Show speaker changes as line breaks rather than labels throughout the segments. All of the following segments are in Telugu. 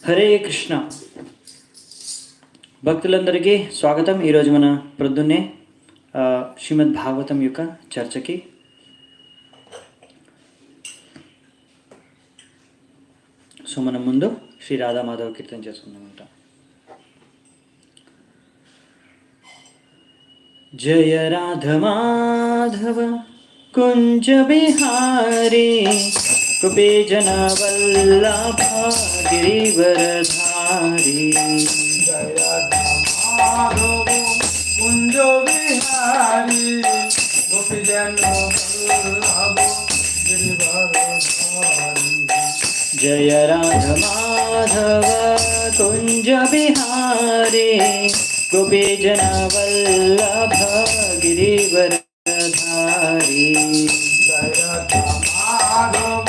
హరే కృష్ణ భక్తులందరికీ స్వాగతం. ఈరోజు మన ప్రొద్దున్నే శ్రీమద్ భాగవతం యొక్క చర్చకి. సో మనం ముందు శ్రీ రాధామాధవ కీర్తన చేసుకుందామంట. జయ రాధమాధవ కుంజ బిహారీ కుపే జన వల్లభ గిరివరధారి.
జయ రాధమాధవ కుంజ బిహారీ కుపే జన వల్లభ గిరివరధారి.
జయ రాధమాధవ కుంజ బిహారీ కుపే జన వల్లభ గిరివరధారి.
జయ రాధమాధవ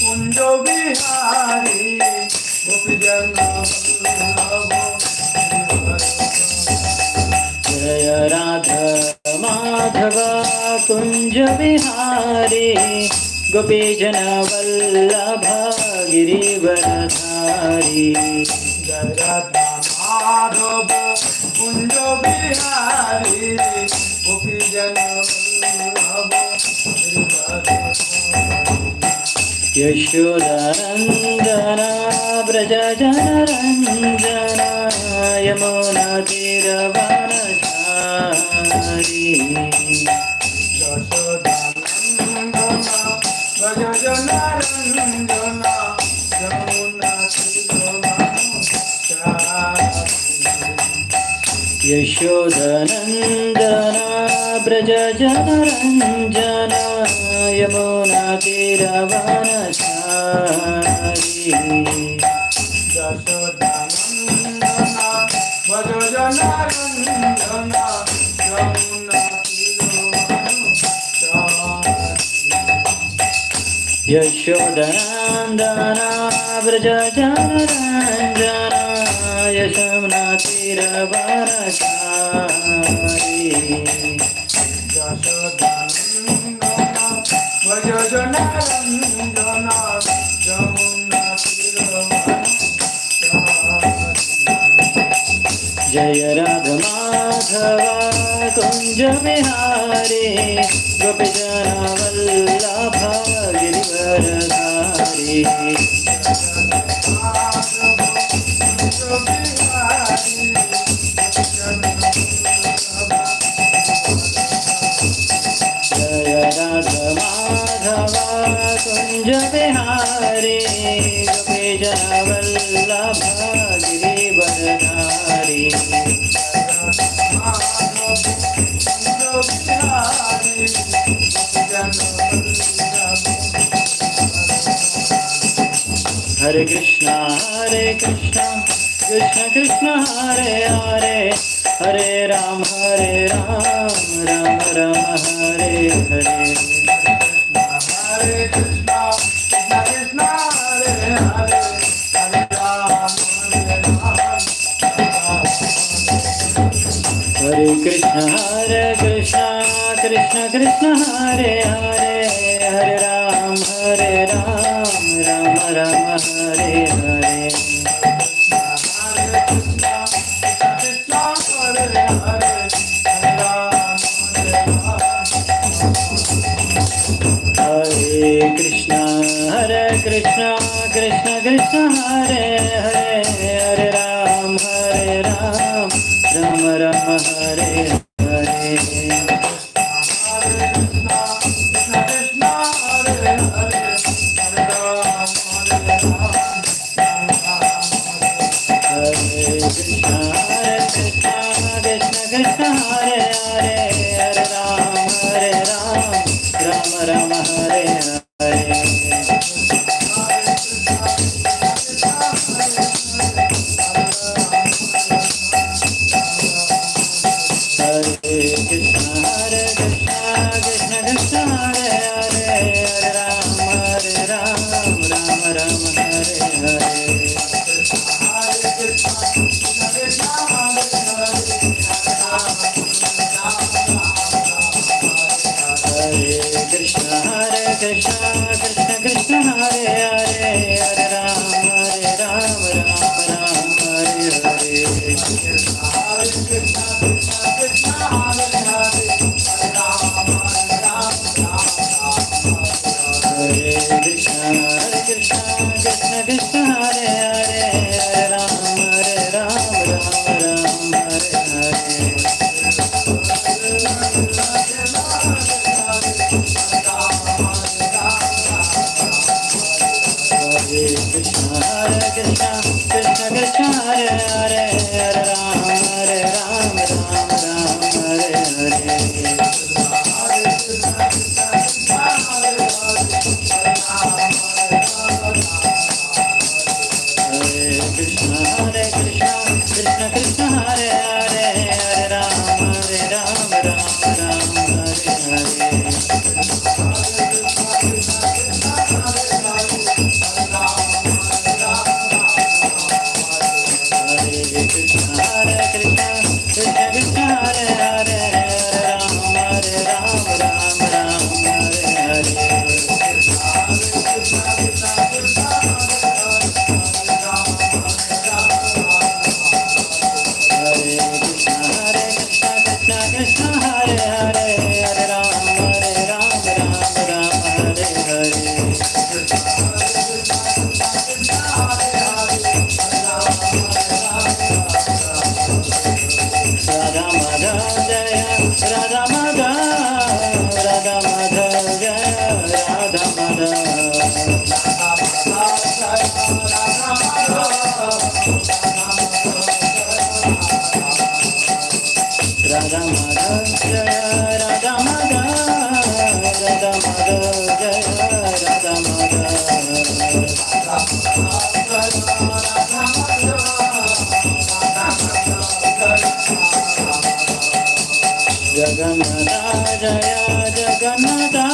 కుంజ బిహారీ కుపే జన వల్లభ గిరివరధారి.
జయ రాధమాధవ కుంజ బిహారీ గోపీ జన వల్లభ గిరివరధారి.
జయ రాధమాధవ కుంజ బిహారీ కుపే జన వల్లభ గిరివరధారి.
యశోదానందన వ్రజ జనరంజన యమునా తీరవనచారి.
యశోదానందన భజ జనరంజన యమునా తీరవనచారి.
యశోదనందన వ్రజ జనరంజన యమునా తీరవనచారి.
యశోదానందన భజ జనరంజన యమునా తీరవనచారి.
యశోదనందన వ్రజ జనరంజన యమునా తీరవనచారి.
యశోదానందన భజ జనరంజన యమునా తీరవనచారి.
జయ రాధమాధవ కుంజ బిహారీ గోపీ జన వల్లభ గిరివరధారి. జయ రాధమాధవ కుంజ బిహారీ గోపీ జన Vallabha గిరివరధారి. Hare Krishna Krishna Krishna Hare Hare Hare Rama Rama Rama Hare Hare.
Hare Krishna Krishna Krishna Hare Hare Hare Rama Hare Rama
Hare Krishna Krishna Krishna Hare Hare Hare Rama Rama Rama Hare Hare. Hare Krishna Krishna Krishna Hare Hare Hare Rama Rama Rama Hare Hare. Hare Krishna Krishna Hare Hare Hare Rama Rama Hare Hare. Jagannatha Jaya Jagannatha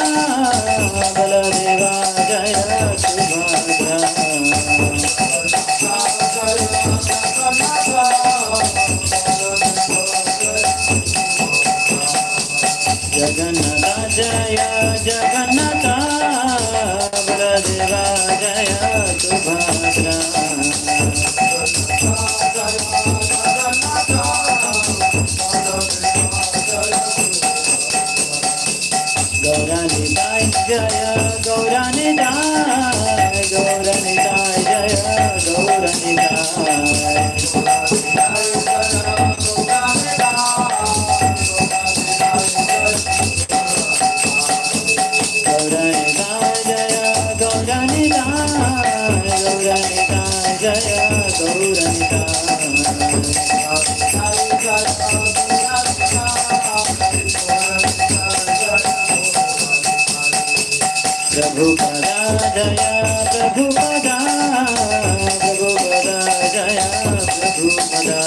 Baladeva Jaya Subhadra Jagannatha Jaya Jagannatha Baladeva Jaya Subhadra Gauranidai Jaya Gauranidai Gauranidai Jaya Gauranidai Prabhupada Jaya Prabhupada Prabhupada Jaya Prabhupada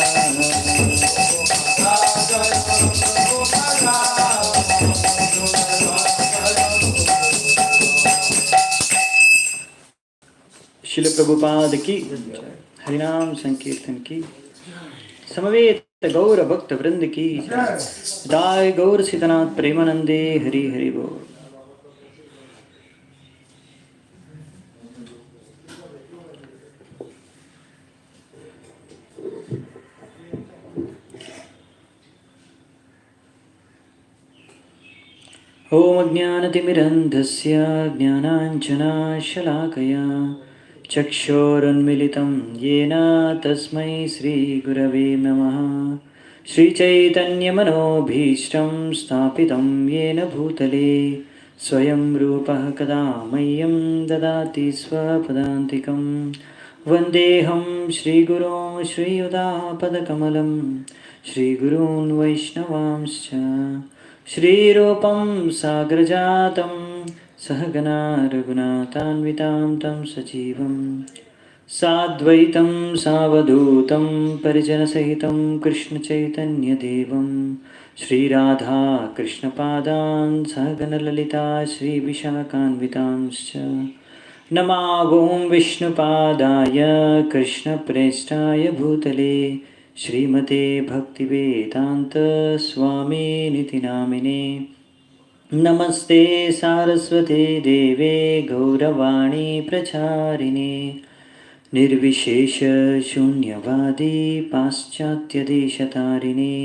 शिल प्रभुपाद की हरिनाम संकीर्तन की समवेत गौर भक्त वृंद की दाय गौर सीतनाथ प्रेमानंदे हरि हरि बोल। ओम अज्ञानतिमिरन्धस्य ज्ञानाञ्जनाशलाकया चक्षुरुन्मिलितं येन तस्मै श्रीगुरवे नमः। श्रीचैतन्यमनोभीष्टं स्थापितं येन भूतले स्वयं रूपः कदा मह्यं ददाति स्वपदान्तिकं। वन्देऽहं श्रीगुरों श्रीयुतापदकमलं श्रीगुरून् वैष्णवांश्च श्रीरूपं साग्रजातं सहगना रघुनाथान्वितां तं सजीवं साद्वैतं सावधूतं परिजनसहितं कृष्णचैतन्यदेवं श्रीराधा कृष्णपादान् सहगनललिता श्रीविशाखान्वितांश्च नमावों विष्णुपादाय कृष्णप्रेष्ठाय भूतले श्रीमते भक्तिवेदांत स्वामिनिति नामिने। नमस्ते सारस्वते देवे गौरवाणी प्रचारिणे निर्विशेष शून्यवादी पाश्चात्यदेशतारिणे।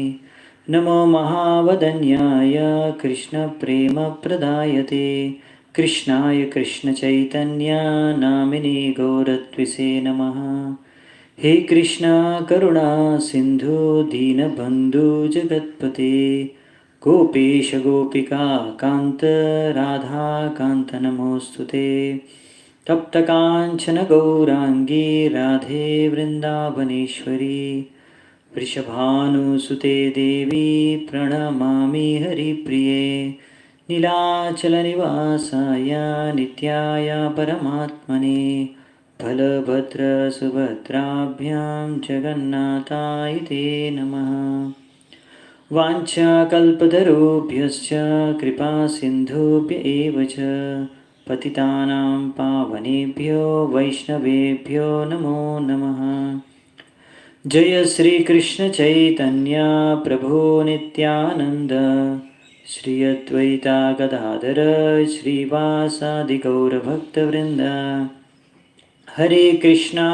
नमो महावदन्याय कृष्णप्रेमप्रदायते कृष्णाय कृष्णचैतन्य नामिने गौरत्विसे नमः। हे कृष्णा करुणा सिंधु दीनबंधु जगत्पते गोपेश गोपिका कांत राधा कांत नमोस्तुते। तप्तकाञ्चन गौराङ्गी राधे वृन्दावनेश्वरी वृषभानुसुते देवी प्रणमामि हरिप्रिये नीलाचलनिवासाय नित्याय परमात्मने बलभद्रसुभद्राभ्यां जगन्नाथाय ते नमः। वाञ्छाकल्पतरुभ्यश्च कृपासिन्धुभ्य एव च पतितानां पावनेभ्यो वैष्णवेभ्यो नमो नमः। जय श्रीकृष्ण चैतन्य प्रभो नित्यानन्द श्री अद्वैता गदाधर श्रीवासादि गौरभक्तवृन्द। हरे कृष्णा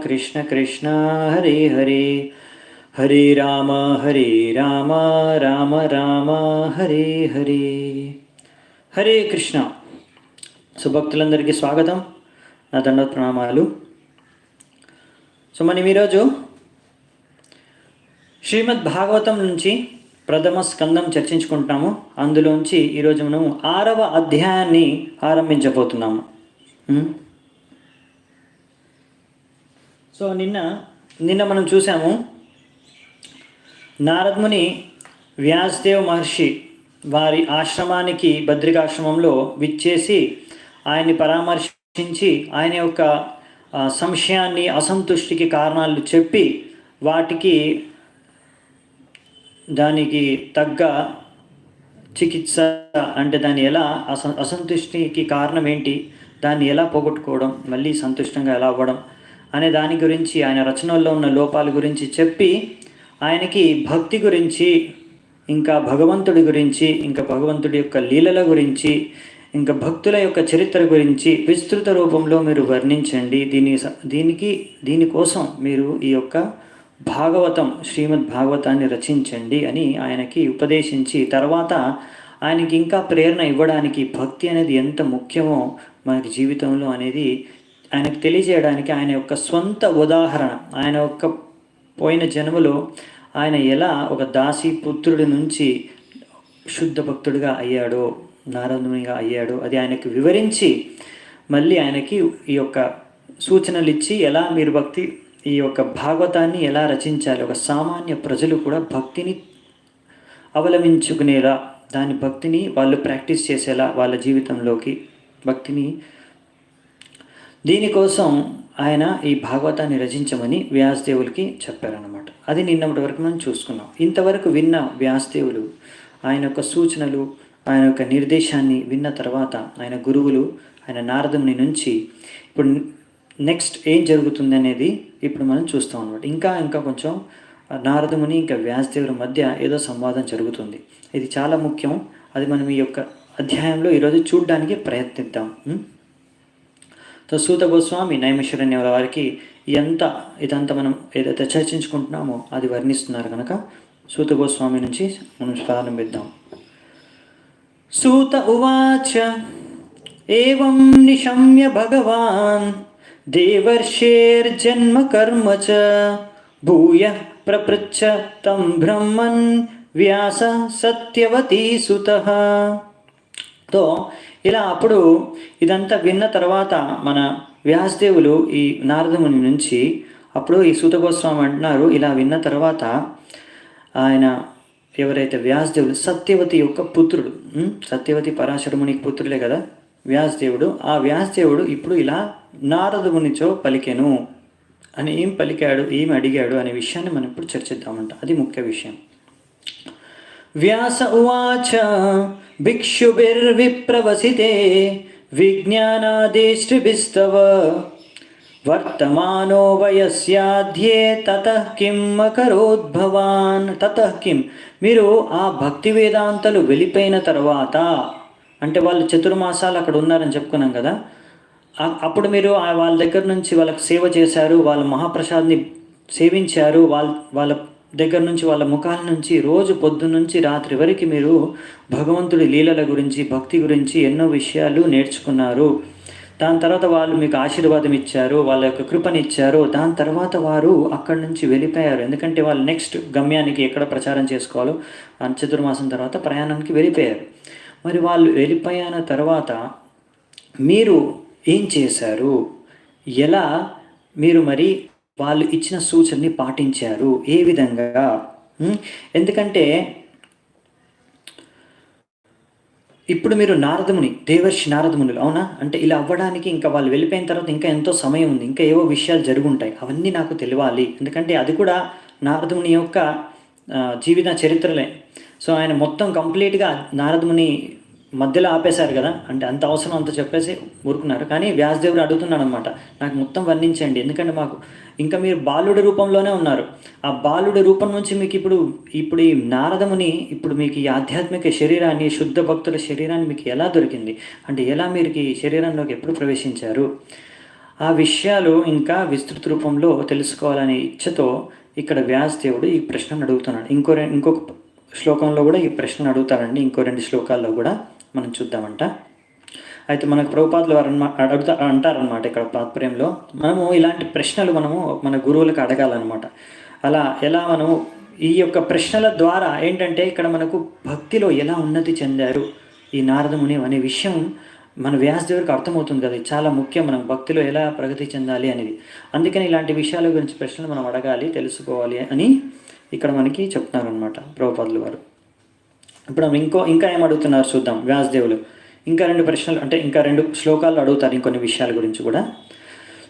कृष्ण कृष्ण हरे हरे हरे राम राम राम हरे हरे। హరే కృష్ణ. సుభక్తులందరికీ స్వాగతం, నా దండవత్ ప్రణామాలు. సో మనం ఈరోజు శ్రీమద్ భాగవతం నుంచి ప్రథమ స్కందం చర్చించుకుంటాము. అందులోంచి ఈరోజు మనం 6వ అధ్యాయాన్ని ఆరంభించబోతున్నాము. సో నిన్న మనం చూసాము, నారదముని వ్యాసదేవ్ మహర్షి వారి ఆశ్రమానికి బద్రికాశ్రమంలో విచ్చేసి ఆయన్ని పరామర్శించి ఆయన యొక్క సంశయాన్ని, అసంతుష్టికి కారణాలు చెప్పి దానికి తగ్గ చికిత్స, అంటే దాన్ని ఎలా అసంతుష్టికి కారణం ఏంటి, దాన్ని ఎలా పోగొట్టుకోవడం, మళ్ళీ సంతుష్టంగా ఎలా అవ్వడం అనే దాని గురించి, ఆయన రచనల్లో ఉన్న లోపాల గురించి చెప్పి ఆయనకి భక్తి గురించి, ఇంకా భగవంతుడి గురించి, ఇంకా భగవంతుడి యొక్క లీలల గురించి, ఇంకా భక్తుల యొక్క చరిత్ర గురించి విస్తృత రూపంలో మీరు వర్ణించండి. దీనికోసం మీరు ఈ యొక్క భాగవతం, శ్రీమద్ భాగవతాన్ని రచించండి అని ఆయనకి ఉపదేశించి, తర్వాత ఆయనకి ఇంకా ప్రేరణ ఇవ్వడానికి భక్తి అనేది ఎంత ముఖ్యమో మనకి జీవితంలో అనేది ఆయనకు తెలియజేయడానికి ఆయన యొక్క స్వంత ఉదాహరణ, ఆయన యొక్క పోయిన జన్మలో ఆయన ఎలా ఒక దాసి పుత్రుడి నుంచి శుద్ధ భక్తుడిగా అయ్యాడో, నారదునిగా అయ్యాడో అది ఆయనకు వివరించి, మళ్ళీ ఆయనకి ఈ యొక్క సూచనలు ఇచ్చి ఎలా మీరు ఈ యొక్క భాగవతాన్ని ఎలా రచించాలి, ఒక సామాన్య ప్రజలు కూడా భక్తిని అవలంబించుకునేలా, దాని భక్తిని వాళ్ళు ప్రాక్టీస్ చేసేలా వాళ్ళ జీవితంలోకి భక్తిని, దీనికోసం ఆయన ఈ భాగవతాన్ని రచించమని వ్యాసదేవులకి చెప్పారన్నమాట. అది నిన్నటి వరకు మనం చూసుకున్నాం. ఇంతవరకు విన్న వ్యాసదేవులు ఆయన యొక్క సూచనలు, ఆయన యొక్క నిర్దేశాన్ని విన్న తర్వాత ఆయన గురువులు, ఆయన నారదుని నుంచి ఇప్పుడు నెక్స్ట్ ఏం జరుగుతుంది అనేది ఇప్పుడు మనం చూస్తాం అన్నమాట. ఇంకా కొంచెం నారదుని ఇంకా వ్యాసదేవుల మధ్య ఏదో సంవాదం జరుగుతుంది. ఇది చాలా ముఖ్యం. అది మనం ఈ యొక్క అధ్యాయంలో ఈరోజు చూడడానికి ప్రయత్నిద్దాం. సో సూత గోస్వామి నైమిషారణ్య వారికి ఇదంతా మనం ఏదైతే చర్చించుకుంటున్నామో అది వర్ణిస్తున్నారు కనుక సూత గోస్వామి నుంచి మనం ప్రారంభిద్దాం. సూత ఉవాచ ఏవం నిశమ్య భగవాన్ దేవర్షేర్జన్మ కర్మ చ భూయ ప్రపృచ్ఛ తం బ్రహ్మన్ వ్యాస సత్యవతీ సుతః. తో ఇలా అప్పుడు ఇదంతా విన్న తర్వాత మన వ్యాసదేవులు ఈ నారదముని నుంచి అప్పుడు ఈ సూత గోస్వామి అంటున్నారు, ఇలా విన్న తర్వాత ఆయన ఎవరైతే వ్యాసదేవుడు, సత్యవతి యొక్క పుత్రుడు, సత్యవతి పరాశరమునికి పుత్రులే కదా వ్యాసదేవుడు, ఆ వ్యాసదేవుడు ఇప్పుడు ఇలా నారదమునిచో పలికెను అని ఏం పలికాడు, ఏం అడిగాడు అనే విషయాన్ని మనం ఇప్పుడు చర్చిద్దామంట. అది ముఖ్య విషయం. వ్యాస ఉవాచ భిక్షుభిర్విప్రవసితే విజ్ఞానాదేష్టిభిస్తవ వర్తమానో వయస్యాధ్యే తతః కిం అకరోద్భవాన్. తతః కిం, మీరు ఆ భక్తి వేదాంతలు వెళ్ళిపోయిన తర్వాత, అంటే వాళ్ళు చతుర్మాసాలు అక్కడ ఉన్నారని చెప్పుకున్నాం కదా, అప్పుడు మీరు వాళ్ళ దగ్గర నుంచి వాళ్ళకి సేవ చేశారు, వాళ్ళ మహాప్రసాద్ని సేవించారు, వాళ్ళ దగ్గర నుంచి, వాళ్ళ ముఖాల నుంచి రోజు పొద్దున్న నుంచి రాత్రి వరకు మీరు భగవంతుడి లీలల గురించి, భక్తి గురించి ఎన్నో విషయాలు నేర్చుకున్నారు. దాని తర్వాత వాళ్ళు మీకు ఆశీర్వాదం ఇచ్చారు, వాళ్ళ యొక్క కృపనిచ్చారు. దాని తర్వాత వారు అక్కడి నుంచి వెళ్ళిపోయారు. ఎందుకంటే వాళ్ళు నెక్స్ట్ గమ్యానికి ఎక్కడ ప్రచారం చేసుకోవాలో చతుర్మాసం తర్వాత ప్రయాణానికి వెళ్ళిపోయారు. మరి వాళ్ళు వెళ్ళిపోయిన తర్వాత మీరు ఏం చేశారు, ఎలా మీరు మరి వాళ్ళు ఇచ్చిన సూచనని పాటించారు, ఏ విధంగా? ఎందుకంటే ఇప్పుడు మీరు నారదముని, దేవర్షి నారదమునులు, అవునా? అంటే ఇలా అవ్వడానికి ఇంకా వాళ్ళు వెళ్ళిపోయిన తర్వాత ఇంకా ఎంతో సమయం ఉంది, ఇంకా ఏవో విషయాలు జరుగుంటాయి, అవన్నీ నాకు తెలియాలి. ఎందుకంటే అది కూడా నారదముని యొక్క జీవిత చరిత్రలే. సో ఆయన మొత్తం కంప్లీట్గా నారదముని మధ్యలో ఆపేశారు కదా, అంటే అంత అవసరం అంత చెప్పేసి ఊరుకున్నారు. కానీ వ్యాసదేవుడు అడుగుతున్నాడు అనమాట, నాకు మొత్తం వర్ణించండి, ఎందుకంటే మాకు ఇంకా మీరు బాలుడి రూపంలోనే ఉన్నారు. ఆ బాలుడి రూపం నుంచి మీకు ఇప్పుడు ఈ నారదముని ఇప్పుడు మీకు ఈ ఆధ్యాత్మిక శరీరాన్ని, శుద్ధ భక్తుల శరీరాన్ని మీకు ఎలా దొరికింది, అంటే ఎలా మీరు ఈ శరీరంలోకి ఎప్పుడు ప్రవేశించారు, ఆ విషయాలు ఇంకా విస్తృత రూపంలో తెలుసుకోవాలనే ఇచ్చతో ఇక్కడ వ్యాసదేవుడు ఈ ప్రశ్నను అడుగుతున్నాడు. ఇంకొక శ్లోకంలో కూడా ఈ ప్రశ్నను అడుగుతారండి, ఇంకో 2 శ్లోకాల్లో కూడా మనం చూద్దామంట. అయితే మనకు ప్రభుపాదులు వారు అంటారనమాట ఇక్కడ తాత్పర్యంలో, మనము ఇలాంటి ప్రశ్నలు మనము మన గురువులకు అడగాలన్నమాట. అలా ఎలా మనము ఈ యొక్క ప్రశ్నల ద్వారా ఏంటంటే ఇక్కడ మనకు భక్తిలో ఎలా ఉన్నతి చెందారు ఈ నారదముని అనే విషయం మన వ్యాసదేవుడికి అర్థమవుతుంది కదా. చాలా ముఖ్యం మనం భక్తిలో ఎలా ప్రగతి చెందాలి అనేది. అందుకని ఇలాంటి విషయాల గురించి ప్రశ్నలు మనం అడగాలి, తెలుసుకోవాలి అని ఇక్కడ మనకి చెప్తున్నారనమాట ప్రభుపాదులు వారు. ఇప్పుడు ఇంకా ఏం అడుగుతున్నారు చూద్దాం వ్యాసదేవులు. ఇంకా 2 ప్రశ్నలు, అంటే ఇంకా 2 శ్లోకాలు అడుగుతారు ఇంకొన్ని విషయాల గురించి కూడా.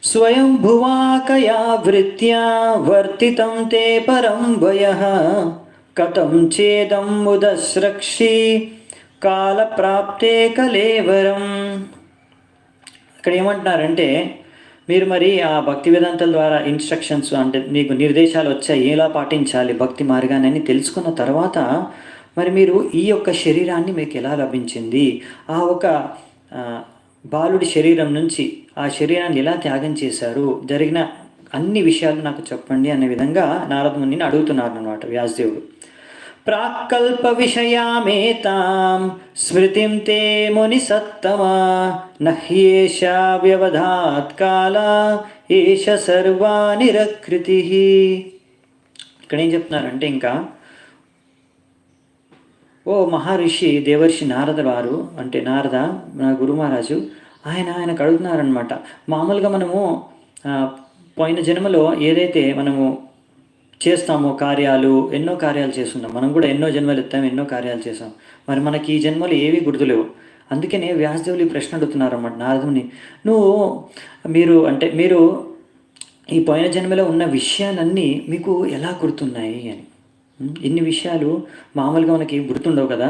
స్వయం భువాకయా వృత్యా వర్తితం తే పరం వయః కథం చేదం ముదస్రక్షి కాల ప్రాప్తే కలేవరం. ఇక్కడ ఏమంటున్నారంటే, మీరు మరి ఆ భక్తి వేదాంతాల ద్వారా ఇన్స్ట్రక్షన్స్, అంటే మీకు నిర్దేశాలు వచ్చాయి ఎలా పాటించాలి భక్తి మార్గాన్ని తెలుసుకున్న తర్వాత మరి మీరు ఈ యొక్క శరీరాన్ని మీకు ఎలా లభించింది, ఆ ఒక బాలుడి శరీరం నుంచి ఆ శరీరాన్ని ఎలా త్యాగం చేశారు, జరిగిన అన్ని విషయాలు నాకు చెప్పండి అనే విధంగా నారదముని అడుగుతున్నారు అన్నమాట వ్యాసదేవుడు. ప్రాకల్ప విషయామేతాం స్మృతిం తే ముని సత్తమా నహ్యేష వ్యవధాత్ కాల ఏష సర్వానిరకృతి. ఇక్కడ ఏం చెప్తున్నారంటే, ఇంకా ఓ మహర్షి దేవర్షి నారద వారు, అంటే నారద నా గురు మహారాజు, ఆయనకు అడుగుతున్నారనమాట. మామూలుగా మనము పోయిన జన్మలో ఏదైతే మనము చేస్తామో కార్యాలు, ఎన్నో కార్యాలు చేస్తున్నాం, మనం కూడా ఎన్నో జన్మలు ఎత్తాం, ఎన్నో కార్యాలు చేసాం, మరి మనకి ఈ జన్మలు ఏవి గుర్తులేవు. అందుకనే వ్యాసదేవులు ఈ ప్రశ్న అడుగుతున్నారన్నమాట నారదుని, మీరు ఈ పోయిన జన్మలో ఉన్న విషయాలన్నీ మీకు ఎలా గుర్తున్నాయి అని. ఇన్ని విషయాలు మామూలుగా మనకి గుర్తుండవు కదా,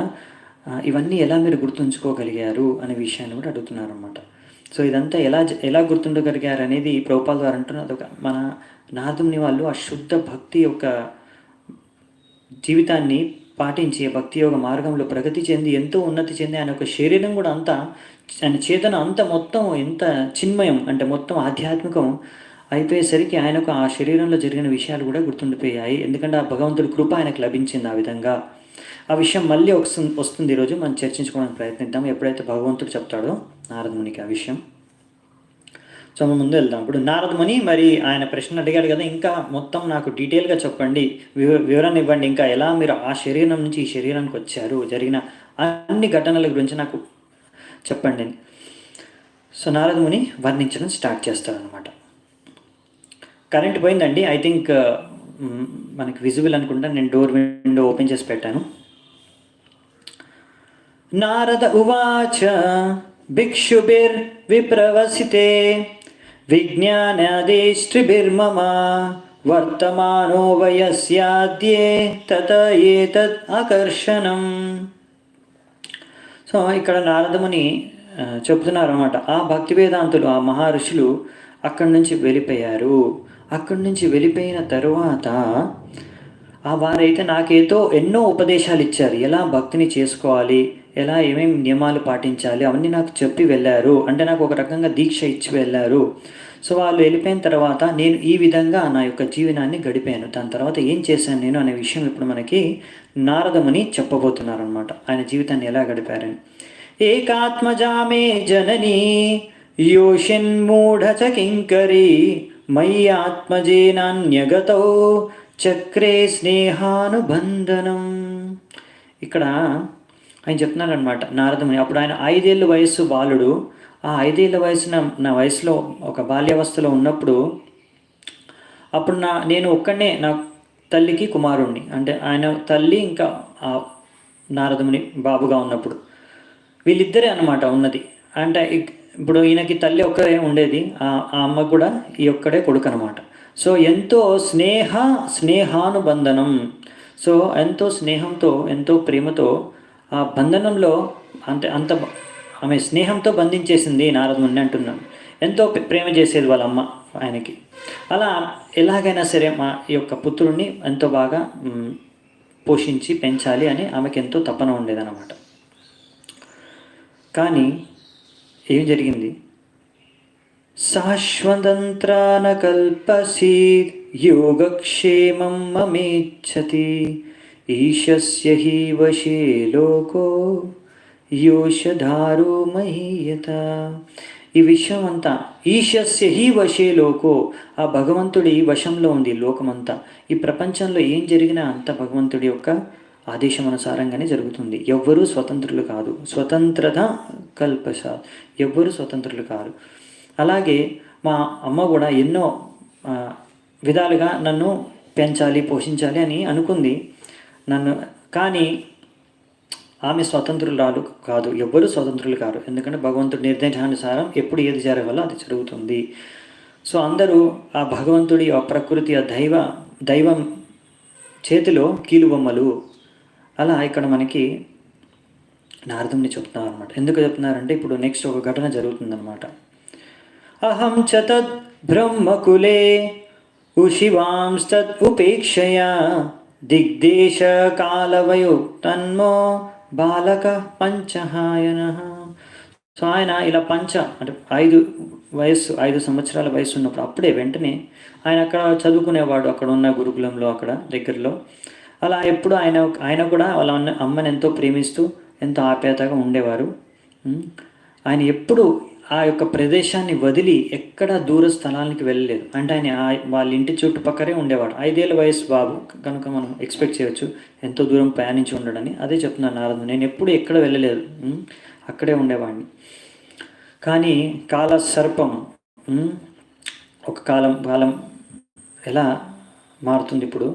ఇవన్నీ ఎలా మీరు గుర్తుంచుకోగలిగారు అనే విషయాన్ని కూడా అడుగుతున్నారన్నమాట. సో ఇదంతా ఎలా గుర్తుండగలిగారు అనేది ప్రభుపాద వారు అంటున్నారు. అదొక మన నారదుని వాళ్ళు ఆ శుద్ధ భక్తి యొక్క జీవితాన్ని పాటించి భక్తి యోగ మార్గంలో ప్రగతి చెంది ఎంతో ఉన్నతి చెంది ఆయన యొక్క శరీరం కూడా అంతా, ఆయన చేతన అంతా మొత్తం ఎంత చిన్మయం అంటే మొత్తం ఆధ్యాత్మికం అయిపోయేసరికి ఆయనకు ఆ శరీరంలో జరిగిన విషయాలు కూడా గుర్తుండిపోయాయి. ఎందుకంటే ఆ భగవంతుడి కృప ఆయనకు లభించింది ఆ విధంగా. ఆ విషయం మళ్ళీ వస్తుంది ఈరోజు మనం చర్చించుకోవడానికి ప్రయత్నిద్దాం, ఎప్పుడైతే భగవంతుడు చెప్తాడో నారదమునికి ఆ విషయం. సో మనం ముందు వెళ్దాం. ఇప్పుడు నారదముని మరి ఆయన ప్రశ్న అడిగాడు కదా, ఇంకా మొత్తం నాకు డీటెయిల్గా చెప్పండి, వివరణ ఇవ్వండి, ఇంకా ఎలా మీరు ఆ శరీరం నుంచి ఈ శరీరానికి వచ్చారు, జరిగిన అన్ని ఘటనల గురించి నాకు చెప్పండి. సో నారదముని వర్ణించడం స్టార్ట్ చేస్తారనమాట. కరెంట్ పోయిందండి, ఐ థింక్ మనకి విజిబుల్ అనుకుంటా, నేను డోర్ విండో ఓపెన్ చేసి పెట్టాను. నారద ఉవాచ భిక్షుభిర్విప్రవసితే విజ్ఞానాదేష్ట్రిభిర్మమ వర్తమానో వయస్యాద్యే తత ఏతద్ ఆకర్షణం. సో ఇక్కడ నారదముని చెప్తున్నారు అన్నమాట, ఆ భక్తి వేదాంతులు, ఆ మహర్షులు అక్కడి నుంచి వెళ్ళిపోయారు. అక్కడి నుంచి వెళ్ళిపోయిన తరువాత వారైతే నాకేదో ఎన్నో ఉపదేశాలు ఇచ్చారు, ఎలా భక్తిని చేసుకోవాలి, ఎలా ఏమేమి నియమాలు పాటించాలి, అవన్నీ నాకు చెప్పి వెళ్ళారు. అంటే నాకు ఒక రకంగా దీక్ష ఇచ్చి వెళ్ళారు. సో వాళ్ళు వెళ్ళిపోయిన తర్వాత నేను ఈ విధంగా నా యొక్క జీవనాన్ని గడిపాను. దాని తర్వాత ఏం చేశాను నేను అనే విషయం ఇప్పుడు మనకి నారదముని చెప్పబోతున్నారు అనమాట, ఆయన జీవితాన్ని ఎలా గడిపారని. ఏకాత్మజామే జననీ యోషిన్మూఢ చ కింకరీ మయి ఆత్మజేనాన్యగతో చక్రే స్నేహానుబంధనం. ఇక్కడ ఆయన చెప్తున్నారనమాట నారదముని, అప్పుడు ఆయన 5 ఏళ్ళ వయస్సు బాలుడు, ఆ 5 ఏళ్ళ వయసున నా వయసులో ఒక బాల్యావస్థలో ఉన్నప్పుడు అప్పుడు నేను ఒక్కడనే నా తల్లికి కుమారుణ్ణి, అంటే ఆయన తల్లి ఇంకా నారదముని బాబుగా ఉన్నప్పుడు వీళ్ళిద్దరే అన్నమాట ఉన్నది. అంటే ఇప్పుడు ఈయనకి తల్లి ఒక్కరే ఉండేది, ఆ అమ్మ కూడా ఈ ఒక్కడే కొడుకు అనమాట. సో ఎంతో స్నేహానుబంధనం. సో ఎంతో స్నేహంతో, ఎంతో ప్రేమతో ఆ బంధనంలో, అంటే ఆమె స్నేహంతో బంధించేసింది నారదముని అంటున్నాను. ఎంతో ప్రేమ చేసేది వాళ్ళ అమ్మ ఆయనకి. అలా ఎలాగైనా సరే మా ఈ యొక్క పుత్రుడిని ఎంతో బాగా పోషించి పెంచాలి అని ఆమెకి ఎంతో తపన ఉండేదన్నమాట. కానీ ఏం జరిగింది? శాశ్వతంత్రాన కల్పసీత్ యోగక్షేమం మమేచ్చతి ఈశస్య హి వశే లోకో యోషధారో మహీయత. ఈ విషయం అంతా ఈశస్య హి వశే లోకో, ఆ భగవంతుడి వశంలో ఉంది లోకమంతా. ఈ ప్రపంచంలో ఏం జరిగినా అంత భగవంతుడి యొక్క ఆదేశం అనుసారంగానే జరుగుతుంది. ఎవ్వరూ స్వతంత్రులు కాదు. స్వతంత్రత కల్పసా, ఎవ్వరూ స్వతంత్రులు కాదు. అలాగే మా అమ్మ కూడా ఎన్నో విధాలుగా నన్ను పెంచాలి, పోషించాలి అని అనుకుంది నన్ను. కానీ ఆమె స్వతంత్రురాలు కాదు, ఎవ్వరూ స్వతంత్రులు కాదు. ఎందుకంటే భగవంతుడి నిర్దేశానుసారం ఎప్పుడు ఏది జరగాలో అది జరుగుతుంది. సో అందరూ ఆ భగవంతుడి, ఆ ప్రకృతి, ఆ దైవం చేతిలో కీలుబొమ్మలు. అలా ఇక్కడ మనకి నారదుని చెప్తున్నారు అనమాట. ఎందుకు చెప్తున్నారంటే ఇప్పుడు నెక్స్ట్ ఒక ఘటన జరుగుతుందన్నమాట. అహం చ తద్ బ్రహ్మకులే ఉషివాంస్తద్ ఉపేక్షయా దిగ్దేశ కాలవయో తన్మో బాలక పంచహాయన. సో ఆయన ఇలా అంటే 5 సంవత్సరాల వయసు ఉన్నప్పుడు అప్పుడే వెంటనే ఆయన అక్కడ చదువుకునేవాడు, అక్కడ ఉన్న గురుకులంలో, అక్కడ దగ్గరలో. అలా ఎప్పుడు ఆయన కూడా వాళ్ళ అమ్మని ఎంతో ప్రేమిస్తూ ఎంతో ఆప్యాయతగా ఉండేవారు. ఆయన ఎప్పుడు ఆ యొక్క ప్రదేశాన్ని వదిలి ఎక్కడ దూర స్థలానికి వెళ్ళలేదు. అంటే ఆయన వాళ్ళ ఇంటి చుట్టుపక్కలే ఉండేవాడు. 5 ఏళ్ళ వయసు బాబు కనుక మనం ఎక్స్పెక్ట్ చేయవచ్చు ఎంతో దూరం ప్రయాణించి ఉండడని. అదే చెప్తున్నాను నారదుడు, నేను ఎప్పుడు ఎక్కడ వెళ్ళలేదు, అక్కడే ఉండేవాడిని. కానీ కాల సర్పం ఒక కాలం ఎలా మారుతుంది ఇప్పుడు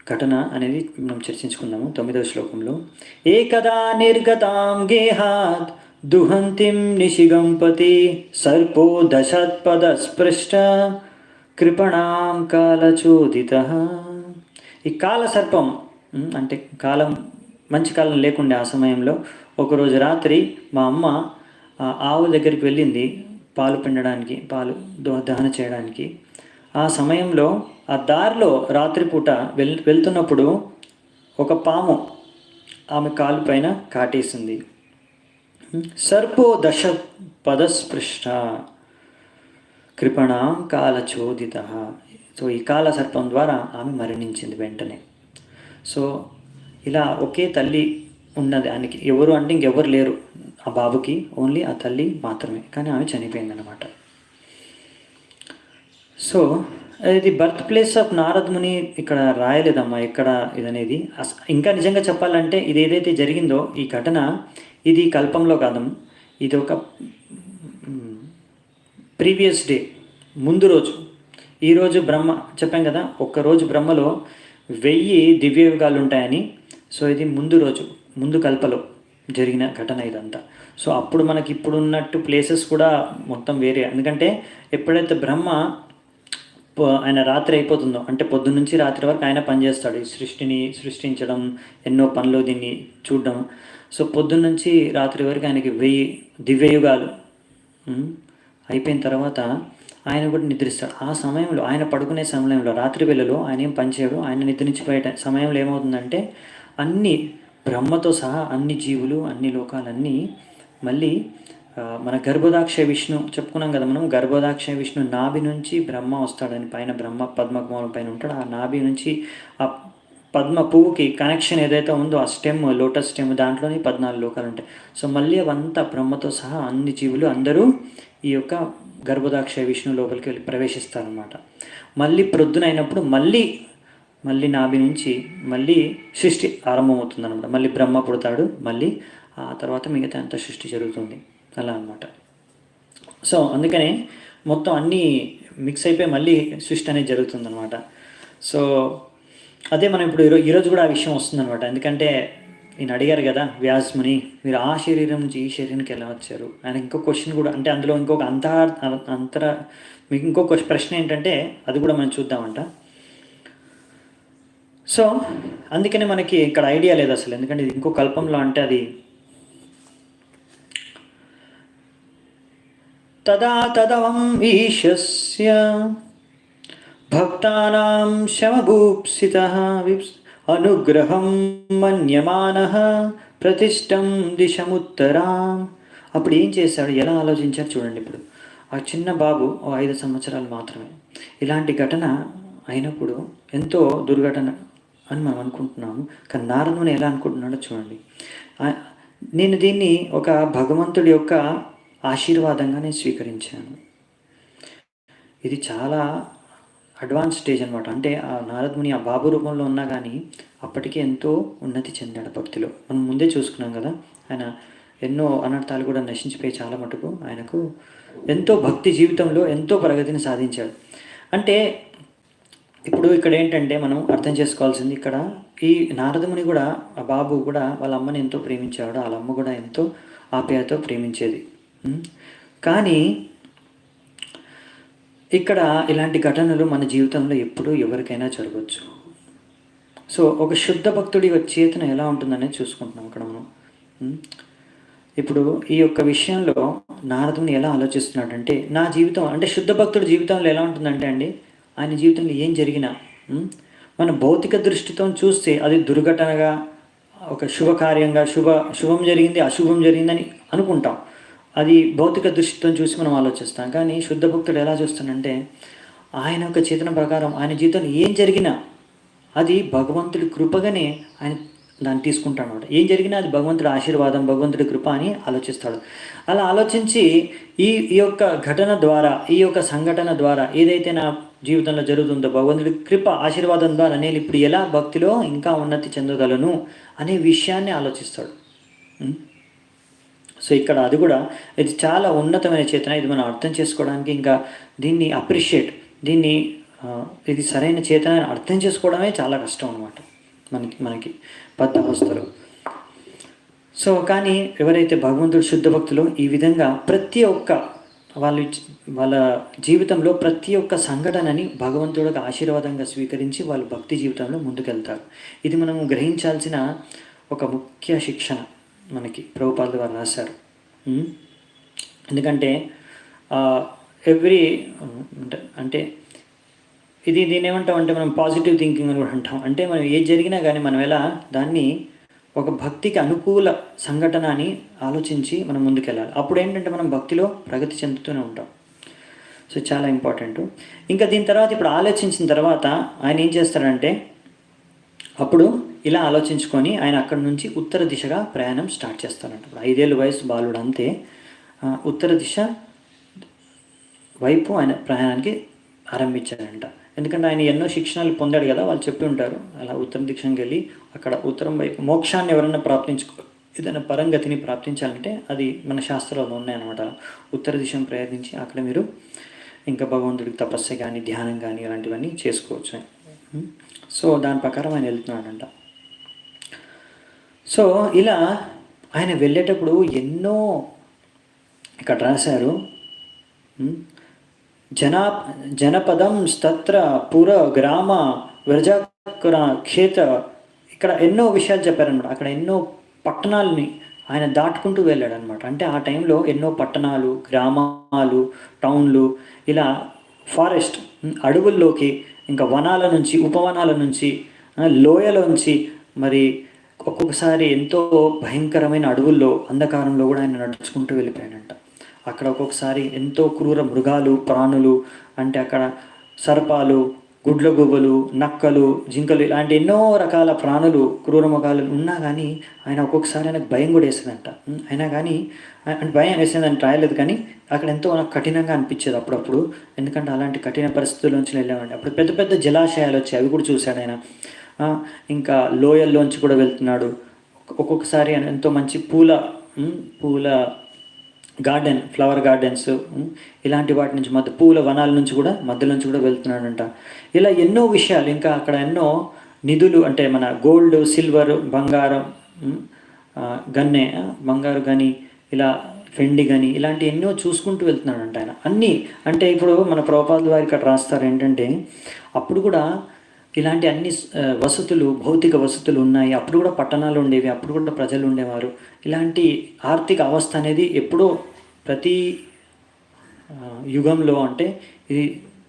ఘటన అనేది మనం చర్చించుకుందాము 9వ శ్లోకంలో. ఏకదా నిర్గతాం గేహాత్ దుహంతిం నిశిగంపతి సర్పో దశత్పద స్పృష్ట కృపణాం కాలచోదిత. ఈ కాల సర్పం అంటే మంచి కాలం లేకుండే ఆ సమయంలో ఒకరోజు రాత్రి మా అమ్మ ఆవు దగ్గరికి వెళ్ళింది పాలు పిండడానికి, పాలు దహన చేయడానికి. ఆ సమయంలో ఆ దారిలో రాత్రిపూట వెళ్తున్నప్పుడు ఒక పాము ఆమె కాలు పైన కాటేసింది. సర్పో దశ పదస్పృష్ట కృపణాం కాలచోదిత. సో ఈ కాల సర్పం ద్వారా ఆమె మరణించింది వెంటనే. సో ఇలా ఒకే తల్లి ఉన్నది ఆయనకి. ఎవరు అంటే ఇంకెవరు లేరు ఆ బాబుకి, ఓన్లీ ఆ తల్లి మాత్రమే. కానీ ఆమె చనిపోయిందన్నమాట. సో ఇది బర్త్ ప్లేస్ ఆఫ్ నారద్ ముని ఇక్కడ రాయలేదమ్మా ఎక్కడ ఇదనేది. ఇంకా నిజంగా చెప్పాలంటే ఇది ఏదైతే జరిగిందో ఈ ఘటన, ఇది కల్పంలో కాదు, ఇది ఒక ప్రీవియస్ డే, ముందు రోజు. ఈరోజు బ్రహ్మ చెప్పాం కదా, ఒక్కరోజు బ్రహ్మలో 1000 దివ్యయుగాలు ఉంటాయని. సో ఇది ముందు రోజు, ముందు కల్పలో జరిగిన ఘటన ఇదంతా. సో అప్పుడు మనకి ఇప్పుడు ఉన్నట్టు ప్లేసెస్ కూడా మొత్తం వేరే. ఎందుకంటే ఎప్పుడైతే బ్రహ్మ ఆయన రాత్రి అయిపోతుందో, అంటే పొద్దున్న నుంచి రాత్రి వరకు ఆయన పనిచేస్తాడు. ఈ సృష్టిని సృష్టించడం, ఎన్నో పనులు దీన్ని చూడడం. సో పొద్దున్న నుంచి రాత్రి వరకు ఆయనకి 1000 దివ్యయుగాలు అయిపోయిన తర్వాత ఆయన కూడా నిద్రిస్తాడు. ఆ సమయంలో ఆయన పడుకునే సమయంలో, రాత్రి వేళలో ఆయన ఏం పనిచేయడు. ఆయన నిద్రించిపోయే సమయంలో ఏమవుతుందంటే అన్ని బ్రహ్మతో సహా అన్ని జీవులు, అన్ని లోకాలన్నీ మళ్ళీ మన గర్భోదాక్ష విష్ణు చెప్పుకున్నాం కదా మనం. గర్భోదాక్ష విష్ణు నాభి నుంచి బ్రహ్మ వస్తాడని, పైన బ్రహ్మ పద్మకుమారం పైన ఉంటాడు. ఆ నాభి నుంచి ఆ పద్మ పువ్వుకి కనెక్షన్ ఏదైతే ఉందో ఆ స్టెమ్, లోటస్ స్టెమ్, దాంట్లోనే 14 లోకాలు ఉంటాయి. సో మళ్ళీ అవంతా బ్రహ్మతో సహా అన్ని జీవులు అందరూ ఈ యొక్క గర్భోదాక్ష విష్ణు లోపలికి వెళ్ళి ప్రవేశిస్తారనమాట. మళ్ళీ ప్రొద్దునైనప్పుడు మళ్ళీ నాభి నుంచి మళ్ళీ సృష్టి ఆరంభమవుతుంది. మళ్ళీ బ్రహ్మ పుడతాడు, మళ్ళీ ఆ తర్వాత మిగతా అంత సృష్టి జరుగుతుంది. అలా అన్నమాట. సో అందుకనే మొత్తం అన్నీ మిక్స్ అయిపోయి మళ్ళీ సృష్టి అనేది జరుగుతుందన్నమాట. సో అదే మనం ఇప్పుడు ఈరోజు కూడా ఆ విషయం వస్తుందన్నమాట. ఎందుకంటే ఈయన అడిగారు కదా వ్యాసముని, మీరు ఆ శరీరం నుంచి ఈ శరీరానికి ఎలా వచ్చారు. ఆయన ఇంకో క్వశ్చన్ కూడా, అంటే అందులో ఇంకొక మీకు ఇంకో ప్రశ్న ఏంటంటే అది కూడా మనం చూద్దామంట. సో అందుకనే మనకి ఇక్కడ ఐడియా లేదు అసలు, ఎందుకంటే ఇది ఇంకో కల్పంలో అంటే అది తదా తదవం ఈశస్య భక్తానాం శమభూప్సితః అనుగ్రహం మన్యమానః ప్రతిష్టం దిశముత్తరాం. అప్పుడు ఏం చేశాడు, ఎలా ఆలోచించాడు చూడండి. ఇప్పుడు ఆ చిన్న బాబు 5 సంవత్సరాలు మాత్రమే. ఇలాంటి ఘటన అయినప్పుడు ఎంతో దుర్ఘటన అని మనం అనుకుంటున్నాము, కానీ నారదుని ఎలా అనుకుంటున్నాడో చూడండి. నేను దీన్ని ఒక భగవంతుడి యొక్క ఆశీర్వాదంగా నేను స్వీకరించాను. ఇది చాలా అడ్వాన్స్ స్టేజ్ అనమాట. అంటే ఆ నారదుని ఆ బాబు రూపంలో ఉన్నా కానీ అప్పటికే ఎంతో ఉన్నతి చెందాడు భక్తిలో. మనం ముందే చూసుకున్నాం కదా, ఆయన ఎన్నో అనర్థాలు కూడా నశించిపోయి చాలా మటుకు ఆయనకు ఎంతో భక్తి జీవితంలో ఎంతో ప్రగతిని సాధించాడు. అంటే ఇప్పుడు ఇక్కడ ఏంటంటే మనం అర్థం చేసుకోవాల్సింది, ఇక్కడ ఈ నారదముని కూడా ఆ బాబు కూడా వాళ్ళ అమ్మని ఎంతో ప్రేమించాడు, వాళ్ళ అమ్మ కూడా ఎంతో ఆప్యాయతో ప్రేమించేది. కానీ ఇక్కడ ఇలాంటి ఘటనలు మన జీవితంలో ఎప్పుడూ ఎవరికైనా జరగవచ్చు. సో ఒక శుద్ధ భక్తుడి చేతన ఎలా ఉంటుందనేది చూసుకుంటున్నాం ఇక్కడ మనం. ఇప్పుడు ఈ యొక్క విషయంలో నారదుని ఎలా ఆలోచిస్తున్నాడంటే, నా జీవితం అంటే శుద్ధ భక్తుడి జీవితంలో ఎలా ఉంటుందంటే అండి, ఆయన జీవితంలో ఏం జరిగినా మన భౌతిక దృష్టితో చూస్తే అది దుర్ఘటనగా, ఒక శుభకార్యంగా, శుభం జరిగింది అశుభం జరిగిందని అనుకుంటాం. అది భౌతిక దృష్టితో చూసి మనం ఆలోచిస్తాం. కానీ శుద్ధ భక్తుడు ఎలా చూస్తానంటే, ఆయన యొక్క చేతన ప్రకారం ఆయన జీవితంలో ఏం జరిగినా అది భగవంతుడి కృపగానే ఆయన దాన్ని తీసుకుంటాడు అనమాట. ఏం జరిగినా అది భగవంతుడి ఆశీర్వాదం, భగవంతుడి కృప అని ఆలోచిస్తాడు. అలా ఆలోచించి ఈ యొక్క ఘటన ద్వారా, ఈ యొక్క సంఘటన ద్వారా ఏదైతే నా జీవితంలో జరుగుతుందో భగవంతుడి కృప ఆశీర్వాదం ద్వారా నేను ఇప్పుడు ఎలా భక్తిలో ఇంకా ఉన్నతి చెందగలను అనే విషయాన్ని ఆలోచిస్తాడు. సో ఇక్కడ అది కూడా ఇది చాలా ఉన్నతమైన చేతన. ఇది మనం అర్థం చేసుకోవడానికి, ఇంకా దీన్ని అప్రిషియేట్, ఇది సరైన చేతన అర్థం చేసుకోవడమే చాలా కష్టం అనమాట మనకి పెద్ద అవస్థలు. సో కానీ ఎవరైతే భగవంతుడు శుద్ధ భక్తులు ఈ విధంగా ప్రతి ఒక్క వాళ్ళ జీవితంలో ప్రతి ఒక్క సంఘటనని భగవంతుడికి ఆశీర్వాదంగా స్వీకరించి వాళ్ళు భక్తి జీవితంలో ముందుకెళ్తారు. ఇది మనం గ్రహించాల్సిన ఒక ముఖ్య శిక్షణ మనకి ప్రభుపాదుల వారు రాశారు. ఎందుకంటే అంటే దీన్ని ఏమంటాం అంటే మనం పాజిటివ్ థింకింగ్ అని కూడా అంటాం. అంటే మనం ఏది జరిగినా కానీ మనం ఎలా దాన్ని ఒక భక్తికి అనుకూల సంఘటన అని ఆలోచించి మనం ముందుకెళ్ళాలి. అప్పుడు ఏంటంటే మనం భక్తిలో ప్రగతి చెందుతూనే ఉంటాం. సో చాలా ఇంపార్టెంట్. ఇంకా దీని తర్వాత ఇప్పుడు ఆలోచించిన తర్వాత ఆయన ఏం చేస్తాడంటే, అప్పుడు ఇలా ఆలోచించుకొని ఆయన అక్కడి నుంచి ఉత్తర దిశగా ప్రయాణం స్టార్ట్ చేస్తారంట. ఇప్పుడు 5 ఏళ్ళ వయసు బాలుడు అంతే, ఉత్తర దిశ వైపు ఆయన ప్రయాణానికి ఆరంభించారంట. ఎందుకంటే ఆయన ఎన్నో శిక్షణలు పొందాడు కదా, వాళ్ళు చెప్పి ఉంటారు. అలా ఉత్తర దిశకి వెళ్ళి అక్కడ ఉత్తరం వైపు మోక్షాన్ని ఎవరైనా ఏదైనా పరంగతిని ప్రాప్తించాలంటే అది మన శాస్త్రాల్లో ఉన్నాయన్నమాట. ఉత్తర దిశను ప్రయత్నించి అక్కడ మీరు ఇంకా భగవంతుడికి తపస్సు కానీ ధ్యానం కానీ ఇలాంటివన్నీ చేసుకోవచ్చు. సో దాని ప్రకారం ఆయన వెళ్తున్నాడంట. సో ఇలా ఆయన వెళ్ళేటప్పుడు ఎన్నో ఇక్కడ రాశారు, జనపదం స్తత్ర పుర గ్రామ వ్రజకర క్షేత, ఇక్కడ ఎన్నో విషయాలు చెప్పారనమాట. అక్కడ ఎన్నో పట్టణాలని ఆయన దాటుకుంటూ వెళ్ళాడు అనమాట. అంటే ఆ టైంలో ఎన్నో పట్టణాలు, గ్రామాలు, టౌన్లు, ఇలా ఫారెస్ట్ అడవుల్లోకి, ఇంకా వనాల నుంచి, ఉపవనాల నుంచి, లోయలోంచి, మరి ఒక్కొక్కసారి ఎంతో భయంకరమైన అడవుల్లో అంధకారంలో కూడా ఆయన నడుచుకుంటూ వెళ్ళిపోయాడంట. అక్కడ ఒక్కొక్కసారి ఎంతో క్రూర మృగాలు, ప్రాణులు, అంటే అక్కడ సర్పాలు, గుడ్లగూబలు, నక్కలు, జింకలు, ఇలాంటి ఎన్నో రకాల ప్రాణులు, క్రూర మృగాలు ఉన్నా కానీ ఆయన ఒక్కొక్కసారి ఆయనకు భయం కూడా వేసేదంట. అయినా కానీ అంటే భయం వేసేదని రాయలేదు, కానీ అక్కడ ఎంతో నాకు కఠినంగా అనిపించేది అప్పుడప్పుడు. ఎందుకంటే అలాంటి కఠిన పరిస్థితుల్లోంచి వెళ్ళామండి. అప్పుడు పెద్ద పెద్ద జలాశయాలు వచ్చాయి, అవి కూడా చూశాడు ఆయన. ఇంకా లోయల్లోంచి కూడా వెళ్తున్నాడు. ఒక్కొక్కసారి ఎంతో మంచి పూల గార్డెన్, ఫ్లవర్ గార్డెన్స్, ఇలాంటి వాటి నుంచి పూల వనాల నుంచి కూడా మధ్యలో నుంచి కూడా వెళ్తున్నాడంట. ఇలా ఎన్నో విషయాలు, ఇంకా అక్కడ ఎన్నో నిధులు అంటే మన గోల్డ్, సిల్వర్, బంగారం, గన్నె, బంగారు గని, ఇలా వెండి గని, ఇలాంటి ఎన్నో చూసుకుంటూ వెళ్తున్నాడంట ఆయన. అన్నీ అంటే ఇప్పుడు మన ప్రభుపాదుల వారు ఇక్కడ రాస్తారు ఏంటంటే అప్పుడు కూడా ఇలాంటి అన్ని వసతులు, భౌతిక వసతులు ఉన్నాయి. అప్పుడు కూడా పట్టణాలు ఉండేవి, అప్పుడు కూడా ప్రజలు ఉండేవారు. ఇలాంటి ఆర్థిక అవస్థ అనేది ఎప్పుడో ప్రతి యుగంలో అంటే ఇది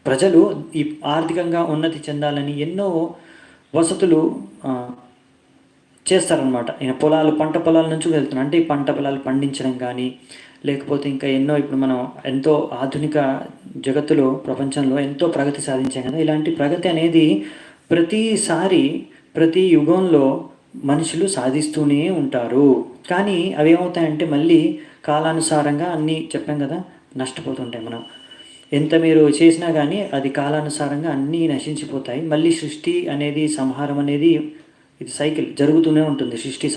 ప్రజలు ఈ ఆర్థికంగా ఉన్నతి చెందాలని ఎన్నో వసతులు చేస్తారనమాట. ఈయన పంట పొలాల నుంచి వెళ్తున్నాం అంటే ఈ పంట పొలాలు పండించడం కానీ, లేకపోతే ఇంకా ఎన్నో ఇప్పుడు మనం ఎంతో ఆధునిక జగత్తులో ప్రపంచంలో ఎంతో ప్రగతి సాధించాం కదా. ఇలాంటి ప్రగతి అనేది ప్రతిసారి ప్రతి యుగంలో మనుషులు సాధిస్తూనే ఉంటారు. కానీ అవి ఏమవుతాయంటే మళ్ళీ కాలానుసారంగా అన్నీ చెప్పాం కదా నష్టపోతుంటాయి. మనం ఎంత మీరు చేసినా కానీ అది కాలానుసారంగా అన్నీ నశించిపోతాయి. మళ్ళీ సృష్టి అనేది, సంహారం అనేది ఇది సైకిల్ జరుగుతూనే ఉంటుంది. సృష్టి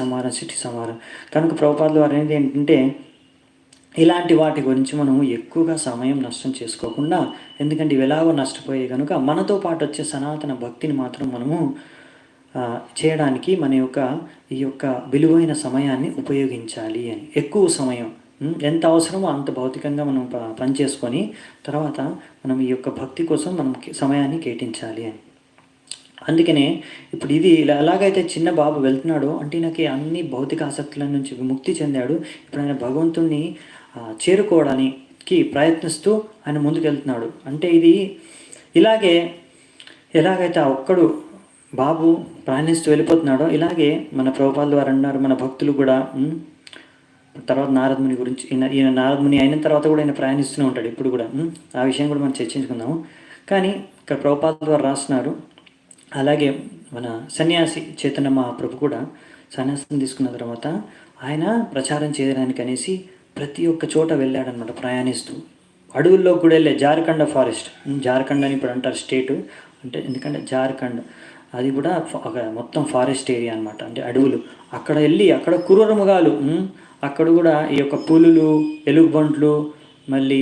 సంహారం. కనుక ప్రభుపాదుల వారు అనేది ఏంటంటే ఇలాంటి వాటి గురించి మనం ఎక్కువగా సమయం నష్టం చేసుకోకుండా, ఎందుకంటే ఇవి ఎలాగో నష్టపోయే కనుక మనతో పాటు వచ్చే సనాతన భక్తిని మాత్రం మనము చేయడానికి ఈ యొక్క విలువైన సమయాన్ని ఉపయోగించాలి అని. ఎక్కువ సమయం ఎంత అవసరమో అంత భౌతికంగా మనం పని చేసుకొని తర్వాత మనం ఈ యొక్క భక్తి కోసం మనం సమయాన్ని కేటాయించాలి అని. అందుకనే ఇప్పుడు ఇది ఎలాగైతే చిన్న బాబు వెళ్తున్నాడో అంటే ఈయనకి అన్ని భౌతిక ఆసక్తుల నుంచి విముక్తి చెందాడు. ఇప్పుడు ఆయన భగవంతుణ్ణి చేరుకోవడానికి ప్రయత్నిస్తూ ఆయన ముందుకు వెళ్తున్నాడు. అంటే ఇది ఎలాగైతే ఆ ఒక్కడు బాబు ప్రయాణిస్తూ వెళ్ళిపోతున్నాడో ఇలాగే మన ప్రభుపాదుల వారు అన్నారు మన భక్తులు కూడా. తర్వాత నారదముని గురించి ఈయన నారదముని అయిన తర్వాత కూడా ఆయన ప్రయాణిస్తూనే ఉంటాడు ఇప్పుడు కూడా. ఆ విషయం కూడా మనం చర్చించుకుందాము. కానీ ఇక్కడ ప్రభుపాదుల వారు రాస్తున్నారు అలాగే మన సన్యాసి చైతన్య మహాప్రభు కూడా సన్యాసం తీసుకున్న తర్వాత ఆయన ప్రచారం చేయడానికి అనేసి ప్రతి ఒక్క చోట వెళ్ళాడనమాట ప్రయాణిస్తూ. అడవుల్లో కూడా వెళ్ళే జార్ఖండ్ ఫారెస్ట్, జార్ఖండ్ అని ఇప్పుడు అంటారు స్టేటు, అంటే ఎందుకంటే జార్ఖండ్ అది కూడా మొత్తం ఫారెస్ట్ ఏరియా అనమాట, అంటే అడవులు. అక్కడ వెళ్ళి అక్కడ క్రూర మృగాలు, అక్కడ కూడా ఈ యొక్క పులులు, ఎలుగుబంట్లు, మళ్ళీ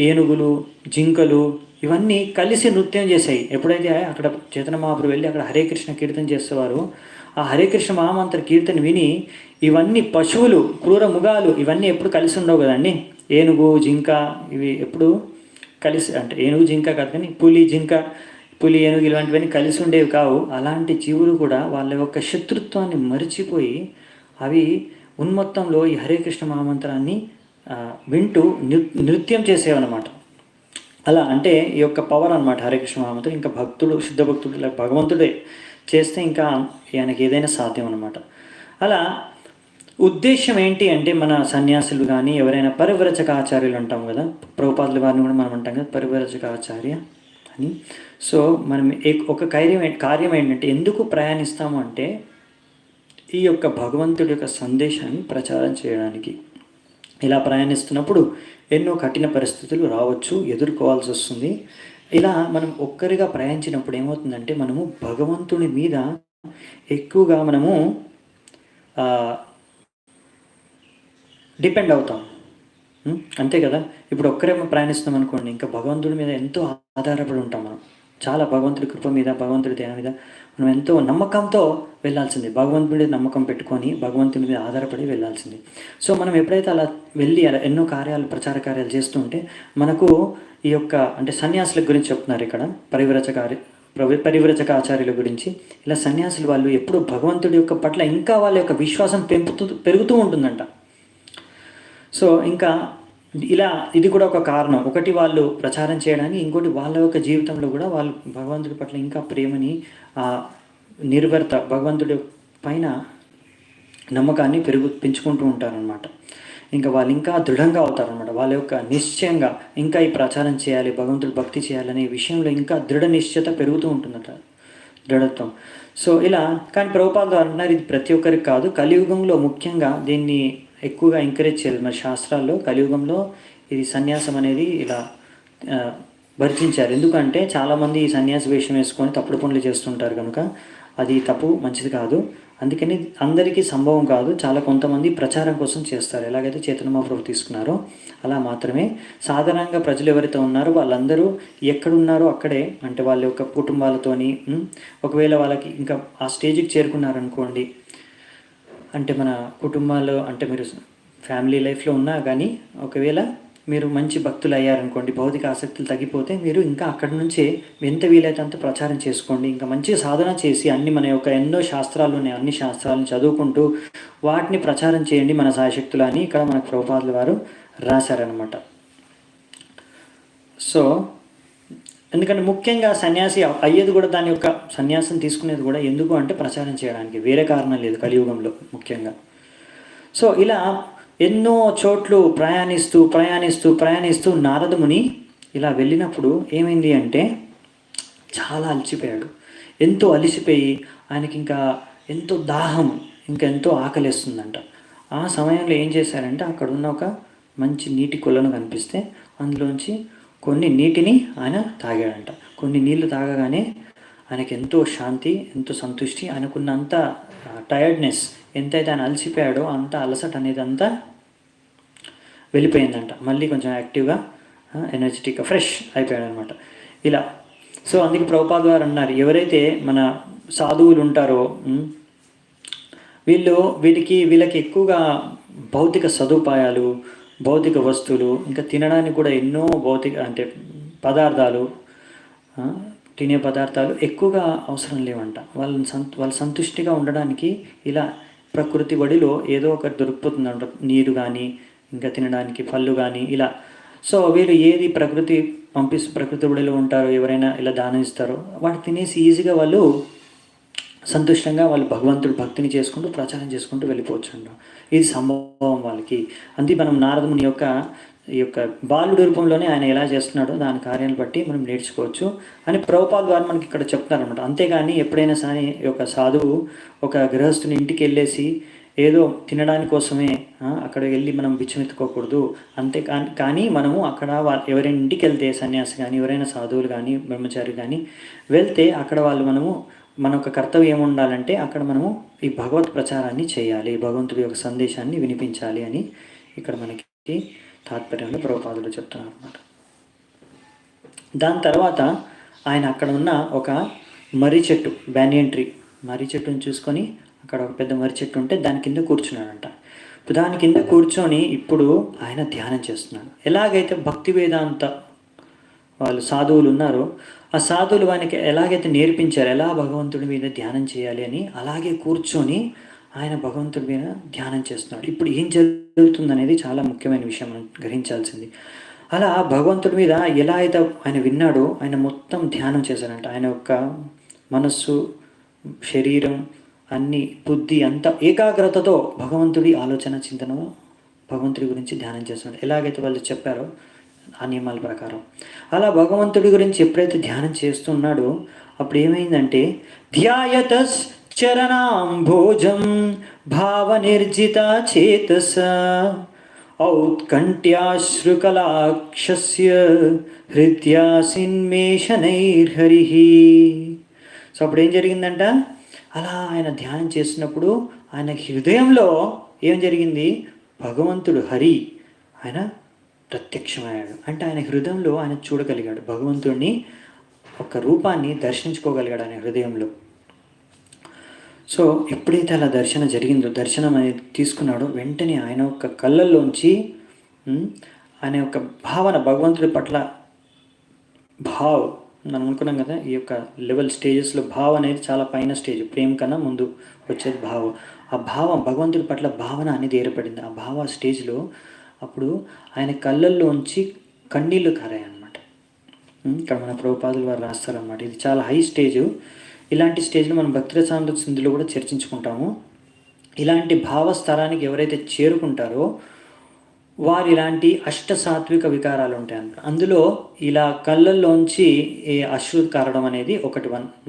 ఏనుగులు, జింకలు ఇవన్నీ కలిసి నృత్యం చేశాయి. ఎప్పుడైతే అక్కడ చైతన్య మహాప్రభు వెళ్ళి అక్కడ హరే కృష్ణ కీర్తన చేసేవారు, ఆ హరే కృష్ణ మహామంత్ర కీర్తన విని ఇవన్నీ పశువులు, క్రూర మృగాలు ఇవన్నీ ఎప్పుడు కలిసి ఉండవు కదండి. ఏనుగు, జింక ఇవి ఎప్పుడు కలిసి, అంటే ఏనుగు జింక కాదు కానీ పులి, ఏనుగు ఇలాంటివన్నీ కలిసి ఉండేవి కావు. అలాంటి జీవులు కూడా వాళ్ళ యొక్క శత్రుత్వాన్ని మరిచిపోయి అవి ఉన్మత్తంలో ఈ హరే కృష్ణ మహామంత్రాన్ని వింటూ నృత్యం చేసేవన్నమాట. అలా అంటే ఈ యొక్క పవర్ అనమాట హరే కృష్ణ మహామంత్రం. ఇంకా భక్తుడు, శుద్ధ భక్తుడు ఇలా భగవంతుడే చేస్తే ఇంకా ఆయనకి ఏదైనా సాధ్యం అనమాట. అలా ఉద్దేశం ఏంటి అంటే మన సన్యాసులు కానీ ఎవరైనా పరివ్రజక ఆచార్యులు అంటాం కదా, ప్రభుపాదుల వారిని కూడా మనం అంటాం కదా పరివ్రజక ఆచార్య అని. సో మనం ఒక కార్యం ఏంటంటే ఎందుకు ప్రయాణిస్తాము అంటే ఈ యొక్క భగవంతుడి యొక్క సందేశాన్ని ప్రచారం చేయడానికి. ఇలా ప్రయాణిస్తున్నప్పుడు ఎన్నో కఠిన పరిస్థితులు రావచ్చు, ఎదుర్కోవాల్సి వస్తుంది. ఇలా మనం ఒక్కరిగా ప్రయాణించినప్పుడు ఏమవుతుందంటే మనము భగవంతుని మీద ఎక్కువగా మనము డిపెండ్ అవుతాం. అంతే కదా. ఇప్పుడు ఒక్కరేమో ప్రయాణిస్తాం అనుకోండి, ఇంకా భగవంతుడి మీద ఎంతో ఆధారపడి ఉంటాం మనం. చాలా భగవంతుడి కృప మీద, భగవంతుడి దయ మీద మనం ఎంతో నమ్మకంతో వెళ్ళాల్సింది. భగవంతుడి నమ్మకం పెట్టుకొని భగవంతుడి మీద ఆధారపడి వెళ్ళాల్సింది. సో మనం ఎప్పుడైతే అలా వెళ్ళి అలా ఎన్నో ప్రచార కార్యాలు చేస్తుంటే మనకు ఈ యొక్క అంటే సన్యాసుల గురించి చెప్తున్నారు ఇక్కడ, పరివ్రజక ఆచార్యుల గురించి. ఇలా సన్యాసులు వాళ్ళు ఎప్పుడు భగవంతుడి యొక్క పట్ల ఇంకా వాళ్ళ యొక్క విశ్వాసం పెరుగుతూ ఉంటుందంట. సో ఇంకా ఇలా ఇది కూడా ఒక కారణం. ఒకటి వాళ్ళు ప్రచారం చేయడానికి, ఇంకోటి వాళ్ళ యొక్క జీవితంలో కూడా వాళ్ళు భగవంతుడి పట్ల ఇంకా ప్రేమని, నిర్భరత, భగవంతుడి పైన నమ్మకాన్ని పెంచుకుంటూ ఉంటారనమాట. ఇంకా వాళ్ళు ఇంకా దృఢంగా అవుతారనమాట. వాళ్ళ యొక్క నిశ్చయంగా ఇంకా ఈ ప్రచారం చేయాలి, భగవంతుడి భక్తి చేయాలనే విషయంలో ఇంకా దృఢ నిశ్చయత పెరుగుతూ ఉంటుందట, దృఢత్వం. సో ఇలా కానీ ప్రభుపాదులు అంటున్నారు ఇది ప్రతి ఒక్కరికి కాదు, కలియుగంలో ముఖ్యంగా దీన్ని ఎక్కువగా ఎంకరేజ్ చేయాలి. మరి శాస్త్రాల్లో కలియుగంలో ఇది సన్యాసం అనేది ఇలా వర్జించారు. ఎందుకంటే చాలామంది ఈ సన్యాస వేషం వేసుకొని తప్పుడు పనులు చేస్తుంటారు కనుక అది తప్పు, మంచిది కాదు. అందుకని అందరికీ సంభవం కాదు, చాలా కొంతమంది ప్రచారం కోసం చేస్తారు. ఎలాగైతే చైతన్య మహాప్రభు తీసుకున్నారో అలా మాత్రమే. సాధారణంగా ప్రజలు ఎవరైతే ఉన్నారో వాళ్ళందరూ ఎక్కడున్నారో అక్కడే, అంటే వాళ్ళ యొక్క కుటుంబాలతోని, ఒకవేళ వాళ్ళకి ఇంకా ఆ స్టేజ్కి చేరుకున్నారనుకోండి, అంటే మన కుటుంబాలు అంటే మీరు ఫ్యామిలీ లైఫ్లో ఉన్నా కానీ ఒకవేళ మీరు మంచి భక్తులు అయ్యారనుకోండి, భౌతిక ఆసక్తులు తగ్గిపోతే మీరు ఇంకా అక్కడి నుంచే ఎంత వీలైతే అంత ప్రచారం చేసుకోండి. ఇంకా మంచిగా సాధన చేసి అన్ని మన యొక్క ఎన్నో శాస్త్రాలు ఉన్నాయి, అన్ని శాస్త్రాలను చదువుకుంటూ వాటిని ప్రచారం చేయండి మన సాయశక్తులు అని ఇక్కడ మన ప్రభుపాదుల వారు రాశారనమాట. సో ఎందుకంటే ముఖ్యంగా సన్యాసి అయ్యేది కూడా, దాని యొక్క సన్యాసం తీసుకునేది కూడా ఎందుకు అంటే ప్రచారం చేయడానికి, వేరే కారణం లేదు కలియుగంలో ముఖ్యంగా. సో ఇలా ఎన్నో చోట్లు ప్రయాణిస్తూ నారదముని ఇలా వెళ్ళినప్పుడు ఏమైంది అంటే చాలా అలసిపోయాడు. ఎంతో అలసిపోయి ఆయనకి ఇంకా ఎంతో దాహం, ఇంకా ఎంతో ఆకలిస్తుందంట. ఆ సమయంలో ఏం చేశారంటే అక్కడ ఉన్న ఒక మంచి నీటి కొలను కనిపిస్తే అందులోంచి కొన్ని నీటిని ఆయన తాగాడంట. కొన్ని నీళ్లు తాగగానే ఆయనకి ఎంతో శాంతి, ఎంతో సంతృష్టి, ఆయనకున్నంత టైర్డ్నెస్ ఎంతైతే ఆయన అలసిపోయాడో అంత అలసట అనేది అంతా వెళ్ళిపోయిందంట. మళ్ళీ కొంచెం యాక్టివ్గా, ఎనర్జెటిక్గా, ఫ్రెష్ అయిపోయాడు అనమాట ఇలా. సో అందుకే ప్రభుపాద గారు అన్నారు, ఎవరైతే మన సాధువులు ఉంటారో వీళ్ళకి ఎక్కువగా భౌతిక సదుపాయాలు, భౌతిక వస్తువులు, ఇంకా తినడానికి కూడా ఎన్నో భౌతిక అంటే పదార్థాలు, తినే పదార్థాలు ఎక్కువగా అవసరం లేవంట. వాళ్ళు సంతుష్టిగా ఉండడానికి ఇలా ప్రకృతి ఒడిలో ఏదో ఒకటి దొరికిపోతుందంట, నీరు కానీ ఇంకా తినడానికి పళ్ళు కానీ ఇలా. సో వీరు ఏది ప్రకృతి ఒడిలో ఉంటారో, ఎవరైనా ఇలా దానం ఇస్తారో వాటి తినేసి ఈజీగా వాళ్ళు సంతుష్టంగా వాళ్ళు భగవంతుడు భక్తిని చేసుకుంటూ ప్రచారం చేసుకుంటూ వెళ్ళిపోవచ్చు అంట. ఇది సంభవం వాళ్ళకి. అందుకే మనం నారదముని ఈ యొక్క బాలుడి రూపంలోనే ఆయన ఎలా చేస్తున్నాడో దాని కార్యాలను బట్టి మనం నేర్చుకోవచ్చు అని ప్రభుపాద గారు మనకి ఇక్కడ చెప్తున్నారనమాట. అంతేగాని ఎప్పుడైనా సరే ఒక సాధువు ఒక గృహస్థుని ఇంటికి వెళ్ళేసి ఏదో తినడానికి కోసమే అక్కడ వెళ్ళి మనం బిచ్చమెత్తుకోకూడదు. కానీ మనము అక్కడ ఎవరైనా ఇంటికి వెళ్తే, సన్యాసి కానీ ఎవరైనా సాధువులు కానీ బ్రహ్మచారి కానీ వెళ్తే అక్కడ మన యొక్క కర్తవ్యం ఏముండాలంటే అక్కడ మనము ఈ భగవత్ ప్రచారాన్ని చేయాలి, భగవంతుడి యొక్క సందేశాన్ని వినిపించాలి అని ఇక్కడ మనకి తాత్పర్యంలో ప్రభుపాదులు చెప్తున్నారు అన్నమాట. దాని తర్వాత ఆయన అక్కడ ఉన్న ఒక మర్రి చెట్టు, బ్యానియన్ ట్రీ, మర్రి చెట్టుని చూసుకొని అక్కడ ఒక పెద్ద మర్రి చెట్టు ఉంటే దాని కింద కూర్చున్నాడంట. దాని కింద కూర్చొని ఇప్పుడు ఆయన ధ్యానం చేస్తున్నాడు. ఎలాగైతే భక్తి వేదాంత వాళ్ళు సాధువులు ఉన్నారో ఆ సాధువులు ఆయనకి ఎలాగైతే నేర్పించారు ఎలా భగవంతుడి మీద ధ్యానం చేయాలి అని, అలాగే కూర్చొని ఆయన భగవంతుడి మీద ధ్యానం చేస్తున్నాడు. ఇప్పుడు ఏం జరుగుతుంది అనేది చాలా ముఖ్యమైన విషయం మనం గ్రహించాల్సింది. అలా భగవంతుడి మీద ఎలా అయితే ఆయన విన్నాడో ఆయన మొత్తం ధ్యానం చేశారంట. ఆయన యొక్క మనస్సు, శరీరం, అన్ని బుద్ధి అంతా ఏకాగ్రతతో భగవంతుడి ఆలోచన చింతనము భగవంతుడి గురించి ధ్యానం చేస్తున్నాడు. ఎలాగైతే వాళ్ళు చెప్పారో ఆ నియమాల ప్రకారం అలా భగవంతుడి గురించి ఎప్పుడైతే ధ్యానం చేస్తున్నాడో అప్పుడు ఏమైందంటే ధ్యాయతస్ చరణాంభోజం భావనిర్జిత చేతస ఔత్కంఠ్యాశ్రుకలాక్షస్య హృద్యాసిన్మేషనైర్హరి. సో అప్పుడు ఏం జరిగిందంట, అలా ఆయన ధ్యానం చేస్తున్నప్పుడు ఆయన హృదయంలో ఏం జరిగింది, భగవంతుడు హరి ఆయన ప్రత్యక్షమయ్యాడు. అంటే ఆయన హృదయంలో ఆయన చూడగలిగాడు, భగవంతుడిని ఒక రూపాన్ని దర్శించుకోగలిగాడు ఆయన హృదయంలో. సో ఎప్పుడైతే అలా దర్శనం అనేది తీసుకున్నాడో వెంటనే ఆయన యొక్క కళ్ళల్లోంచి ఆయన యొక్క భావన, భగవంతుడి పట్ల మనం అనుకున్నాం కదా ఈ యొక్క లెవెల్ స్టేజెస్లో భావం అనేది చాలా పైన స్టేజ్, ప్రేమ కన్నా ముందు వచ్చేది భావం. ఆ భావం భగవంతుడి పట్ల భావన అనేది ఏర్పడింది. ఆ భావ స్టేజ్లో అప్పుడు ఆయన కళ్ళల్లోంచి కన్నీళ్ళు కారాయన్నమాట. ఇక్కడ మన ప్రభుపాదులు వారు రాస్తారన్నమాట. ఇది చాలా హై స్టేజ్. ఇలాంటి స్టేజ్లో మనం భక్తిరసామృత సింధులో కూడా చర్చించుకుంటాము. ఇలాంటి భావస్థలానికి ఎవరైతే చేరుకుంటారో వారు ఇలాంటి అష్టసాత్విక వికారాలు ఉంటాయి అన్నమాట. అందులో ఇలా కళ్ళల్లోంచి అశ్రు కారడం అనేది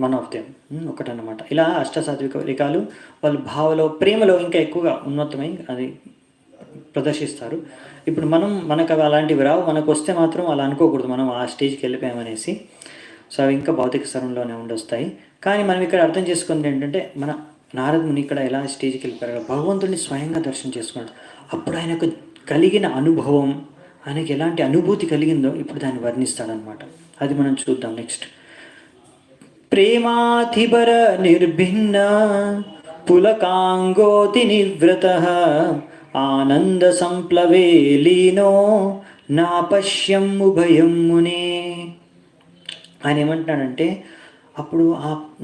వన్ ఆఫ్ దెమ్ ఒకటి అన్నమాట. ఇలా అష్టసాత్విక వికారాలు వాళ్ళు భావలో, ప్రేమలో ఇంకా ఎక్కువగా ఉన్నతమై అది ప్రదర్శిస్తారు. ఇప్పుడు మనకు అలాంటివి రావు, మనకు వస్తే మాత్రం అలా అనుకోకూడదు మనం ఆ స్టేజ్కి వెళ్ళిపోయామనేసి. సో అవి ఇంకా భౌతిక స్థలంలోనే ఉండొస్తాయి. కానీ మనం ఇక్కడ అర్థం చేసుకుంది ఏంటంటే, మన నారద ముని ఇక్కడ ఎలా స్టేజ్కి వెళ్ళిపోయారు, భగవంతుడిని స్వయంగా దర్శనం చేసుకున్నాడు. అప్పుడు ఆయనకు కలిగిన అనుభవం, ఆయనకి ఎలాంటి అనుభూతి కలిగిందో ఇప్పుడు దాన్ని వర్ణిస్తాడనమాట. అది మనం చూద్దాం నెక్స్ట్. ప్రేమాధిబర నిర్భిన్న పులకాంగోతి నివ్రత ఆనంద సంప్లవే లీనో నా పశ్యం ఉభయం మునే. ఆయన ఏమంటున్నాడంటే, అప్పుడు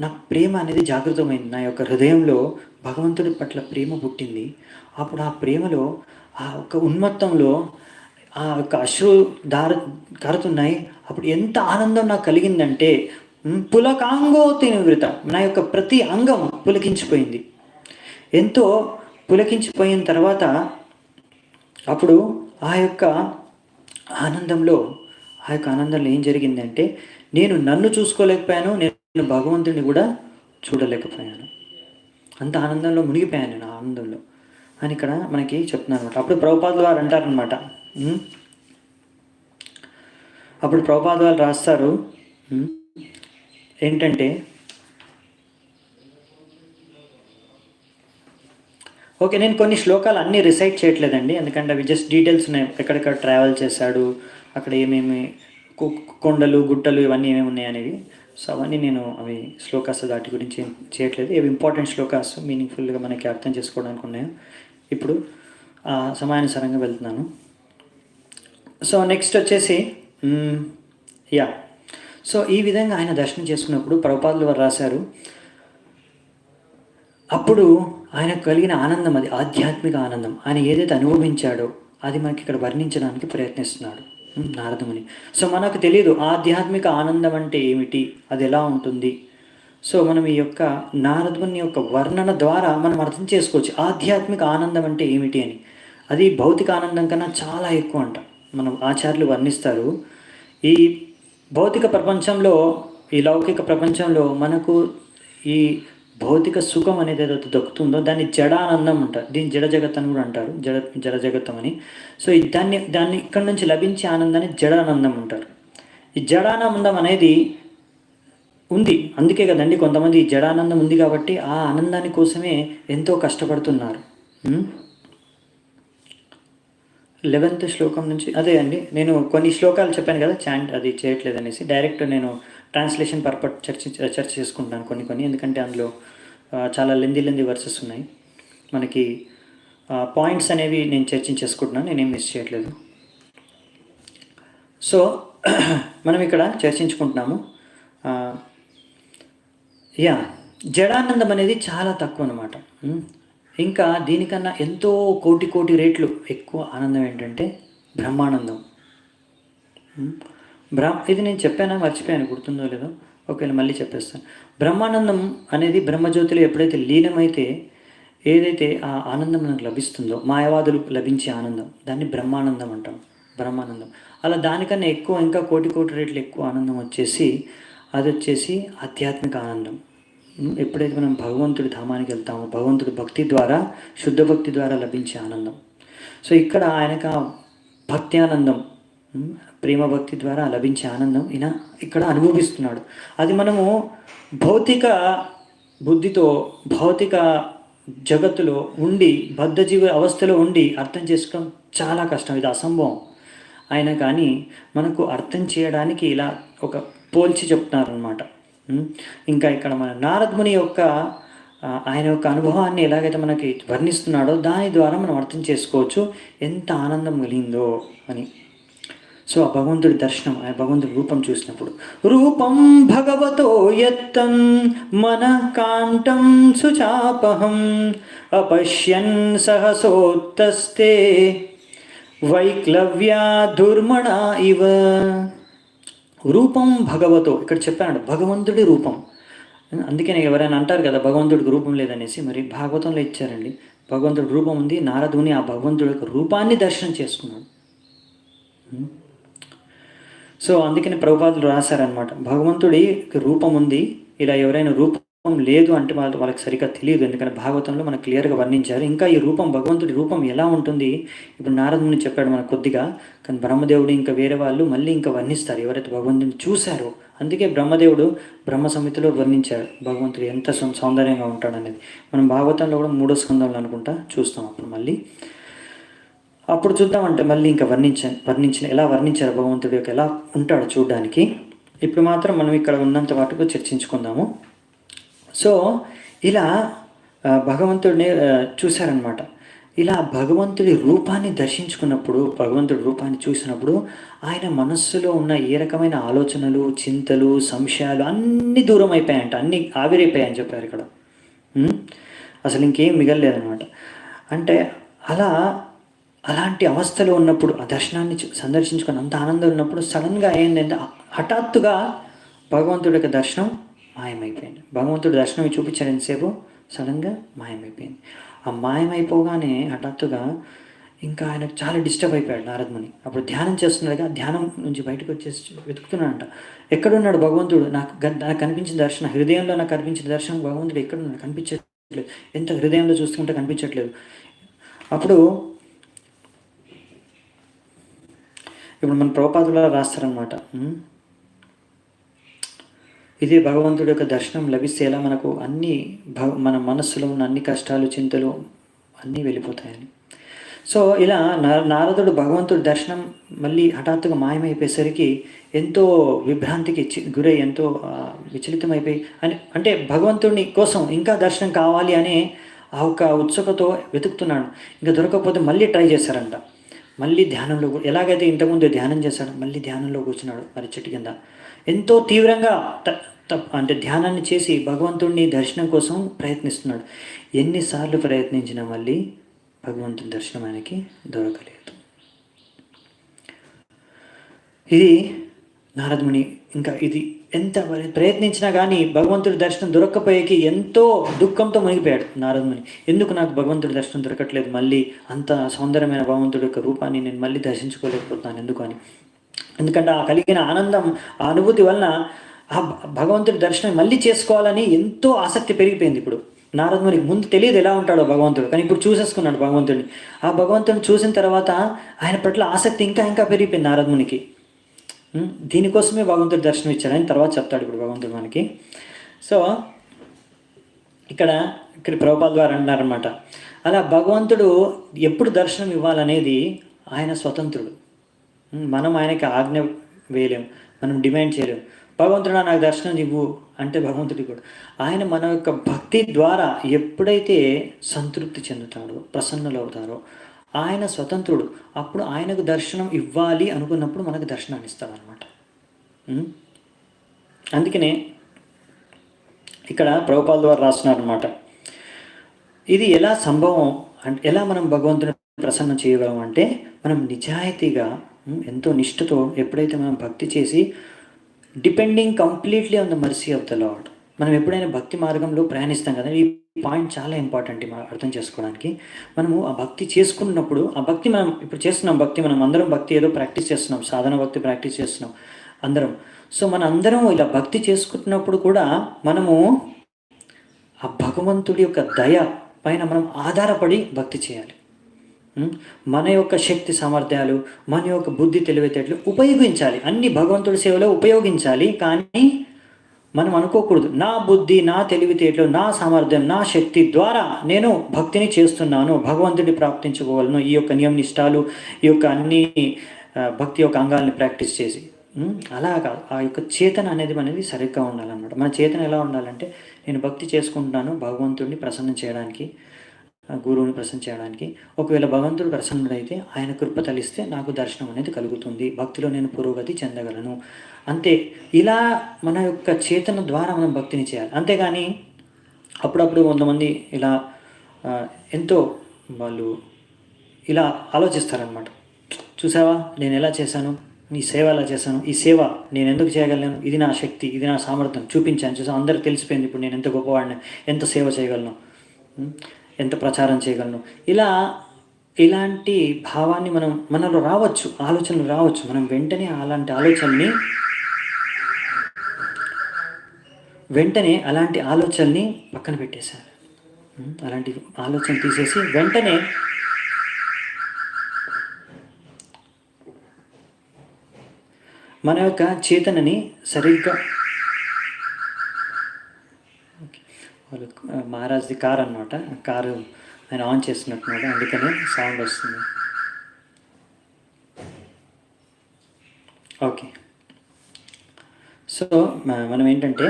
నాకు ప్రేమ అనేది జాగృతమైంది, నా యొక్క హృదయంలో భగవంతుడి పట్ల ప్రేమ పుట్టింది. అప్పుడు ఆ ప్రేమలో, ఆ యొక్క ఉన్మత్తంలో ఆ యొక్క అశ్రు కారుతున్నాయి. అప్పుడు ఎంత ఆనందం నాకు కలిగిందంటే, పులకాంగోతి నివృత, నా యొక్క ప్రతి అంగం పులకించిపోయింది. ఎంతో పులకించిపోయిన తర్వాత అప్పుడు ఆ యొక్క ఆనందంలో ఏం జరిగిందంటే, నేను నన్ను చూసుకోలేకపోయాను, నేను భగవంతుడిని కూడా చూడలేకపోయాను. అంత ఆనందంలో మునిగిపోయాను నేను, ఆనందంలో అని ఇక్కడ మనకి చెప్తున్నాను అనమాట. అప్పుడు ప్రభుపాదుల వారు అంటారనమాట, అప్పుడు ప్రభుపాదుల వారు రాస్తారు ఏంటంటే, ఓకే, నేను కొన్ని శ్లోకాలు అన్నీ రిసైట్ చేయట్లేదండి, ఎందుకంటే అవి జస్ట్ డీటెయిల్స్ ఉన్నాయి. ఎక్కడెక్కడ ట్రావెల్ చేశాడు, అక్కడ ఏమేమి కొండలు గుట్టలు ఇవన్నీ ఏమేమి ఉన్నాయి అనేది. సో అవన్నీ నేను అవి శ్లోకాస్ దాటి గురించి ఏం చేయట్లేదు. ఇవి ఇంపార్టెంట్ శ్లోకాస్, మీనింగ్ఫుల్గా మనకి అర్థం చేసుకోవడానికి ఉన్నాయో. ఇప్పుడు సమయానుసారంగా వెళ్తున్నాను. సో నెక్స్ట్ వచ్చేసి సో ఈ విధంగా ఆయన దర్శనం చేసుకున్నప్పుడు ప్రభుపాదులు వారు రాశారు, అప్పుడు ఆయనకు కలిగిన ఆనందం, అది ఆధ్యాత్మిక ఆనందం, ఆయన ఏదైతే అనుభవించాడో అది మనకి ఇక్కడ వర్ణించడానికి ప్రయత్నిస్తున్నాడు నారదముని. సో మనకు తెలియదు ఆధ్యాత్మిక ఆనందం అంటే ఏమిటి, అది ఎలా ఉంటుంది. సో మనం ఈ యొక్క నారదుని యొక్క వర్ణన ద్వారా మనం అర్థం చేసుకోవచ్చు ఆధ్యాత్మిక ఆనందం అంటే ఏమిటి అని. అది భౌతిక ఆనందం కన్నా చాలా ఎక్కువ అంట. మనం ఆచార్యులు వర్ణిస్తారు, ఈ భౌతిక ప్రపంచంలో, ఈ లౌకిక ప్రపంచంలో మనకు ఈ భౌతిక సుఖం అనేది ఏదైతే దొరుకుతుందో దాన్ని జడానందం అంటారు. దీన్ని జడ జగత్ అని కూడా అంటారు, జడ జగత్తం అని. సో దాన్ని ఇక్కడ నుంచి లభించే ఆనందాన్ని జడానందం అంటారు. ఈ జడానందం అనేది ఉంది, అందుకే కదండి కొంతమంది ఈ జడానందం ఉంది కాబట్టి ఆ ఆనందాని కోసమే ఎంతో కష్టపడుతున్నారు. 11th శ్లోకం నుంచి అదే అండి, నేను కొన్ని శ్లోకాలు చెప్పాను కదా, చాంట్ అది చేయట్లేదు అనేసి, డైరెక్ట్ నేను ట్రాన్స్లేషన్ పర్పస్ చర్చ చేసుకుంటాను కొన్ని, ఎందుకంటే అందులో చాలా లెందీ వర్సెస్ ఉన్నాయి. మనకి పాయింట్స్ అనేవి నేను చర్చించేసుకుంటున్నాను, నేనేం మిస్ చేయట్లేదు. సో మనం ఇక్కడ చర్చించుకుంటున్నాము. జడానందం అనేది చాలా తక్కువ అనమాట. ఇంకా దీనికన్నా ఎంతో కోటి రేట్లు ఎక్కువ ఆనందం ఏంటంటే బ్రహ్మానందం. ఇది నేను చెప్పానా, మర్చిపోయాను, గుర్తుందో లేదో, ఒకవేళ మళ్ళీ చెప్పేస్తాను. బ్రహ్మానందం అనేది బ్రహ్మజ్యోతిలో ఎప్పుడైతే లీనమైతే ఏదైతే ఆ ఆనందం మనకు లభిస్తుందో, మాయవాదులు లభించే ఆనందం, దాన్ని బ్రహ్మానందం అంటాం. బ్రహ్మానందం అలా దానికన్నా ఎక్కువ, ఇంకా కోటి రేట్లు ఎక్కువ ఆనందం వచ్చేసి అది వచ్చేసి ఆధ్యాత్మిక ఆనందం. ఎప్పుడైతే మనం భగవంతుడి ధామానికి వెళ్తామో, భగవంతుడి భక్తి ద్వారా, శుద్ధ భక్తి ద్వారా లభించే ఆనందం. సో ఇక్కడ ఆయనకు భక్తి ఆనందం, ప్రేమ భక్తి ద్వారా లభించే ఆనందం ఈయన ఇక్కడ అనుభవిస్తున్నాడు. అది మనము భౌతిక బుద్ధితో, భౌతిక జగత్తులో ఉండి, బద్ధజీవ అవస్థలో ఉండి అర్థం చేసుకోవడం చాలా కష్టం, ఇది అసంభవం. ఆయన కానీ మనకు అర్థం చేయడానికి ఇలా ఒక పోల్చి చెప్తున్నారనమాట. ఇంకా ఇక్కడ మన నారదముని యొక్క ఆయన యొక్క అనుభవాన్ని ఎలాగైతే మనకి వర్ణిస్తున్నాడో దాని ద్వారా మనం అర్థం చేసుకోవచ్చు ఎంత ఆనందం కలిగిందో అని. సో ఆ భగవంతుడి దర్శనం, ఆ భగవంతుడి రూపం చూసినప్పుడు, రూపం భగవతో యత్తం మన కాంఠం సుచాపహం అపశ్యన్ సహసోత్తస్తే వైక్లవ్యా దుర్మణ ఇవ. రూపం భగవతో ఇక్కడ చెప్పాడు, భగవంతుడి రూపం. అందుకే ఎవరైనా అంటారు కదా భగవంతుడికి రూపం లేదనేసి, మరి భాగవతంలో ఇచ్చారండి, భగవంతుడి రూపం ఉంది. నారదుని ఆ భగవంతుడి యొక్క రూపాన్ని దర్శనం చేసుకున్నాడు. సో అందుకని ప్రభుపాదులు రాశారనమాట, భగవంతుడి రూపం ఉంది, ఇలా ఎవరైనా రూపం లేదు అంటే వాళ్ళకి సరిగ్గా తెలియదు. ఎందుకంటే భాగవతంలో మనకు క్లియర్గా వర్ణించారు. ఇంకా ఈ రూపం, భగవంతుడి రూపం ఎలా ఉంటుంది ఇప్పుడు నారదుని చెప్పాడు మనకు కొద్దిగా, కానీ బ్రహ్మదేవుడు ఇంకా వేరే వాళ్ళు మళ్ళీ ఇంకా వర్ణిస్తారు. ఎవరైతే భగవంతుని చూశారో అందుకే బ్రహ్మదేవుడు బ్రహ్మ సంహితలో వర్ణించాడు భగవంతుడు ఎంత సౌందర్యంగా ఉంటాడనేది. మనం భాగవతంలో కూడా 3వ స్కందంలో అనుకుంటా చూస్తాం. అప్పుడు మళ్ళీ అప్పుడు చూద్దామంటే మళ్ళీ ఇంకా వర్ణించిన ఎలా వర్ణించారు భగవంతుడు యొక్క ఎలా ఉంటాడు చూడడానికి. ఇప్పుడు మాత్రం మనం ఇక్కడ ఉన్నంత మటుకు చర్చించుకుందాము. సో ఇలా భగవంతుడిని చూశారనమాట. ఇలా భగవంతుడి రూపాన్ని దర్శించుకున్నప్పుడు, భగవంతుడి రూపాన్ని చూసినప్పుడు ఆయన మనస్సులో ఉన్న ఏ రకమైన ఆలోచనలు, చింతలు, సంశయాలు అన్నీ దూరం అయిపోయాయంట, అన్నీ ఆవిరైపోయాయని చెప్పారు ఇక్కడ. అసలు ఇంకేం మిగలలేదనమాట. అంటే అలాంటి అవస్థలో ఉన్నప్పుడు ఆ దర్శనాన్ని సందర్శించుకొని అంత ఆనందం ఉన్నప్పుడు సడన్గా ఏంటంటే హఠాత్తుగా భగవంతుడి యొక్క దర్శనం మాయమైపోయింది. భగవంతుడి దర్శనం చూపించారు ఎంతసేపు, సడన్గా మాయమైపోయింది. ఆ మాయమైపోగానే హఠాత్తుగా ఇంకా ఆయనకు చాలా డిస్టర్బ్ అయిపోయాడు నారదముని. అప్పుడు ధ్యానం చేస్తున్నాడుగా, ధ్యానం నుంచి బయటకు వచ్చేసి వెతుకుతున్నాడంట, ఎక్కడున్నాడు భగవంతుడు, నాకు కనిపించిన దర్శనం, హృదయంలో నాకు కనిపించిన దర్శనం భగవంతుడు ఎక్కడున్నాడు, కనిపించట్లేదు, ఎంత హృదయంలో చూసుకుంటే కనిపించట్లేదు. అప్పుడు ఇప్పుడు మన ప్రభుపాదులా రాస్తారనమాట, ఇది భగవంతుడి యొక్క దర్శనం లభిస్తే ఎలా మనకు అన్నీ మన మనస్సులో ఉన్న అన్ని కష్టాలు, చింతలు అన్నీ వెళ్ళిపోతాయని. సో ఇలా నారదుడు భగవంతుడి దర్శనం మళ్ళీ హఠాత్తుగా మాయమైపోయేసరికి ఎంతో విభ్రాంతికి గురై ఎంతో విచలితమైపోయి అంటే భగవంతుడిని కోసం ఇంకా దర్శనం కావాలి అనే ఆ ఒక ఉత్సుకతో వెతుకుతున్నాడు. ఇంకా దొరకకపోతే మళ్ళీ ట్రై చేశారంట. మళ్ళీ ధ్యానంలో ఎలాగైతే ఇంతకుముందు ధ్యానం చేశాడు, మళ్ళీ ధ్యానంలో కూర్చున్నాడు మరి చెట్టు కింద. ఎంతో తీవ్రంగా అంటే ధ్యానాన్ని చేసి భగవంతుడిని దర్శనం కోసం ప్రయత్నిస్తున్నాడు. ఎన్నిసార్లు ప్రయత్నించినా మళ్ళీ భగవంతుని దర్శనం ఆయనకి దొరకలేదు. ఇది నారదముని ఇంకా ఇది ఎంత ప్రయత్నించినా కానీ భగవంతుడి దర్శనం దొరక్కపోయేకి ఎంతో దుఃఖంతో మునిగిపోయాడు నారదముని. ఎందుకు నాకు భగవంతుడి దర్శనం దొరకట్లేదు, మళ్ళీ అంత సౌందర్యమైన భగవంతుడి యొక్క రూపాన్ని నేను మళ్ళీ దర్శించుకోలేకపోతున్నాను ఎందుకు అని. ఎందుకంటే ఆ కలిగిన ఆనందం, ఆ అనుభూతి వలన ఆ భగవంతుడి దర్శనం మళ్ళీ చేసుకోవాలని ఎంతో ఆసక్తి పెరిగిపోయింది. ఇప్పుడు నారదమునికి ముందు తెలియదు ఎలా ఉంటాడో భగవంతుడు, కానీ ఇప్పుడు చూసేసుకున్నాడు భగవంతుడిని. ఆ భగవంతుడిని చూసిన తర్వాత ఆయన పట్ల ఆసక్తి ఇంకా ఇంకా పెరిగిపోయింది నారదమునికి. దీనికోసమే భగవంతుడి దర్శనం ఇచ్చాడు అని తర్వాత చెప్తాడు ఇప్పుడు భగవంతుడు మనకి. సో ఇక్కడ ప్రభుపాద ద్వారా అన్నారన్నమాట, అలా భగవంతుడు ఎప్పుడు దర్శనం ఇవ్వాలనేది ఆయన స్వతంత్రుడు. మనం ఆయనకి ఆజ్ఞ వేయలేము, మనం డిమాండ్ చేయలేము. భగవంతుడు నాకు దర్శనం ఇవ్వు అంటే భగవంతుడి కూడా ఆయన మన యొక్క భక్తి ద్వారా ఎప్పుడైతే సంతృప్తి చెందుతాడో, ప్రసన్నులవుతారో ఆయన స్వతంత్రుడు. అప్పుడు ఆయనకు దర్శనం ఇవ్వాలి అనుకున్నప్పుడు మనకు దర్శనాన్ని ఇస్తాడనమాట. అందుకనే ఇక్కడ ప్రభుపాద ద్వారా రాస్తున్నారనమాట, ఇది ఎలా సంభవం అంటే ఎలా మనం భగవంతుని ప్రసన్నం చేయగలం అంటే మనం నిజాయితీగా ఎంతో నిష్ఠతో ఎప్పుడైతే మనం భక్తి చేసి depending completely on the mercy of the lord. మనం ఎప్పుడైనా భక్తి మార్గంలో ప్రయాణిస్తాం కదా, ఈ పాయింట్ చాలా ఇంపార్టెంట్ మనం అర్థం చేసుకోవడానికి. మనము ఆ భక్తి చేసుకున్నప్పుడు ఆ భక్తి మనం ఇప్పుడు చేస్తున్నాం, భక్తి మనం అందరం భక్తి ఏదో ప్రాక్టీస్ చేస్తున్నాం, సాధన భక్తి ప్రాక్టీస్ చేస్తున్నాం అందరం. సో మన అందరం ఇలా భక్తి చేసుకుంటున్నప్పుడు కూడా మనము ఆ భగవంతుడి యొక్క దయ పైన మనం ఆధారపడి భక్తి చేయాలి. మన యొక్క శక్తి సామర్థ్యాలు, మన యొక్క బుద్ధి తెలివితేటలు ఉపయోగించాలి, అన్ని భగవంతుడి సేవలో ఉపయోగించాలి. కానీ మనం అనుకోకూడదు నా బుద్ధి, నా తెలివితేటలు, నా సామర్థ్యం, నా శక్తి ద్వారా నేను భక్తిని చేస్తున్నాను, భగవంతుడిని ప్రాప్తించుకోగలను, ఈ యొక్క నియమ నిష్టాలు, ఈ యొక్క అన్ని భక్తి యొక్క అంగాల్ని ప్రాక్టీస్ చేసి. అలా కాదు, ఆ యొక్క చేతన అనేది సరిగ్గా ఉండాలన్నమాట. మన చేతన ఎలా ఉండాలంటే నేను భక్తి చేసుకుంటున్నాను భగవంతుడిని ప్రసన్నం చేయడానికి, గురువుని ప్రసన్నం చేయడానికి. ఒకవేళ భగవంతుడు ప్రసన్నుడైతే ఆయన కృప తలిస్తే నాకు దర్శనం అనేది కలుగుతుంది, భక్తిలో నేను పురోగతి చెందగలను, అంతే. ఇలా మన యొక్క చేతన ద్వారా మనం భక్తిని చేయాలి. అంతేగాని అప్పుడప్పుడు కొంతమంది ఇలా ఎంతో వాళ్ళు ఇలా ఆలోచిస్తారనమాట, చూసావా నేను ఎలా చేశాను, ఈ సేవ ఎలా చేశాను, ఈ సేవ నేను ఎందుకు చేయగలను, ఇది నా శక్తి, ఇది నా సామర్థ్యం చూపించాను, చూసా అందరికి తెలిసిపోయింది ఇప్పుడు నేను ఎంత గొప్పవాడిని, ఎంత సేవ చేయగలను, ఎంత ప్రచారం చేయగలను. ఇలాంటి భావాన్ని మనలో రావచ్చు, ఆలోచనలు రావచ్చు. మనం వెంటనే అలాంటి ఆలోచనని పక్కన పెట్టేశారు. అలాంటి ఆలోచన తీసేసి వెంటనే మన యొక్క చేతనని సరిగ్గా వాళ్ళు మహారాజ్ది కార్ అనమాట, కారు ఆయన ఆన్ చేస్తున్నట్టున్నాడు, అందుకనే సౌండ్ వస్తుంది. ఓకే, సో మనం ఏంటంటే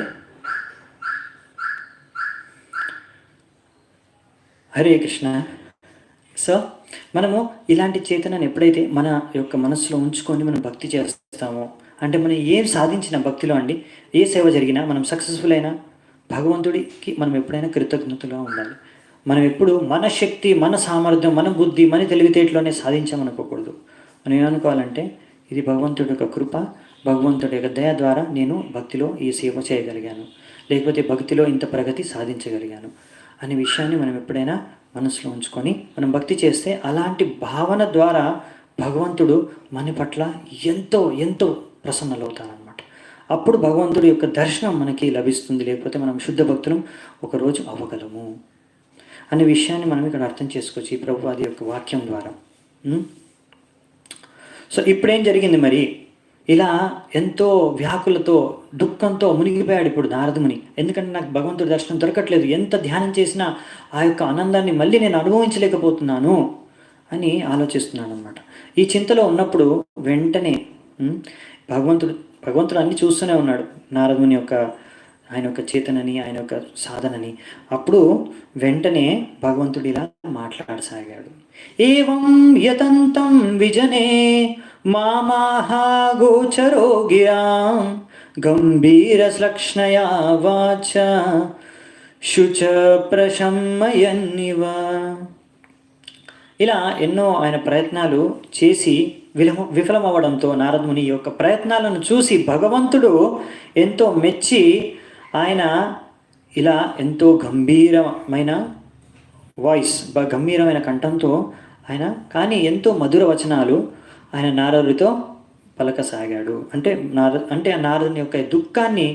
హరే కృష్ణ. సో మనము ఇలాంటి చేతనని ఎప్పుడైతే మన యొక్క మనసులో ఉంచుకొని మనం భక్తి చేస్తామో, అంటే మనం ఏం సాధించిన భక్తిలో అండి, ఏ సేవ జరిగినా మనం సక్సెస్ఫుల్ అయినా భగవంతుడికి మనం ఎప్పుడైనా కృతజ్ఞతగా ఉండాలి. మనం ఎప్పుడు మన శక్తి, మన సామర్థ్యం, మన బుద్ధి, మన తెలివితేటలోనే సాధించామనుకోకూడదు. మనం ఏమనుకోవాలంటే ఇది భగవంతుడి యొక్క కృప, భగవంతుడి యొక్క దయ ద్వారా నేను భక్తిలో ఈ సేవ చేయగలిగాను, లేకపోతే భక్తిలో ఇంత ప్రగతి సాధించగలిగాను అనే విషయాన్ని మనం ఎప్పుడైనా మనసులో ఉంచుకొని మనం భక్తి చేస్తే, అలాంటి భావన ద్వారా భగవంతుడు మన పట్ల ఎంతో ఎంతో ప్రసన్నలవుతారనమాట. అప్పుడు భగవంతుడి యొక్క దర్శనం మనకి లభిస్తుంది, లేకపోతే మనం శుద్ధ భక్తులం ఒకరోజు అవ్వగలము అనే విషయాన్ని మనం ఇక్కడ అర్థం చేసుకోవచ్చు ఈ ప్రభుపాది యొక్క వాక్యం ద్వారా. సో ఇప్పుడేం జరిగింది మరి, ఇలా ఎంతో వ్యాకులతో దుఃఖంతో మునిగిపోయాడు ఇప్పుడు నారదముని. ఎందుకంటే నాకు భగవంతుడి దర్శనం దొరకట్లేదు, ఎంత ధ్యానం చేసినా ఆ యొక్క ఆనందాన్ని మళ్ళీ నేను అనుభవించలేకపోతున్నాను అని ఆలోచిస్తున్నాను అనమాట. ఈ చింతలో ఉన్నప్పుడు వెంటనే భగవంతుడు అన్ని చూస్తూనే ఉన్నాడు, నారదుని యొక్క ఆయన యొక్క చేతనని, ఆయన యొక్క సాధనని. అప్పుడు వెంటనే భగవంతుడు ఇలా మాట్లాడసాగాడు. ఏవం యతంతం విజనే మామాహాగోచరో గిరాం గంభీరశ్లక్ష్ణయా వాచ శుచ ప్రశమయన్నివ. ఇలా ఎన్నో ఆయన ప్రయత్నాలు చేసి విఫలమవ్వడంతో నారదముని యొక్క ప్రయత్నాలను చూసి భగవంతుడు ఎంతో మెచ్చి ఆయన ఇలా ఎంతో గంభీరమైన వాయిస్, గంభీరమైన కంఠంతో ఆయన కానీ ఎంతో మధుర వచనాలు ఆయన నారదుడితో పలకసాగాడు. అంటే నారదుని యొక్క దుఃఖాన్ని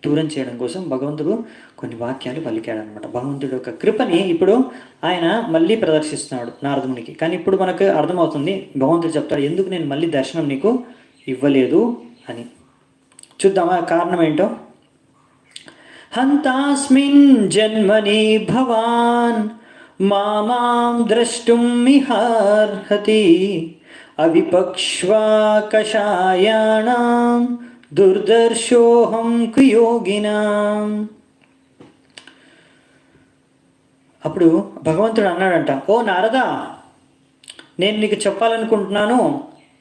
దూరం చేయడం కోసం భగవంతుడు కొన్ని వాక్యాలు పలికాడనమాట. భగవంతుడి యొక్క కృపని ఇప్పుడు ఆయన మళ్ళీ ప్రదర్శిస్తున్నాడు నారదునికి. కానీ ఇప్పుడు మనకు అర్థమవుతుంది, భగవంతుడు చెప్తాడు ఎందుకు నేను మళ్ళీ దర్శనం నీకు ఇవ్వలేదు అని. చూద్దామా కారణం ఏంటో. హంతాస్మిన్ జన్మని భవాన్ మామాం ద్రష్టుం మిహార్హతి అవిపక్ష్వాకషాయాణాం దుర్దర్శోహం కుయోగినాం. అప్పుడు భగవంతుడు అన్నాడంట, ఓ నారదా, నేను నీకు చెప్పాలనుకుంటున్నాను,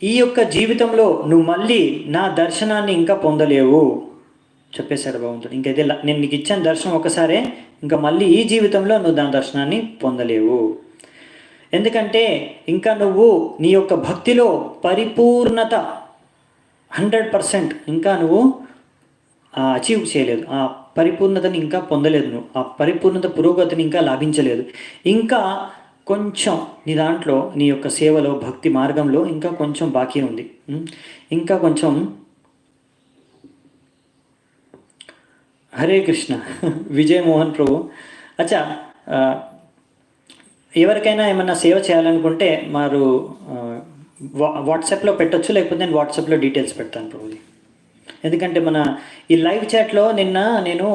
ఈ యొక్క జీవితంలో నువ్వు మళ్ళీ నా దర్శనాన్ని ఇంకా పొందలేవు చెప్పేశాడు భగవంతుడు. ఇంకైతే నేను నీకు ఇచ్చిన దర్శనం ఒకసారే, ఇంకా మళ్ళీ ఈ జీవితంలో నువ్వు దాని దర్శనాన్ని పొందలేవు. ఎందుకంటే ఇంకా నువ్వు నీ యొక్క భక్తిలో పరిపూర్ణత 100% ఇంకా నువ్వు అచీవ్ చేయలేదు, ఆ పరిపూర్ణతని ఇంకా పొందలేదు, నువ్వు ఆ పరిపూర్ణత పురోగతిని ఇంకా లాభించలేదు. ఇంకా కొంచెం నీ దాంట్లో నీ యొక్క సేవలో భక్తి మార్గంలో ఇంకా కొంచెం బాకీ ఉంది, ఇంకా కొంచెం. హరే కృష్ణ. విజయ్ మోహన్ ప్రభు. అచ్చా, ఎవరికైనా ఏమన్నా సేవ చేయాలనుకుంటే మారు వాట్సాప్లో పెట్టచ్చు, లేకపోతే నేను వాట్సాప్లో డీటెయిల్స్ పెడతాను ప్రభుజీ. ఎందుకంటే మన ఈ లైవ్ చాట్లో నేను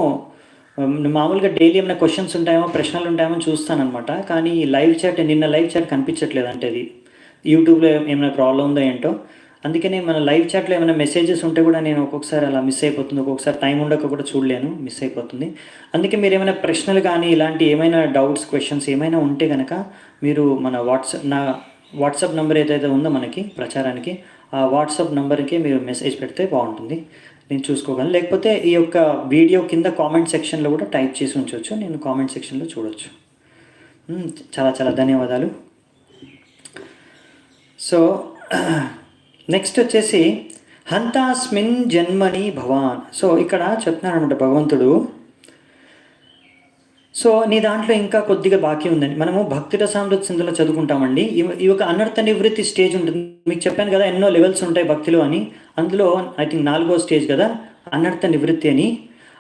మామూలుగా డైలీ ఏమైనా క్వశ్చన్స్ ఉంటాయేమో, ప్రశ్నలు ఉంటాయేమో చూస్తానమాట. కానీ ఈ లైవ్ చాట్ నిన్న లైవ్ చాట్ కనిపించట్లేదు, అంటే అది యూట్యూబ్లో ఏమైనా ప్రాబ్లం ఉందో ఏంటో. అందుకని మన లైవ్ చాట్లో ఏమైనా మెసేజెస్ ఉంటే కూడా నేను ఒక్కొక్కసారి అలా మిస్ అయిపోతుంది, ఒక్కొక్కసారి టైం ఉండక కూడా చూడలేను, మిస్ అయిపోతుంది. అందుకే మీరు ఏమైనా ప్రశ్నలు కానీ ఇలాంటి ఏమైనా డౌట్స్, క్వశ్చన్స్ ఏమైనా ఉంటే కనుక మీరు మన నా వాట్సాప్ నెంబర్ ఏదైతే ఉందో మనకి ప్రచారానికి, ఆ వాట్సాప్ నెంబర్కి మీరు మెసేజ్ పెడితే బాగుంటుంది, నేను చూసుకోగలను. లేకపోతే ఈ యొక్క వీడియో కింద కామెంట్ సెక్షన్లో కూడా టైప్ చేసి ఉంచవచ్చు, నేను కామెంట్ సెక్షన్లో చూడవచ్చు. చాలా చాలా ధన్యవాదాలు. సో నెక్స్ట్ వచ్చేసి హంతాస్మిన్ జన్మని భవాన్. సో ఇక్కడ చెప్తున్నాడు అనమాట భగవంతుడు, సో నీ దాంట్లో ఇంకా కొద్దిగా బాకీ ఉందండి. మనము భక్తి రసామృత సింధులో చదువుకుంటామండి, ఈ యొక్క అనర్థ నివృత్తి స్టేజ్ ఉంటుంది. మీకు చెప్పాను కదా ఎన్నో లెవెల్స్ ఉంటాయి భక్తిలో అని, అందులో ఐ థింక్ 4వ స్టేజ్ కదా అనర్థ నివృత్తి అని.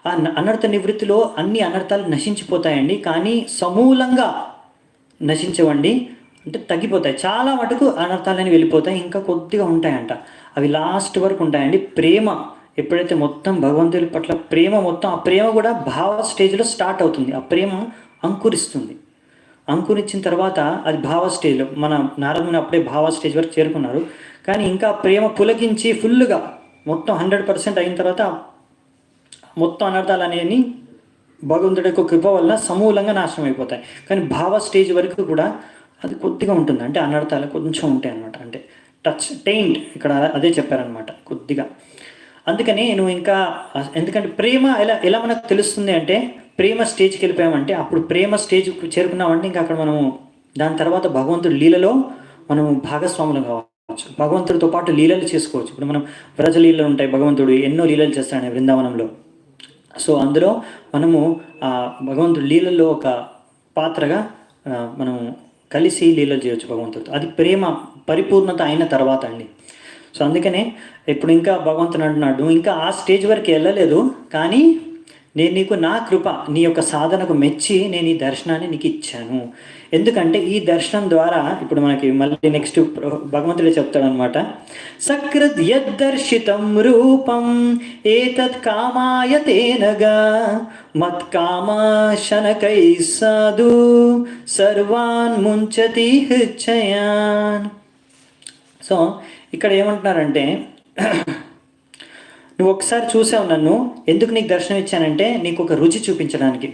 ఆ అనర్థ నివృత్తిలో అన్ని అనర్థాలు నశించిపోతాయండి, కానీ సమూలంగా నశించవండి, అంటే తగ్గిపోతాయి. చాలా మటుకు అనర్థాలని వెళ్ళిపోతాయి, ఇంకా కొద్దిగా ఉంటాయంట. అవి లాస్ట్ వరకు ఉంటాయండి. ప్రేమ ఎప్పుడైతే మొత్తం భగవంతుడి పట్ల ప్రేమ మొత్తం, ఆ ప్రేమ కూడా భావ స్టేజ్లో స్టార్ట్ అవుతుంది. ఆ ప్రేమ అంకురిస్తుంది. అంకురించిన తర్వాత అది భావ స్టేజ్లో, మన నారదుని అప్పుడే భావ స్టేజ్ వరకు చేరుకున్నారు. కానీ ఇంకా ప్రేమ పులకించి ఫుల్గా మొత్తం 100% అయిన తర్వాత మొత్తం అనర్థాలు అనేవి భగవంతుడి యొక్క కృప వల్ల సమూలంగా నాశనం అయిపోతాయి. కానీ భావ స్టేజ్ వరకు కూడా అది కొద్దిగా ఉంటుంది, అంటే అనర్థాలు కొంచెం ఉంటాయి అనమాట. అంటే టెయింట్ ఇక్కడ అదే చెప్పారనమాట, కొద్దిగా. అందుకని నువ్వు ఇంకా, ఎందుకంటే ప్రేమ ఎలా మనకు తెలుస్తుంది అంటే, ప్రేమ స్టేజ్కి వెళ్ళిపోయామంటే, అప్పుడు ప్రేమ స్టేజ్కి చేరుకున్నామంటే ఇంకా అక్కడ మనము దాని తర్వాత భగవంతుడి లీలలో మనము భాగస్వాములు కావచ్చు, భగవంతుడితో పాటు లీలలు చేసుకోవచ్చు. ఇప్పుడు మనం వ్రజ లీలలు ఉంటాయి, భగవంతుడు ఎన్నో లీలలు చేస్తాడు బృందావనంలో. సో అందులో మనము ఆ భగవంతుడి లీలల్లో ఒక పాత్రగా మనం కలిసి లీలలు చేయొచ్చు భగవంతుడితో. అది ప్రేమ పరిపూర్ణత అయిన తర్వాత అండి. సో అందుకనే ఇప్పుడు ఇంకా భగవంతుడు అంటున్నాడు, ఇంకా ఆ స్టేజ్ వరకు వెళ్ళలేదు, కానీ నేను నీకు నా కృప, నీ యొక్క సాధనకు మెచ్చి నేను ఈ దర్శనాన్ని నీకు ఇచ్చాను. ఎందుకంటే ఈ దర్శనం ద్వారా ఇప్పుడు మనకి మళ్ళీ నెక్స్ట్ భగవంతుడే చెప్తాడనమాట, సకృద్ యద్దర్శితం రూపం ఏతత్ కామాయ తేనగా మత్కామ శనకై సాధు సర్వాన్ ముంచతి హృచ్చయాన్. సో ఇక్కడ ఏమంటున్నారంటే, నువ్వు ఒకసారి చూసావు నన్ను, ఎందుకు నీకు దర్శనం ఇచ్చానంటే నీకు ఒక రుచి చూపించడానికి.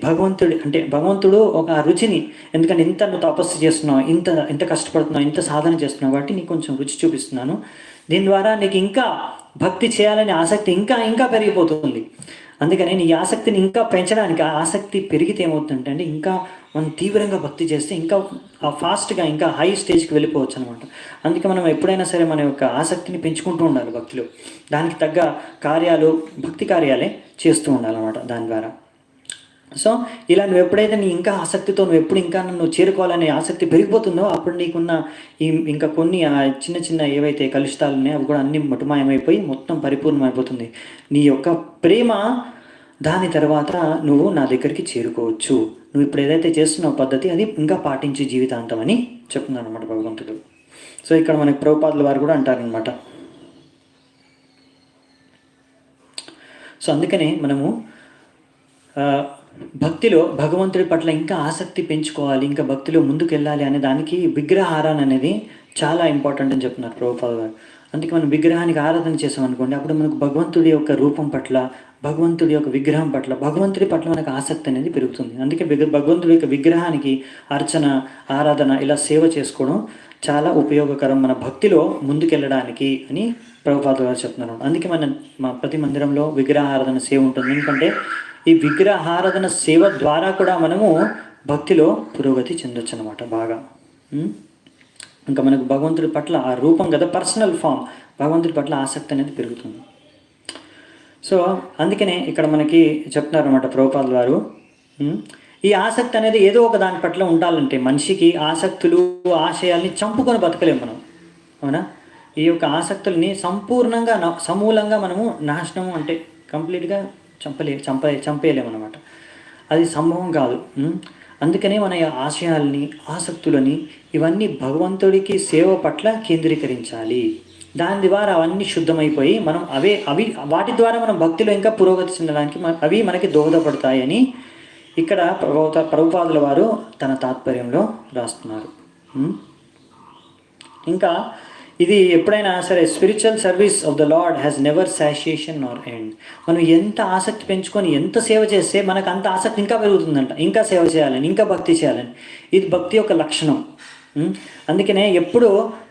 భగవంతుడు ఒక రుచిని, ఎందుకంటే ఇంత నువ్వు తపస్సు చేస్తున్నావు, ఇంత కష్టపడుతున్నావు, ఇంత సాధన చేస్తున్నావు కాబట్టి నీకు కొంచెం రుచి చూపిస్తున్నాను. దీని ద్వారా నీకు ఇంకా భక్తి చేయాలనే ఆసక్తి ఇంకా పెరిగిపోతుంది. అందుకని నీ ఆసక్తిని ఇంకా పెంచడానికి, ఆ ఆసక్తి పెరిగితే ఏమవుతుందంటే అంటే ఇంకా మనం తీవ్రంగా భక్తి చేస్తే ఇంకా ఫాస్ట్గా ఇంకా హై స్టేజ్కి వెళ్ళిపోవచ్చు అనమాట. అందుకే మనం ఎప్పుడైనా సరే మన యొక్క ఆసక్తిని పెంచుకుంటూ ఉండాలి భక్తిలో. దానికి తగ్గ కార్యాలు, భక్తి కార్యాలే చేస్తూ ఉండాలన్నమాట దాని ద్వారా. సో ఇలా నువ్వు ఎప్పుడైతే నీ ఇంకా ఆసక్తితో నువ్వు ఎప్పుడు ఇంకా నన్ను చేరుకోవాలనే ఆసక్తి పెరిగిపోతుందో అప్పుడు నీకున్న ఇంకా కొన్ని చిన్న ఏవైతే కలుషితాలు ఉన్నాయో అవి కూడా అన్ని మటుమాయమైపోయి మొత్తం పరిపూర్ణమైపోతుంది నీ యొక్క ప్రేమ. దాని తర్వాత నువ్వు నా దగ్గరికి చేరుకోవచ్చు. నువ్వు ఇప్పుడు ఏదైతే చేస్తున్నావు పద్ధతి, అది ఇంకా పాటించే జీవితాంతం అని చెప్తున్నాను అనమాట భగవంతుడు. సో ఇక్కడ మనకి ప్రభుపాదుల వారు కూడా అంటారనమాట. సో అందుకనే మనము భక్తిలో భగవంతుడి పట్ల ఇంకా ఆసక్తి పెంచుకోవాలి, ఇంకా భక్తిలో ముందుకు వెళ్ళాలి అనే దానికి విగ్రహారాధన అనేది చాలా ఇంపార్టెంట్ అని చెప్తున్నారు ప్రభుపాద గారు. అందుకే మనం విగ్రహానికి ఆరాధన చేసామనుకోండి, అప్పుడు మనకు భగవంతుడి యొక్క రూపం పట్ల, భగవంతుడి యొక్క విగ్రహం పట్ల, భగవంతుడి పట్ల మనకు ఆసక్తి అనేది పెరుగుతుంది. అందుకే భగవంతుడి యొక్క విగ్రహానికి అర్చన, ఆరాధన ఇలా సేవ చేసుకోవడం చాలా ఉపయోగకరం మన భక్తిలో ముందుకెళ్ళడానికి అని ప్రభుపాద గారు చెప్తున్నారు. అందుకే మా ప్రతి మందిరంలో విగ్రహారాధన సేవ ఉంటుంది. ఎందుకంటే ఈ విగ్రహారాధన సేవ ద్వారా కూడా మనము భక్తిలో పురోగతి చెందొచ్చు అనమాట బాగా. ఇంకా మనకు భగవంతుడి పట్ల ఆ రూపం కదా, పర్సనల్ ఫామ్, భగవంతుడి పట్ల ఆసక్తి అనేది పెరుగుతుంది. సో అందుకనే ఇక్కడ మనకి చెప్తున్నారు అనమాట ప్రభుపాదుల వారు, ఈ ఆసక్తి అనేది ఏదో ఒక దాని పట్ల ఉండాలంటే మనిషికి ఆసక్తులు, ఆశయాల్ని చంపుకొని బతకలేము మనం, అవునా? ఈ యొక్క ఆసక్తుల్ని సంపూర్ణంగా సమూలంగా మనము నాశనం అంటే కంప్లీట్గా చంపేయలేము అనమాట. అది సంభవం కాదు. అందుకనే మన ఆశయాల్ని, ఆసక్తులని ఇవన్నీ భగవంతుడికి సేవ పట్ల కేంద్రీకరించాలి. దాని ద్వారా అవన్నీ శుద్ధమైపోయి మనం వాటి ద్వారా మనం భక్తిలో ఇంకా పురోగతి చెందడానికి అవి మనకి దోహదపడతాయని ఇక్కడ ప్రభుపాదుల వారు తన తాత్పర్యంలో రాస్తున్నారు. ఇంకా ఇది ఎప్పుడైనా సరే, spiritual service of the lord has never satiation nor end. మనం ఎంత ఆసక్తి పెంచుకొని ఎంత సేవ చేస్తే మనకు అంత ఆసక్తి ఇంకా పెరుగుతుందంట, ఇంకా సేవ చేయాలని, ఇంకా భక్తి చేయాలని. ఇది భక్తి యొక్క లక్షణం. అందుకనే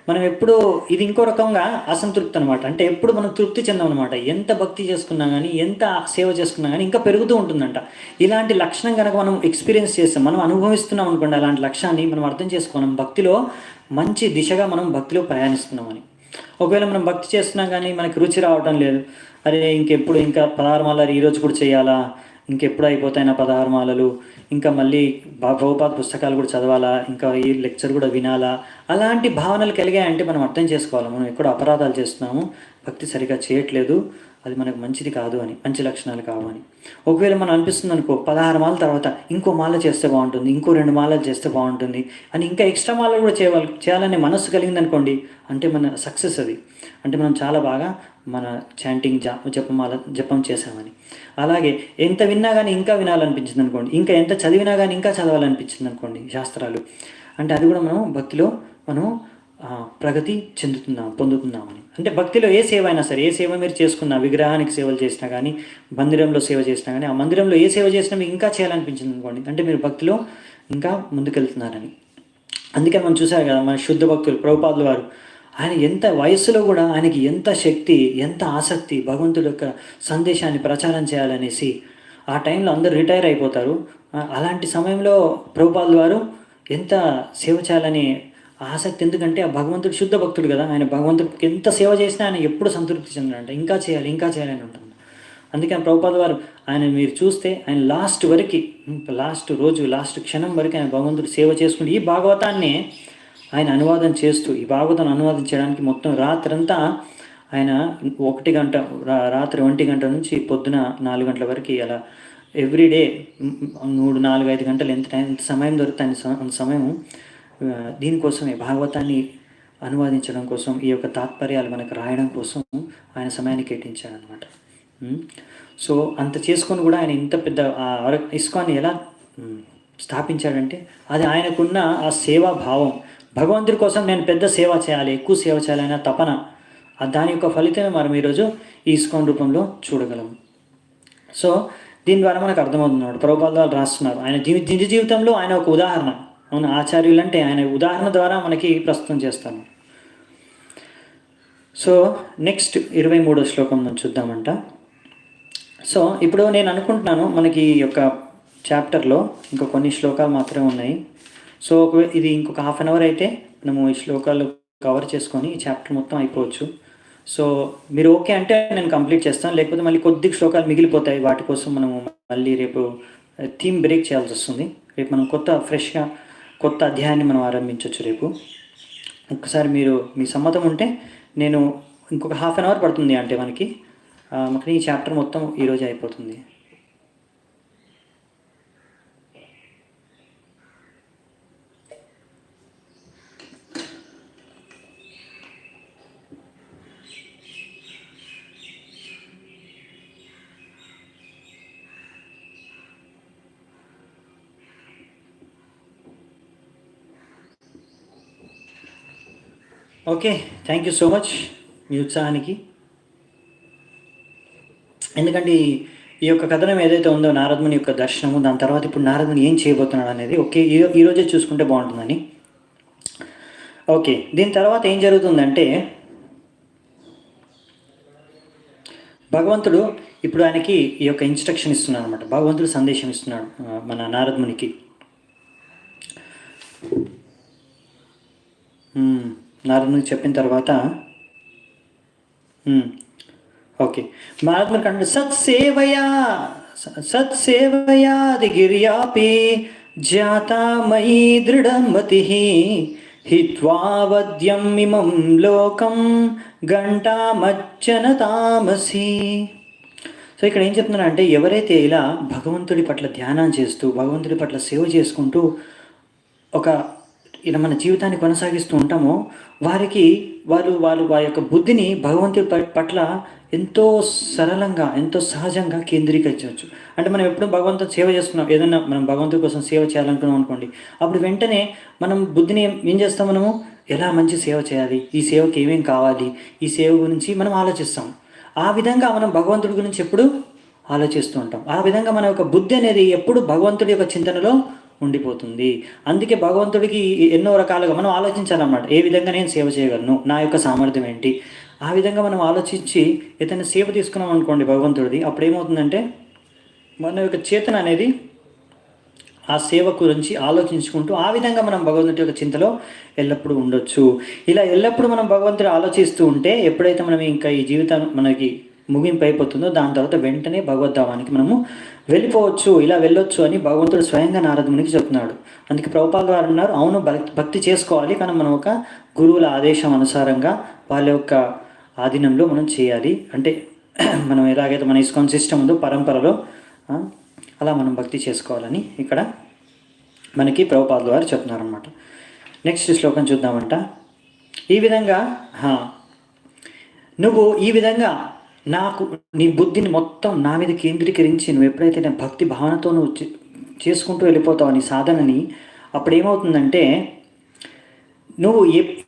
మనం ఎప్పుడు ఇది ఇంకో రకంగా అసంతృప్తి అనమాట. అంటే ఎప్పుడు మనం తృప్తి చెందామన్నమాట. ఎంత భక్తి చేసుకున్నా కానీ, ఎంత సేవ చేసుకున్నా కానీ ఇంకా పెరుగుతూ ఉంటుందంట. ఇలాంటి లక్షణం కనుక మనం ఎక్స్పీరియన్స్ చేస్తాం, మనం అనుభవిస్తున్నాం అనుకోండి, అలాంటి లక్ష్యాన్ని మనం అర్థం చేసుకోవడం భక్తిలో మంచి దిశగా మనం భక్తిలో ప్రయాణిస్తున్నామని. ఒకవేళ మనం భక్తి చేస్తున్నాం కానీ మనకి రుచి రావడం లేదు, అరే ఇంకెప్పుడు ఇంకా 16 మాలలు ఈరోజు కూడా చేయాలా, ఇంకెప్పుడు అయిపోతాయి నా 16 మాలలు, ఇంకా మళ్ళీ ప్రభుపాద పుస్తకాలు కూడా చదవాలా, ఇంకా ఈ లెక్చర్ కూడా వినాలా, అలాంటి భావనలు కలిగాయంటే మనం అర్థం చేసుకోవాలి మనం ఎక్కడో అపరాధాలు చేస్తున్నాము, భక్తి సరిగా చేయట్లేదు అది మనకు మంచిది కాదు అని, మంచి లక్షణాలు కావు అని. ఒకవేళ మనం అనిపిస్తుంది అనుకో 16 మాల తర్వాత ఇంకో మాల చేస్తే బాగుంటుంది, ఇంకో 2 మాలలు చేస్తే బాగుంటుంది అని ఇంకా ఎక్స్ట్రా మాలలు కూడా చేయాలనే మనస్సు కలిగింది అనుకోండి, అంటే మన సక్సెస్ అది. అంటే మనం చాలా బాగా మన చాంటింగ్ జపం చేసామని. అలాగే ఎంత విన్నా కానీ ఇంకా వినాలనిపించింది అనుకోండి, ఇంకా ఎంత చదివినా కానీ ఇంకా చదవాలనిపించింది అనుకోండి శాస్త్రాలు, అంటే అది కూడా మనం భక్తిలో మనం ప్రగతి పొందుతున్నామని. అంటే భక్తిలో ఏ సేవ అయినా సరే, ఏ సేవ మీరు చేసుకున్నా, విగ్రహానికి సేవలు చేసినా కానీ, మందిరంలో సేవ చేసినా కానీ, ఆ మందిరంలో ఏ సేవ చేసినా మీకు ఇంకా చేయాలనిపించింది అనుకోండి, అంటే మీరు భక్తిలో ఇంకా ముందుకెళ్తున్నారని. అందుకే మనం చూసారు కదా మన శుద్ధ భక్తులు ప్రభుపాదుల వారు, ఆయన ఎంత వయస్సులో కూడా ఆయనకి ఎంత శక్తి, ఎంత ఆసక్తి భగవంతుడి యొక్క సందేశాన్ని ప్రచారం చేయాలనేసి. ఆ టైంలో అందరూ రిటైర్ అయిపోతారు, అలాంటి సమయంలో ప్రభుపాదుల వారు ఎంత సేవ చేయాలని ఆసక్తి. ఎందుకంటే ఆ భగవంతుడు శుద్ధ భక్తుడు కదా, ఆయన భగవంతుడికి ఎంత సేవ చేసినా ఆయన ఎప్పుడు సంతృప్తి చెందాలంటే ఇంకా చేయాలి ఇంకా చేయాలని ఉంటుంది. అందుకని ప్రభుపాద వారు ఆయన మీరు చూస్తే ఆయన లాస్ట్ వరకు, లాస్ట్ రోజు లాస్ట్ క్షణం వరకు ఆయన భగవంతుడు సేవ చేసుకుంటూ ఈ భాగవతాన్ని ఆయన అనువాదం చేస్తూ, ఈ భాగవతాన్ని అనువాదం చేయడానికి మొత్తం రాత్రంతా ఆయన 1 గంట, రాత్రి 1 గంట నుంచి పొద్దున 4 గంటల వరకు అలా ఎవ్రీడే 3-4-5 గంటలు ఎంత సమయం దొరుకుతుంది అంత సమయం దీనికోసమే, భాగవతాన్ని అనువాదించడం కోసం, ఈ యొక్క తాత్పర్యాలు మనకు రాయడం కోసం ఆయన సమయాన్ని కేటాయించాడనమాట. సో అంత చేసుకొని కూడా ఆయన ఇంత పెద్ద ఇస్కాన్ని ఎలా స్థాపించాడంటే అది ఆయనకున్న ఆ సేవా భావం. భగవంతుడి కోసం నేను పెద్ద సేవ చేయాలి, ఎక్కువ సేవ చేయాలనే తపన, దాని యొక్క ఫలితమే మనం ఈరోజు ఈ ఇస్కాన్ రూపంలో చూడగలము. సో దీని ద్వారా మనకు అర్థమవుతున్నాడు, ప్రభుపాద వాళ్ళు రాస్తున్నారు ఆయన నిజ జీవితంలో ఆయన ఒక ఉదాహరణ. అవును, ఆచార్యులు అంటే ఆయన ఉదాహరణ ద్వారా మనకి ప్రస్తుతం చేస్తాను. సో నెక్స్ట్ 23వ శ్లోకం నుంచి చూద్దామంట. సో ఇప్పుడు నేను అనుకుంటున్నాను మనకి ఈ యొక్క చాప్టర్లో ఇంకా కొన్ని శ్లోకాలు మాత్రమే ఉన్నాయి. సో ఇది ఇంకొక 1/2 అవర్ అయితే మనము ఈ శ్లోకాలు కవర్ చేసుకొని ఈ చాప్టర్ మొత్తం అయిపోవచ్చు. సో మీరు ఓకే అంటే నేను కంప్లీట్ చేస్తాను, లేకపోతే మళ్ళీ కొద్ది శ్లోకాలు మిగిలిపోతాయి, వాటి కోసం మనము మళ్ళీ రేపు థీమ్ బ్రేక్ చేయాల్సి వస్తుంది. రేపు మనం కొత్త అధ్యాయాన్ని మనం ఆరంభించవచ్చు రేపు. ఒక్కసారి మీరు మీ సమ్మతం ఉంటే నేను ఇంకొక 1/2 అవర్ పడుతుంది, అంటే మనకి ఈ చాప్టర్ మొత్తం ఈరోజు అయిపోతుంది. Okay, thank you so much మీ ఉత్సాహానికి. ఎందుకంటే ఈ యొక్క కథనం ఏదైతే ఉందో నారదముని యొక్క దర్శనము, దాని తర్వాత ఇప్పుడు నారదముని ఏం చేయబోతున్నాడు అనేది ఓకే ఈరోజే చూసుకుంటే బాగుంటుందని. ఓకే, దీని తర్వాత ఏం జరుగుతుందంటే భగవంతుడు ఇప్పుడు ఆయనకి ఈ యొక్క ఇన్స్ట్రక్షన్ ఇస్తున్నాడు అనమాట. భగవంతుడు సందేశం ఇస్తున్నాడు మన నారదమునికి. నారదునికి చెప్పిన తర్వాత ఓకే, నారదునికి అంటే సత్సేవయాది గిర్యాపి జాతా మయి దృఢమతి హిత్వా వద్యం ఇమం లోకం ఘంటామచ్చన తామసి. సో ఇక్కడ ఏం చెప్తున్నారంటే ఎవరైతే ఇలా భగవంతుడి పట్ల ధ్యానం చేస్తూ, భగవంతుడి పట్ల సేవ చేసుకుంటూ ఇలా మన జీవితాన్ని కొనసాగిస్తూ ఉంటామో వారికి వారి యొక్క బుద్ధిని భగవంతుడి పట్ల ఎంతో సరళంగా, ఎంతో సహజంగా కేంద్రీకరించవచ్చు. అంటే మనం ఎప్పుడు భగవంతుడు సేవ చేస్తున్నాం, ఏదైనా మనం భగవంతుడి కోసం సేవ చేయాలనుకున్నాం అనుకోండి, అప్పుడు వెంటనే మనం బుద్ధిని ఏం చేస్తాం, మనము ఎలా మంచి సేవ చేయాలి, ఈ సేవకి ఏమేం కావాలి, ఈ సేవ గురించి మనం ఆలోచిస్తాం. ఆ విధంగా మనం భగవంతుడి గురించి ఎప్పుడు ఆలోచిస్తూ ఉంటాం. ఆ విధంగా మన యొక్క బుద్ధి అనేది ఎప్పుడు భగవంతుడి యొక్క చింతనలో ఉండిపోతుంది. అందుకే భగవంతుడికి ఎన్నో రకాలుగా మనం ఆలోచించాలన్నమాట. ఏ విధంగా నేను సేవ చేయగలను, నా యొక్క సామర్థ్యం ఏంటి, ఆ విధంగా మనం ఆలోచించి ఏదైనా సేవ తీసుకున్నాం అనుకోండి భగవంతుడిది, అప్పుడు ఏమవుతుందంటే మన యొక్క చేతన అనేది ఆ సేవ గురించి ఆలోచించుకుంటూ ఆ విధంగా మనం భగవంతుడి యొక్క చింతలో ఎల్లప్పుడూ ఉండొచ్చు. ఇలా ఎల్లప్పుడూ మనం భగవంతుడు ఆలోచిస్తూ ఉంటే ఎప్పుడైతే మనం ఇంకా ఈ జీవితం మనకి ముగింపు అయిపోతుందో దాని తర్వాత వెంటనే భగవద్ధామానికి మనము వెళ్ళిపోవచ్చు, ఇలా వెళ్ళొచ్చు అని భగవంతుడు స్వయంగా నారదమునికి చెప్తున్నాడు. అందుకే ప్రభుపాద వారు అన్నారు, అవును భక్తి చేసుకోవాలి, కానీ మనం ఒక గురువుల ఆదేశం అనుసారంగా వాళ్ళ యొక్క ఆధీనంలో మనం చేయాలి. అంటే మనం ఎలాగైతే మన ఇస్కాన్ సిస్టమ్ ఉందో పరంపరలో అలా మనం భక్తి చేసుకోవాలని ఇక్కడ మనకి ప్రభుపాదుల వారు చెప్తున్నారన్నమాట. నెక్స్ట్ శ్లోకం చూద్దామంట. ఈ విధంగా నువ్వు ఈ విధంగా నాకు నీ బుద్ధిని మొత్తం నా మీద కేంద్రీకరించి నువ్వు ఎప్పుడైతే నా భక్తి భావనతో నువ్వు చేసుకుంటూ వెళ్ళిపోతావు నీ సాధనని, అప్పుడు ఏమవుతుందంటే నువ్వు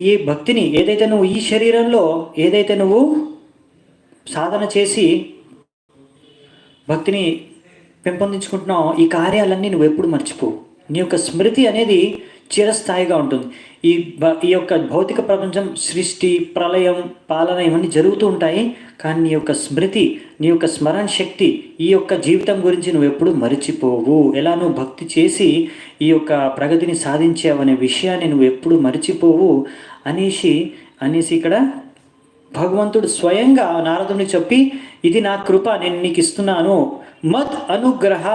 ఏ భక్తిని ఏదైతే నువ్వు ఈ శరీరంలో ఏదైతే నువ్వు సాధన చేసి భక్తిని పెంపొందించుకుంటున్నావు, ఈ కార్యాలన్నీ నువ్వు ఎప్పుడు మర్చిపోవు. నీ యొక్క స్మృతి అనేది చిరస్థాయిగా ఉంటుంది. ఈ యొక్క భౌతిక ప్రపంచం సృష్టి, ప్రళయం, పాలన ఇవన్నీ జరుగుతూ ఉంటాయి. కానీ నీ యొక్క స్మృతి, నీ యొక్క స్మరణ శక్తి, ఈ యొక్క జీవితం గురించి నువ్వు ఎప్పుడు మరిచిపోవు. ఎలా నువ్వు భక్తి చేసి ఈ యొక్క ప్రగతిని సాధించావనే విషయాన్ని నువ్వు ఎప్పుడు మరిచిపోవు అనేసి ఇక్కడ భగవంతుడు స్వయంగా నారదునికి చెప్పి, ఇది నా కృప, నేను నీకు ఇస్తున్నాను, మత్ అనుగ్రహ,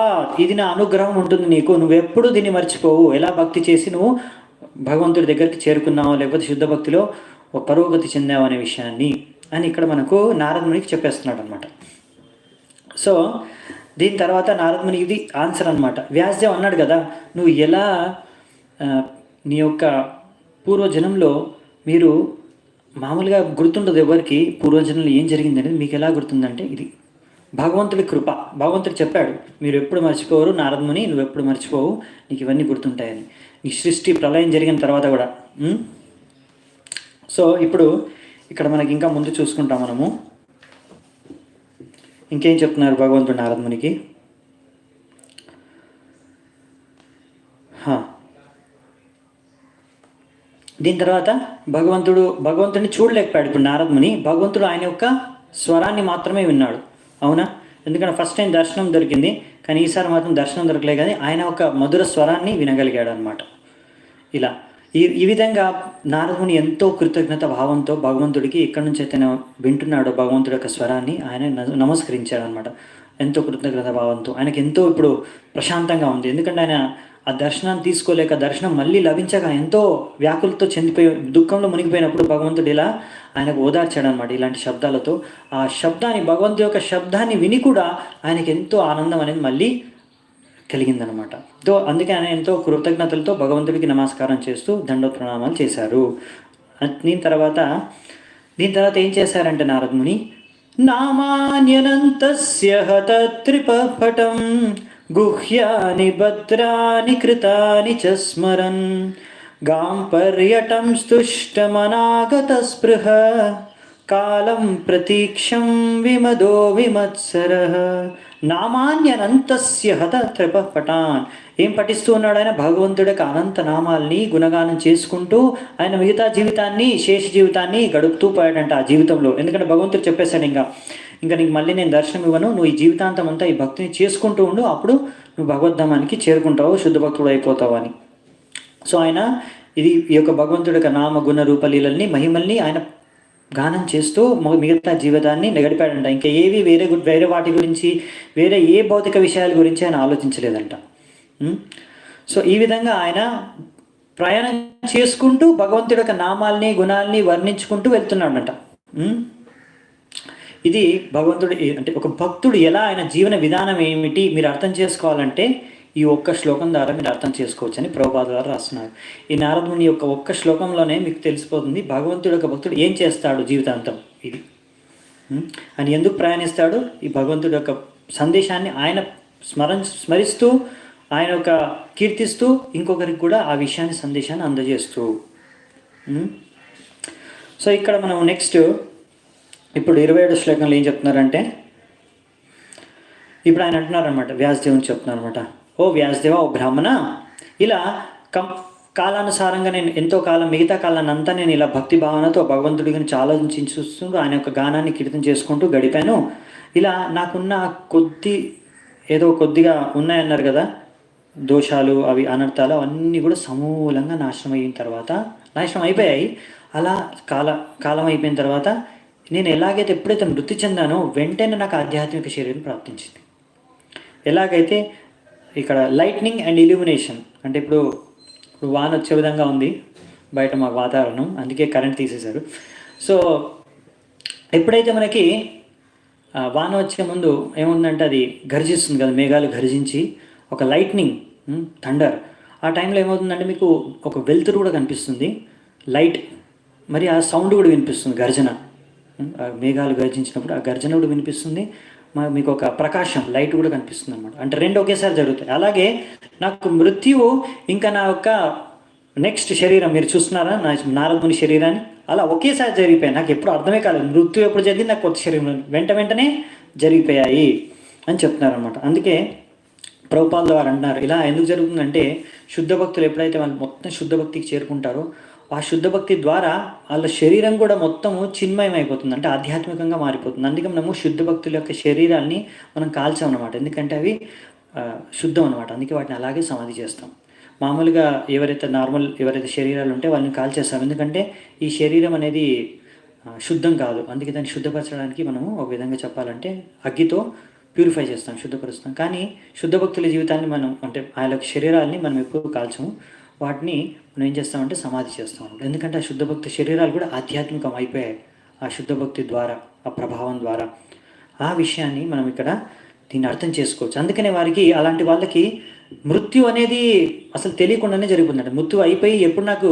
ఇది నా అనుగ్రహం ఉంటుంది నీకు, నువ్వెప్పుడు దీన్ని మర్చిపోవు. ఎలా భక్తి చేసి నువ్వు భగవంతుడి దగ్గరికి చేరుకున్నావు, లేకపోతే శుద్ధ భక్తిలో పరోగతి చెందావు అనే విషయాన్ని అని ఇక్కడ మనకు నారదునికి చెప్పేస్తున్నాడు అనమాట. సో దీని తర్వాత నారదునికి ఇది ఆన్సర్ అనమాట. వ్యాసదేవ్ అన్నాడు కదా, నువ్వు ఎలా నీ యొక్క పూర్వజనంలో మీరు మామూలుగా గుర్తుండదు ఎవరికి పూర్వజనంలో ఏం జరిగింది అనేది, మీకు ఎలా గుర్తుందంటే ఇది భగవంతుడి కృప. భగవంతుడు చెప్పాడు, మీరు ఎప్పుడు మర్చిపోరు నారదముని, నువ్వు ఎప్పుడు మర్చిపోవు, నీకు ఇవన్నీ గుర్తుంటాయని. నీ సృష్టి ప్రళయం జరిగిన తర్వాత కూడా. సో ఇప్పుడు ఇక్కడ మనకి ఇంకా ముందు చూసుకుంటాం మనము. ఇంకేం చెప్తున్నారు భగవంతుడు నారదమునికి. దీని తర్వాత భగవంతుడిని చూడలేకపోయాడు ఇప్పుడు నారదముని. భగవంతుడు ఆయన యొక్క స్వరాన్ని మాత్రమే విన్నాడు. అవునా? ఎందుకంటే ఫస్ట్ టైం దర్శనం దొరికింది, కానీ ఈసారి మాత్రం దర్శనం దొరకలే, కానీ ఆయన ఒక మధుర స్వరాన్ని వినగలిగాడు అనమాట. ఇలా ఈ విధంగా నారదుని ఎంతో కృతజ్ఞత భావంతో భగవంతుడికి ఎక్కడి నుంచి అయితే వింటున్నాడో భగవంతుడి యొక్క స్వరాన్ని ఆయన నమస్కరించాడు అనమాట. ఎంతో కృతజ్ఞత భావంతో ఆయనకి ఎంతో ఇప్పుడు ప్రశాంతంగా ఉంది. ఎందుకంటే ఆయన ఆ దర్శనాన్ని తీసుకోలేక, దర్శనం మళ్ళీ లభించక ఎంతో వ్యాకులతో చెందిపోయి దుఃఖంలో మునిగిపోయినప్పుడు భగవంతుడు ఇలా ఆయనకు ఓదార్చాడు అనమాట ఇలాంటి శబ్దాలతో. ఆ శబ్దాన్ని, భగవంతుడి యొక్క శబ్దాన్ని విని కూడా ఆయనకి ఎంతో ఆనందం అనేది మళ్ళీ కలిగిందనమాట. అందుకే ఆయన ఎంతో కృతజ్ఞతలతో భగవంతుడికి నమస్కారం చేస్తూ దండ ప్రణామాలు చేశారు. దీని తర్వాత ఏం చేశారంటే నారదముని, నామాన్యనంతస్య హతత్రిపటం గుహ్యాని భద్రాని కృతాని చ స్మరన్ గాంపర్యటం స్తుష్టమనాగత స్పృహ కాలం ప్రతీక్షం విమదో విమత్సరః. నామాన్యనంతస్య హతత్రిపటాన్, ఏం పఠిస్తూ ఉన్నాడు ఆయన? భగవంతుడి యొక్క అనంత నామాల్ని గుణగానం చేసుకుంటూ ఆయన మిగతా జీవితాన్ని, శేష జీవితాన్ని గడుపుతూ పోయాడంట ఆ జీవితంలో. ఎందుకంటే భగవంతుడు చెప్పేశాడు, ఇంకా నీకు మళ్ళీ నేను దర్శనం ఇవ్వను, నువ్వు ఈ జీవితాంతం అంతా ఈ భక్తిని చేసుకుంటూ ఉండు, అప్పుడు నువ్వు భగవద్ధామానికి చేరుకుంటావు, శుద్ధ భక్తుడు అయిపోతావు అని. సో ఆయన ఈ యొక్క భగవంతుడి యొక్క నామ గుణ రూపలీలల్ని, మహిమల్ని ఆయన గానం చేస్తూ మిగతా జీవితాన్ని గడిపాడంట. ఇంకా ఏవి వేరే వాటి గురించి, వేరే ఏ భౌతిక విషయాల గురించి ఆయన ఆలోచించలేదంట. సో ఈ విధంగా ఆయన ప్రయాణం చేసుకుంటూ భగవంతుడి యొక్క నామాల్ని, గుణాల్ని వర్ణించుకుంటూ వెళ్తున్నాడంట. ఇది భగవంతుడు అంటే ఒక భక్తుడు ఎలా, ఆయన జీవన విధానం ఏమిటి మీరు అర్థం చేసుకోవాలంటే ఈ ఒక్క శ్లోకం ద్వారా మీరు అర్థం చేసుకోవచ్చు అని ప్రభుపాదుల వారు రాస్తున్నారు. ఈ నారదుని యొక్క ఒక్క శ్లోకంలోనే మీకు తెలిసిపోతుంది భగవంతుడు యొక్క భక్తుడు ఏం చేస్తాడు జీవితాంతం. ఇది ఆయన ఎందుకు ప్రయాణిస్తాడు, ఈ భగవంతుడి యొక్క సందేశాన్ని ఆయన స్మరిస్తూ, ఆయన యొక్క కీర్తిస్తూ, ఇంకొకరికి కూడా ఆ విషయాన్ని, సందేశాన్ని అందజేస్తూ. సో ఇక్కడ మనం నెక్స్ట్ ఇప్పుడు 27వ శ్లోకంలో ఏం చెప్తున్నారంటే, ఇప్పుడు ఆయన అంటున్నారనమాట, వ్యాసదేవుని చెప్తున్నారు అనమాట. ఓ వ్యాసదేవ, ఓ బ్రాహ్మణ, ఇలా కాలానుసారంగా నేను ఎంతో కాలం, మిగతా కాలాన్ని అంతా నేను ఇలా భక్తి భావనతో భగవంతుడి గురించి ఆలోచించి చూస్తూ ఆయన యొక్క గానాన్ని కీర్తన చేసుకుంటూ గడిపాను. ఇలా నాకున్న కొద్దిగా ఉన్నాయన్నారు కదా దోషాలు, అవి అనర్థాలు, అవన్నీ కూడా సమూలంగా నాశనం అయిపోయాయి. అలా కాలం అయిపోయిన తర్వాత నేను ఎప్పుడైతే మృతి చెందానో వెంటనే నాకు ఆధ్యాత్మిక శరీరం ప్రాప్తించింది. ఎలాగైతే ఇక్కడ లైట్నింగ్ అండ్ ఇల్యూమినేషన్ అంటే ఇప్పుడు వాన వచ్చే విధంగా ఉంది బయట మా వాతావరణం, అందుకే కరెంట్ తీసేశారు. సో ఎప్పుడైతే మనకి వాన వచ్చే ముందు ఏముందంటే అది గర్జిస్తుంది కదా, మేఘాలు గర్జించి ఒక లైట్నింగ్, థండర్. ఆ టైంలో ఏమవుతుందంటే మీకు ఒక వెలుతురు కూడా కనిపిస్తుంది, లైట్, మరి ఆ సౌండ్ కూడా వినిపిస్తుంది, గర్జన. ఆ మేఘాలు గర్జించినప్పుడు ఆ గర్జన కూడా వినిపిస్తుంది, మీకు ఒక ప్రకాశం, లైట్ కూడా కనిపిస్తుంది అనమాట. అంటే రెండు ఒకేసారి జరుగుతాయి. అలాగే నాకు మృత్యువు ఇంకా నా యొక్క నెక్స్ట్ శరీరం మీరు చూస్తున్నారా, నారదుని శరీరాన్ని అలా ఒకేసారి జరిగిపోయాయి. నాకు ఎప్పుడు అర్థమే కాలేదు, మృత్యు ఎప్పుడు జరిగింది, నాకు కొత్త శరీరం వెంటనే జరిగిపోయాయి అని చెప్తున్నారనమాట. అందుకే ప్రభుపాదుల వారు అంటున్నారు, ఇలా ఎందుకు జరుగుతుందంటే శుద్ధ భక్తులు ఎప్పుడైతే వాళ్ళు మొత్తం శుద్ధ భక్తికి చేరుకుంటారో ఆ శుద్ధ భక్తి ద్వారా వాళ్ళ శరీరం కూడా మొత్తము చిన్మయం అయిపోతుంది, అంటే ఆధ్యాత్మికంగా మారిపోతుంది. అందుకే మనము శుద్ధ భక్తుల యొక్క శరీరాన్ని మనం కాల్చామన్నమాట, ఎందుకంటే అవి శుద్ధం అనమాట. అందుకే వాటిని అలాగే సమాధి చేస్తాం. మామూలుగా ఎవరైతే శరీరాలు ఉంటే వాళ్ళని కాల్చేస్తాం, ఎందుకంటే ఈ శరీరం అనేది శుద్ధం కాదు. అందుకే దాన్ని శుద్ధపరచడానికి మనము ఒక విధంగా చెప్పాలంటే అగ్గితో ప్యూరిఫై చేస్తాం, శుద్ధపరుస్తాం. కానీ శుద్ధ భక్తుల జీవితాన్ని మనం, అంటే ఆయన శరీరాలని మనం ఎప్పుడు కాల్చము, వాటిని మనం ఏం చేస్తామంటే సమాధి చేస్తాం. ఎందుకంటే ఆ శుద్ధ భక్తి శరీరాలు కూడా ఆధ్యాత్మికం అయిపోయాయి ఆ శుద్ధ భక్తి ద్వారా, ఆ ప్రభావం ద్వారా. ఆ విషయాన్ని మనం ఇక్కడ దీన్ని అర్థం చేసుకోవచ్చు. అందుకనే వారికి, అలాంటి వాళ్ళకి మృత్యు అనేది అసలు తెలియకుండానే జరిగిపోతుందంట. మృత్యు అయిపోయి ఎప్పుడు నాకు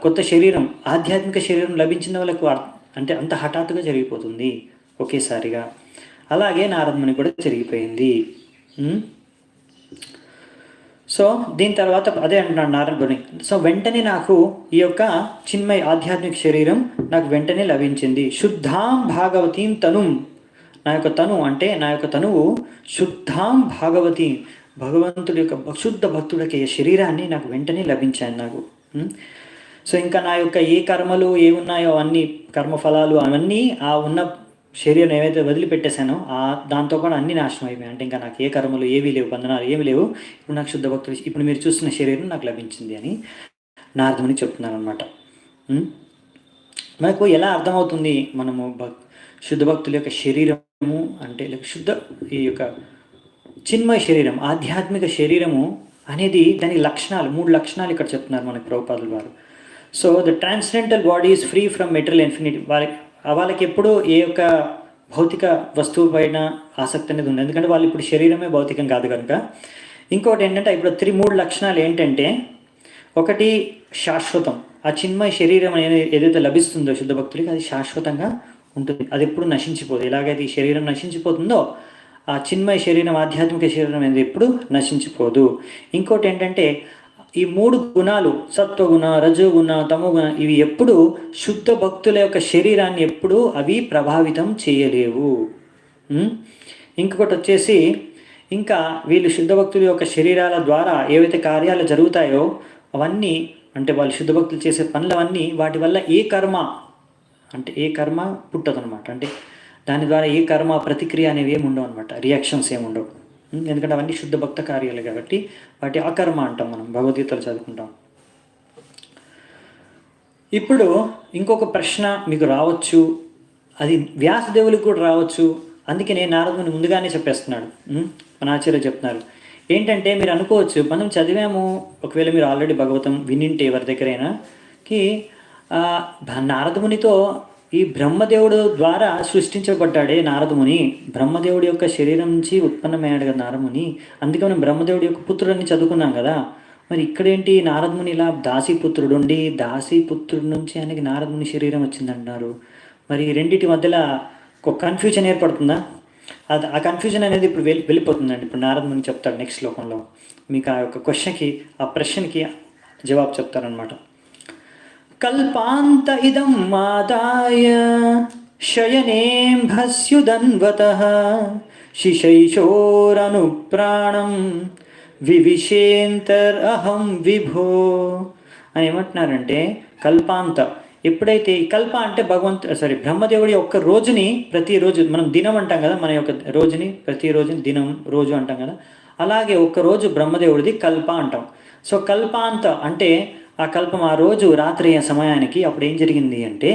కొత్త శరీరం, ఆధ్యాత్మిక శరీరం లభించిన వాళ్ళకు అంటే అంత హఠాత్తుగా జరిగిపోతుంది ఒకేసారిగా. అలాగే నారదముని కూడా జరిగిపోయింది. సో దీని తర్వాత అదే అంటున్నాడు నారదుని. సో వెంటనే నాకు ఈ యొక్క చిన్మయ ఆధ్యాత్మిక శరీరం నాకు వెంటనే లభించింది. శుద్ధాం భాగవతీం తనుం, నా యొక్క తను అంటే నా యొక్క తనువు శుద్ధాం భాగవతి, భగవంతుడి యొక్క శుద్ధ భక్తుడికి శరీరాన్ని నాకు వెంటనే లభించాయి నాకు. సో ఇంకా నా యొక్క ఏ కర్మలు ఏమున్నాయో అన్ని కర్మఫలాలు అవన్నీ ఆ ఉన్న శరీరం ఏవైతే వదిలిపెట్టేశానో దాంతో కూడా అన్ని నాశనం అయిపోయాయి. అంటే ఇంకా నాకు ఏ కర్మలు ఏవీ లేవు, బంధనాలు ఏమీ లేవు. ఇప్పుడు నాకు శుద్ధ భక్తులు, ఇప్పుడు మీరు చూస్తున్న శరీరం నాకు లభించింది అని నారదుని చెప్తున్నాను అనమాట. మనకు ఎలా అర్థమవుతుంది మనము శుద్ధ భక్తుల యొక్క శరీరము అంటే ఈ యొక్క చిన్మయ శరీరం, ఆధ్యాత్మిక శరీరము అనేది దాని లక్షణాలు, 3 లక్షణాలు ఇక్కడ చెప్తున్నారు మనకి ప్రభుపాదుల వారు. So the transcendental body is free from material infinity. వాళ్ళకి ఎప్పుడూ ఏ యొక్క భౌతిక వస్తువు పైన ఆసక్తి అనేది ఉంది, ఎందుకంటే వాళ్ళు ఇప్పుడు శరీరమే భౌతికం కాదు కనుక. ఇంకోటి ఏంటంటే ఇప్పుడు 3 లక్షణాలు ఏంటంటే, ఒకటి శాశ్వతం. ఆ చిన్మయ శరీరం అనేది ఏదైతే లభిస్తుందో శుద్ధ భక్తులకి అది శాశ్వతంగా ఉంటుంది, అది ఎప్పుడు నశించిపోదు. ఎలాగైతే ఈ శరీరం నశించిపోతుందో ఆ చిన్మయ శరీరం, ఆధ్యాత్మిక శరీరం అనేది ఎప్పుడు నశించిపోదు. ఇంకోటి ఏంటంటే ఈ 3 గుణాలు, సత్వగుణ, రజోగుణ, తమోగుణ, ఇవి ఎప్పుడు శుద్ధ భక్తుల యొక్క శరీరాన్ని ఎప్పుడు అవి ప్రభావితం చేయలేవు. ఇంకొకటి వచ్చేసి, ఇంకా వీళ్ళు శుద్ధ భక్తుల యొక్క శరీరాల ద్వారా ఏవైతే కార్యాలు జరుగుతాయో అవన్నీ, అంటే వాళ్ళు శుద్ధ భక్తులు చేసే పనులవన్నీ వాటి వల్ల ఏ కర్మ పుట్టదనమాట. అంటే దాని ద్వారా ఏ కర్మ ప్రతిక్రియ అనేవి ఏమి ఉండవు అనమాట, రియాక్షన్స్ ఏమి ఉండవు. ఎందుకంటే అవన్నీ శుద్ధ భక్త కార్యాలు కాబట్టి వాటి అకర్మ అంటాం, మనం భగవద్గీతలు చదువుకుంటాం. ఇప్పుడు ఇంకొక ప్రశ్న మీకు రావచ్చు, అది వ్యాసదేవులకు కూడా రావచ్చు. అందుకే నేను నారదుని ముందుగానే చెప్పేస్తున్నాడు, మన ఆచార్య చెప్తున్నారు. ఏంటంటే మీరు అనుకోవచ్చు, మనం చదివాము, ఒకవేళ మీరు ఆల్రెడీ భగవతం వినింటే ఎవరి దగ్గరైనాకి, నారదమునితో ఈ బ్రహ్మదేవుడు ద్వారా సృష్టించబడ్డాడే నారదముని, బ్రహ్మదేవుడి యొక్క శరీరం నుంచి ఉత్పన్నమయ్యాడు కదా నారదముని. అందుకే మనం బ్రహ్మదేవుడి యొక్క పుత్రుడిని చదువుకున్నాం కదా. మరి ఇక్కడేంటి నారదముని ఇలా దాసీపుత్రుడు ఉండి, దాసీపుత్రుడి నుంచి ఆయనకి నారదముని శరీరం వచ్చిందంటున్నారు. మరి రెండింటి మధ్యలో ఒక కన్ఫ్యూజన్ ఏర్పడుతుందా? ఆ కన్ఫ్యూజన్ అనేది ఇప్పుడు వెళ్ళిపోతుందండి. ఇప్పుడు నారదముని చెప్తాడు నెక్స్ట్ శ్లోకంలో, మీకు ఆ యొక్క క్వశ్చన్కి, ఆ ప్రశ్నకి జవాబు చెప్తారనమాట. కల్పాంత ఇదం మాదాయ శయనేంభస్యుదన్వతః శిశైశోరను ప్రాణం వివిశేంతరహం విభో అని ఏమంటున్నారంటే, కల్పాంత, ఎప్పుడైతే ఈ కల్ప అంటే బ్రహ్మదేవుడి యొక్క రోజుని, ప్రతిరోజు మనం దినం అంటాం కదా, మన యొక్క రోజుని ప్రతిరోజుని దినం, రోజు అంటాం కదా, అలాగే ఒక్కరోజు బ్రహ్మదేవుడిది కల్ప అంటాం. సో కల్పాంత అంటే ఆ కల్పం, ఆ రోజు రాత్రి సమయానికి అప్పుడు ఏం జరిగింది అంటే,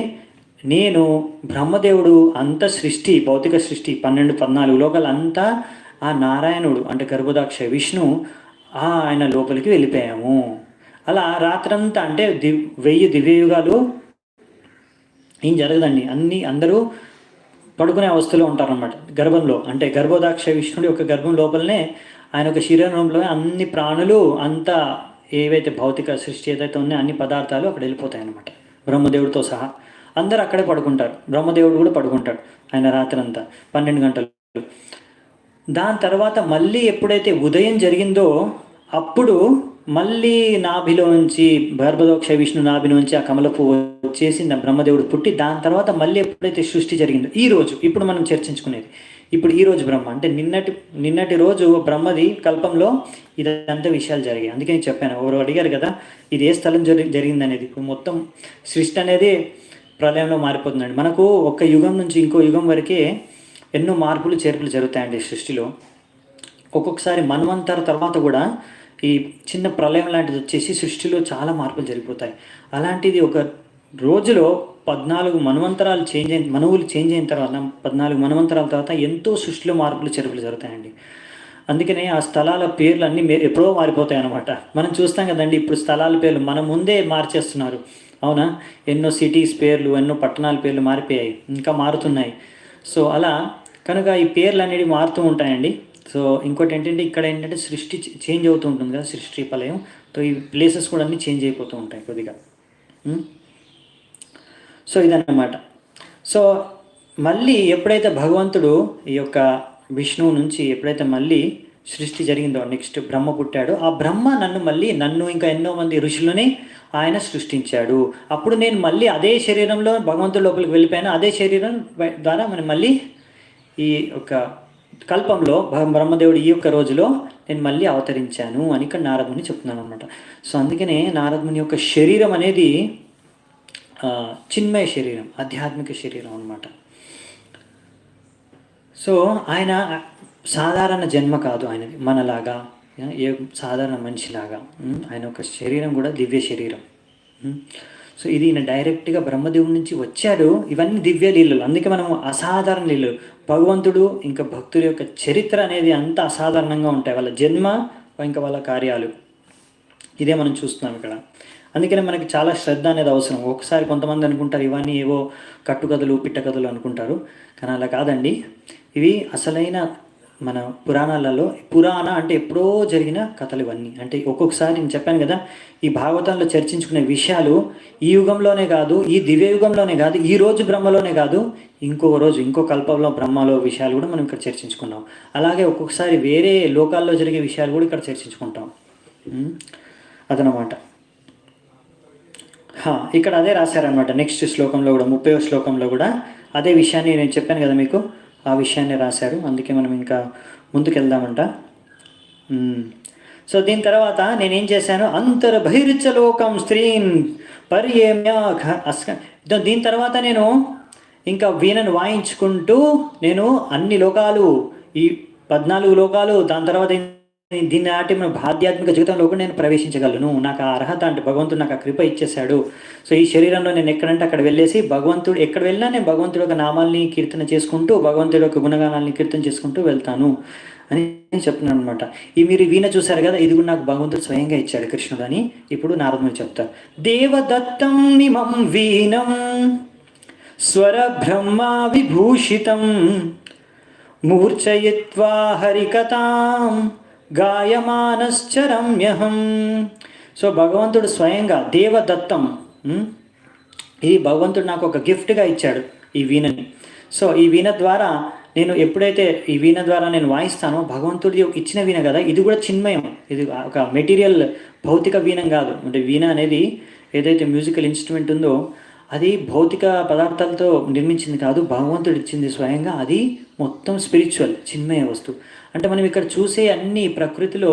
నేను బ్రహ్మదేవుడు అంత సృష్టి, భౌతిక సృష్టి 12-14 లోకాలు అంతా ఆ నారాయణుడు అంటే గర్భదాక్ష విష్ణు ఆయన లోపలికి వెళ్ళిపోయాము. అలా రాత్రంతా అంటే 1000 దివ్యయుగాలు ఏం జరగదండి, అందరూ పడుకునే అవస్థలో ఉంటారనమాట గర్భంలో. అంటే గర్భోదాక్ష విష్ణుడి యొక్క గర్భం లోపలనే ఆయన ఒక శరీరంలో అన్ని ప్రాణులు అంతా ఏవైతే భౌతిక సృష్టి ఏదైతే ఉన్నాయో అన్ని పదార్థాలు అక్కడ వెళ్ళిపోతాయి అన్నమాట. బ్రహ్మదేవుడితో సహా అందరూ అక్కడే పడుకుంటారు. బ్రహ్మదేవుడు కూడా పడుకుంటాడు ఆయన రాత్రి అంతా 12 గంటలు. దాని తర్వాత మళ్ళీ ఎప్పుడైతే ఉదయం జరిగిందో అప్పుడు మళ్ళీ నాభిలోంచి గర్భదోక్ష విష్ణు నాభిలోంచి ఆ కమల పువ్వు వచ్చేసి నా బ్రహ్మదేవుడు పుట్టి దాని తర్వాత మళ్ళీ ఎప్పుడైతే సృష్టి జరిగిందో ఈ రోజు ఇప్పుడు మనం చర్చించుకునేది ఇప్పుడు ఈ రోజు బ్రహ్మ అంటే నిన్నటి రోజు బ్రహ్మది కల్పంలో ఇదంతా విషయాలు జరిగాయి. అందుకే నేను చెప్పాను, ఎవరు అడిగారు కదా ఇది ఏ స్థలం జరిగింది అనేది. ఇప్పుడు మొత్తం సృష్టి అనేది ప్రళయంలో మారిపోతుందండి. మనకు ఒక యుగం నుంచి ఇంకో యుగం వరకే ఎన్నో మార్పులు చేర్పులు జరుగుతాయండి సృష్టిలో. ఒక్కొక్కసారి మన్వంతర తర్వాత కూడా ఈ చిన్న ప్రళయం లాంటిది వచ్చేసి సృష్టిలో చాలా మార్పులు జరిగిపోతాయి. అలాంటిది ఒక రోజులో 14 మన్వంతరాలు మనువులు చేంజ్ అయిన తర్వాత 14 మన్వంతరాల తర్వాత ఎంతో సృష్టిలో మార్పులు చేర్పులు జరుగుతాయండి. అందుకనే ఆ స్థలాల పేర్లు అన్నీ ఎప్పుడో మారిపోతాయి అన్నమాట. మనం చూస్తాం కదండి ఇప్పుడు స్థలాల పేర్లు మన ముందే మార్చేస్తున్నారు, అవునా? ఎన్నో సిటీస్ పేర్లు ఎన్నో పట్టణాల పేర్లు మారిపోయాయి, ఇంకా మారుతున్నాయి. సో అలా కనుక ఈ పేర్లు అనేవి మారుతూ ఉంటాయండి. సో ఇంకోటి ఏంటంటే ఇక్కడ ఏంటంటే సృష్టి చేంజ్ అవుతూ ఉంటుంది కదా, సృష్టి ప్రళయం. సో ఈ ప్లేసెస్ కూడా అన్నీ చేంజ్ అయిపోతూ ఉంటాయి కొద్దిగా. సో ఇదన్నమాట. సో మళ్ళీ ఎప్పుడైతే భగవంతుడు ఈ యొక్క విష్ణువు నుంచి ఎప్పుడైతే మళ్ళీ సృష్టి జరిగిందో నెక్స్ట్ బ్రహ్మ పుట్టాడు. ఆ బ్రహ్మ నన్ను ఇంకా ఎన్నో మంది ఋషులని ఆయన సృష్టించాడు. అప్పుడు నేను మళ్ళీ అదే శరీరంలో భగవంతుడి లోపలికి వెళ్ళిపోయాను. అదే శరీరం ద్వారా మనం మళ్ళీ ఈ యొక్క కల్పంలో బ్రహ్మదేవుడు ఈ యొక్క రోజులో నేను మళ్ళీ అవతరించాను అని ఇక్కడ నారదుని చెప్తున్నాను అనమాట. సో అందుకనే నారదుని యొక్క శరీరం అనేది చిన్మయ శరీరం, ఆధ్యాత్మిక శరీరం అనమాట. సో ఆయన సాధారణ జన్మ కాదు ఆయనది, మనలాగా ఏ సాధారణ మనిషిలాగా. ఆయన ఒక శరీరం కూడా దివ్య శరీరం. సో ఇది ఈయన డైరెక్ట్గా బ్రహ్మదేవుడి నుంచి వచ్చాడు. ఇవన్నీ దివ్య లీలలు, అందుకే మనం అసాధారణ లీలలు. భగవంతుడు ఇంకా భక్తుల యొక్క చరిత్ర అనేది అంత అసాధారణంగా ఉంటాయి, వాళ్ళ జన్మ ఇంకా వాళ్ళ కార్యాలు. ఇదే మనం చూస్తున్నాం ఇక్కడ. అందుకనే మనకి చాలా శ్రద్ధ అనేది అవసరం. ఒకసారి కొంతమంది అనుకుంటారు ఇవన్నీ ఏవో కట్టుకథలు పిట్టకథలు అనుకుంటారు, కానీ అలా కాదండి. ఇవి అసలైన మన పురాణ అంటే ఎప్పుడో జరిగిన కథలు ఇవన్నీ. అంటే ఒక్కొక్కసారి నేను చెప్పాను కదా, ఈ భాగవతంలో చర్చించుకునే విషయాలు ఈ యుగంలోనే కాదు, ఈ దివ్య యుగంలోనే కాదు, ఈ రోజు బ్రహ్మలోనే కాదు, ఇంకో రోజు ఇంకో కల్పంలో బ్రహ్మలో విషయాలు కూడా మనం ఇక్కడ చర్చించుకున్నాం. అలాగే ఒక్కొక్కసారి వేరే లోకాల్లో జరిగే విషయాలు కూడా ఇక్కడ చర్చించుకుంటాం. అదనమాట. ఇక్కడ అదే రాశారనమాట. నెక్స్ట్ శ్లోకంలో కూడా 30వ శ్లోకంలో కూడా అదే విషయాన్ని నేను చెప్పాను కదా మీకు, ఆ విషయాన్ని రాశారు. అందుకే మనం ఇంకా ముందుకెళ్దామంట. సో దీని తర్వాత నేనేం చేశాను, అంతర్బహిర్చలోకం స్త్రీన్ పర్యేమ్య దీని తర్వాత నేను ఇంకా వీణను వాయించుకుంటూ నేను అన్ని లోకాలు, ఈ 14 లోకాలు, దాని తర్వాత దీన్ని నాటి మన ఆధ్యాత్మిక జీవితంలో కూడా నేను ప్రవేశించగలను. నాకు ఆ అర్హత అంటే భగవంతుడు నాకు ఆ కృప ఇచ్చేశాడు. సో ఈ శరీరంలో నేను ఎక్కడంటే అక్కడ వెళ్ళేసి భగవంతుడు ఎక్కడ వెళ్ళినా నేను భగవంతుడి యొక్క నామాల్ని కీర్తన చేసుకుంటూ భగవంతుడి యొక్క గుణగానాల్ని కీర్తన చేసుకుంటూ వెళ్తాను అని చెప్తున్నాను అనమాట. మీరు వీణ చూశారు కదా, ఇది కూడా నాకు భగవంతుడు స్వయంగా ఇచ్చాడు కృష్ణుడు అని ఇప్పుడు నారదుడు చెప్తారు. దేవదత్తం ఇమం వీణం స్వర బ్రహ్మ విభూషితం మూర్ఛయిత్వా హరికథాం గాయమానశ్చరమ్యహం. సో భగవంతుడు స్వయంగా దేవదత్తం, ఈ భగవంతుడు నాకు ఒక గిఫ్ట్గా ఇచ్చాడు ఈ వీణని. సో ఈ వీణ ద్వారా నేను ఎప్పుడైతే ఈ వీణ ద్వారా నేను వాయిస్తానో, భగవంతుడి ఇచ్చిన వీణ కదా, ఇది కూడా చిన్మయం, ఇది ఒక మెటీరియల్ భౌతిక వీణ కాదు. అంటే వీణ అనేది ఏదైతే మ్యూజికల్ ఇన్స్ట్రుమెంట్ ఉందో అది భౌతిక పదార్థాలతో నిర్మించింది కాదు, భగవంతుడు ఇచ్చింది స్వయంగా. అది మొత్తం స్పిరిచువల్ చిన్మయ వస్తువు. అంటే మనం ఇక్కడ చూసే అన్ని ప్రకృతిలో,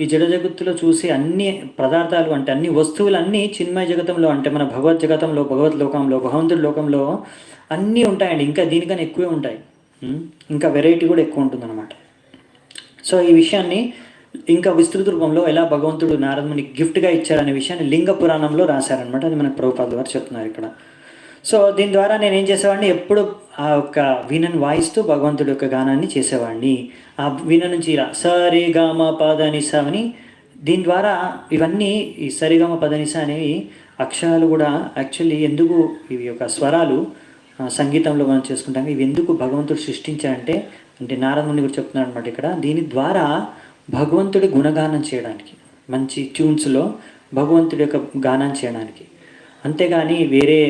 ఈ జడ జగత్తులో చూసే అన్ని పదార్థాలు అంటే అన్ని వస్తువులు అన్నీ చిన్మయ జగతంలో, అంటే మన భగవత్ జగతంలో, భగవత్ లోకంలో, భగవంతుడి లోకంలో అన్నీ ఉంటాయండి. ఇంకా దీనికన్నా ఎక్కువే ఉంటాయి, ఇంకా వెరైటీ కూడా ఎక్కువ ఉంటుందన్నమాట. సో ఈ విషయాన్ని ఇంకా విస్తృత రూపంలో ఎలా భగవంతుడు నారదుని గిఫ్ట్గా ఇచ్చారనే విషయాన్ని లింగ పురాణంలో రాశారనమాట. అది మనకు ప్రభుపాదుల వారు చెప్తున్నారు ఇక్కడ. సో దీని ద్వారా నేను ఏం చేసేవాడిని, ఎప్పుడు ఆ యొక్క వీణను వాయిస్తూ భగవంతుడి యొక్క గానాన్ని చేసేవాడిని. ఆ వీణ నుంచి సరిగమ పదనిస అని, దీని ద్వారా ఇవన్నీ ఈ సరిగమ పదనిస అనేవి అక్షరాలు కూడా యాక్చువల్లీ ఎందుకు ఇవి యొక్క స్వరాలు సంగీతంలో మనం చేసుకుంటాం. ఇవి ఎందుకు భగవంతుడు సృష్టించారంటే, అంటే నారదుని కూడా చెప్తున్నాడు అనమాట ఇక్కడ, దీని ద్వారా భగవంతుడి గుణగానం చేయడానికి, మంచి ట్యూన్స్లో భగవంతుడి యొక్క గానం చేయడానికి, అంతేగాని వేరే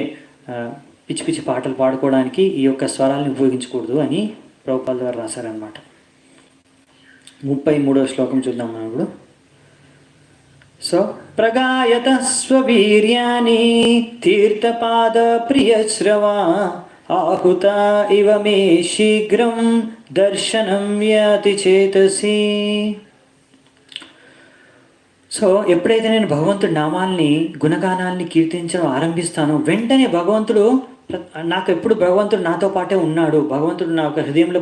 పిచ్చి పిచ్చి పాటలు పాడుకోవడానికి ఈ యొక్క స్వరాలను ఉపయోగించకూడదు అని ప్రభుపాదుల వారు రాశారనమాట. 33వ శ్లోకం చూద్దాం మనం ఇప్పుడు. సో ప్రగాయత స్వవీర్యాని తీర్థపాద ప్రియశ్రవా ఆహుత ఇవ మే శీఘ్రం దర్శనం యాతి చేతసి. సో ఎప్పుడైతే నేను భగవంతుడి నామాల్ని గుణగానాల్ని కీర్తించడం ఆరంభిస్తానో వెంటనే భగవంతుడు నాకు ఎప్పుడు భగవంతుడు నాతో పాటే ఉన్నాడు, భగవంతుడు నా యొక్క హృదయంలో